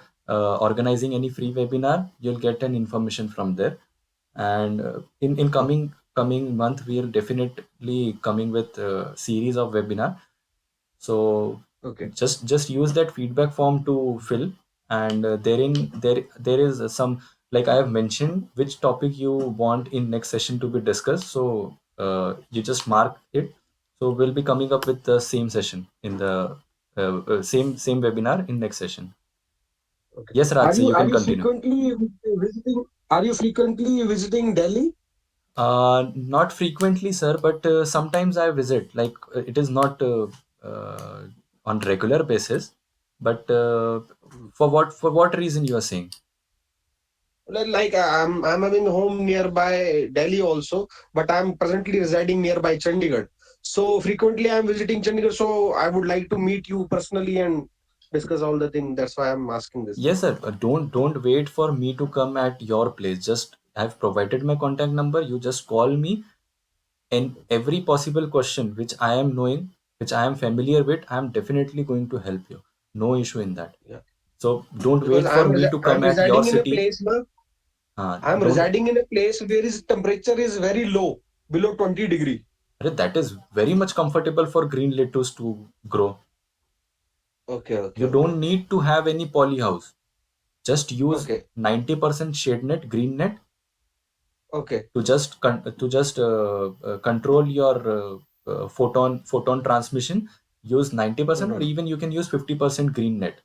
organizing any free webinar, you'll get an information from there. And in coming month, we'll definitely coming with a series of webinar. So Okay. just use that feedback form to fill, and there is some, like I have mentioned which topic you want in next session to be discussed. So you just mark it. So we'll be coming up with the same session in the same webinar in next session. Okay. Yes, Raj, so you Are can you continue. frequently visiting? Are you frequently visiting Delhi? Not frequently, sir, but sometimes I visit. Like it is not uh, on regular basis, but for what reason you are saying? Like I'm having a home nearby Delhi also, but I'm presently residing nearby Chandigarh. So frequently I'm visiting Chandigarh. So I would like to meet you personally and discuss all the things. That's why I'm asking this thing. Yes, sir. Don't wait for me to come at your place. Just I've provided my contact number. You just call me, and every possible question which I am knowing, which I am familiar with, I am definitely going to help you. No issue in that. Yeah. So don't Because wait for me to I'm come at your residing in a city. place, na, I'm Don't. residing in a place where his temperature is very low, below 20 degree. That is very much comfortable for green lettuce to grow. Okay, okay, You okay, don't need to have any poly house. Just use okay, 90% shade net, green net, okay. to just control your photon transmission. Use 90%, or Mhm. even you can use 50% green net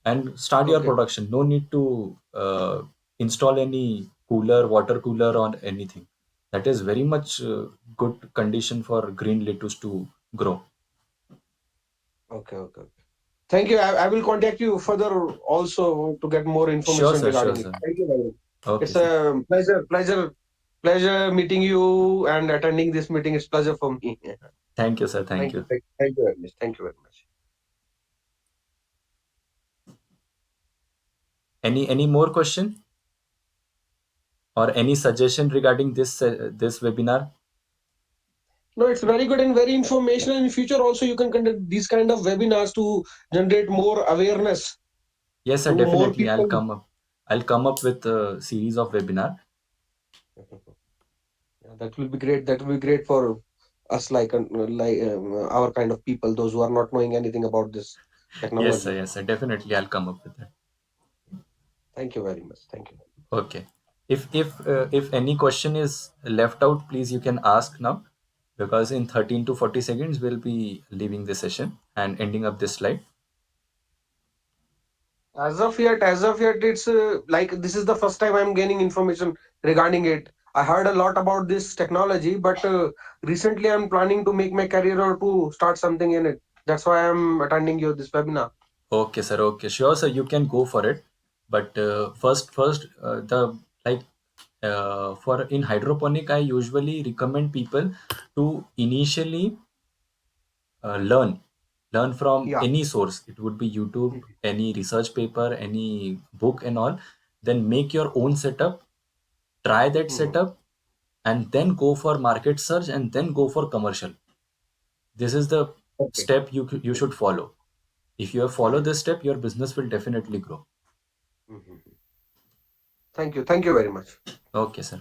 and start your Okay, production. No need to install any cooler, water cooler, or anything. That is very much good condition for green lettuce to grow. okay, okay. Thank you. I will contact you further also to get more Sure, information sir. Sure, regarding it. sir. Thank you very much. Okay, It's sir. a pleasure meeting you and attending this meeting. It's pleasure for me. Thank you, sir. Thank you. Thank you very much. Thank you very much. Any more question or any suggestion regarding this webinar? No, it's very good and very informational. In future, also you can conduct these kind of webinars to generate more awareness Yes, sir. to more Definitely. I'll people. come up. I'll come up with a series of webinar. Yeah, that will be great. That will be great for us, our kind of people, those who are not knowing anything about this Yes, sir. technology. Yes, sir. Definitely, I'll come up with that. Thank you very much. Thank you. Okay. If any question is left out, please you can ask now, because in 13 to 40 seconds we'll be leaving the session and ending up this slide. As of yet, it's like this is the first time I'm gaining information regarding it. I heard a lot about this technology, but recently I'm planning to make my career or to start something in it. That's why I'm attending you this webinar. Okay, sir. Okay, sure, sir. You can go for it, but first, the like for in hydroponic, I usually recommend people to initially learn from Yeah. any source. It would be YouTube, any research paper, any book, and all. Then make your own setup. Try that Mhm. setup, and then go for market search, and then go for commercial. This is the Okay. step you should follow. If you follow this step, your business will definitely grow. Mhm. Thank you. Thank you very much. Okay, sir.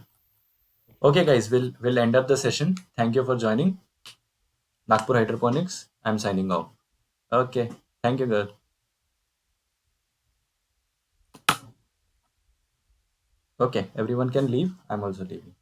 Okay, guys, we'll end up the session. Thank you for joining Nagpur Hydroponics. I'm signing off. Okay, thank you, girl. Okay, everyone can leave. I'm also leaving.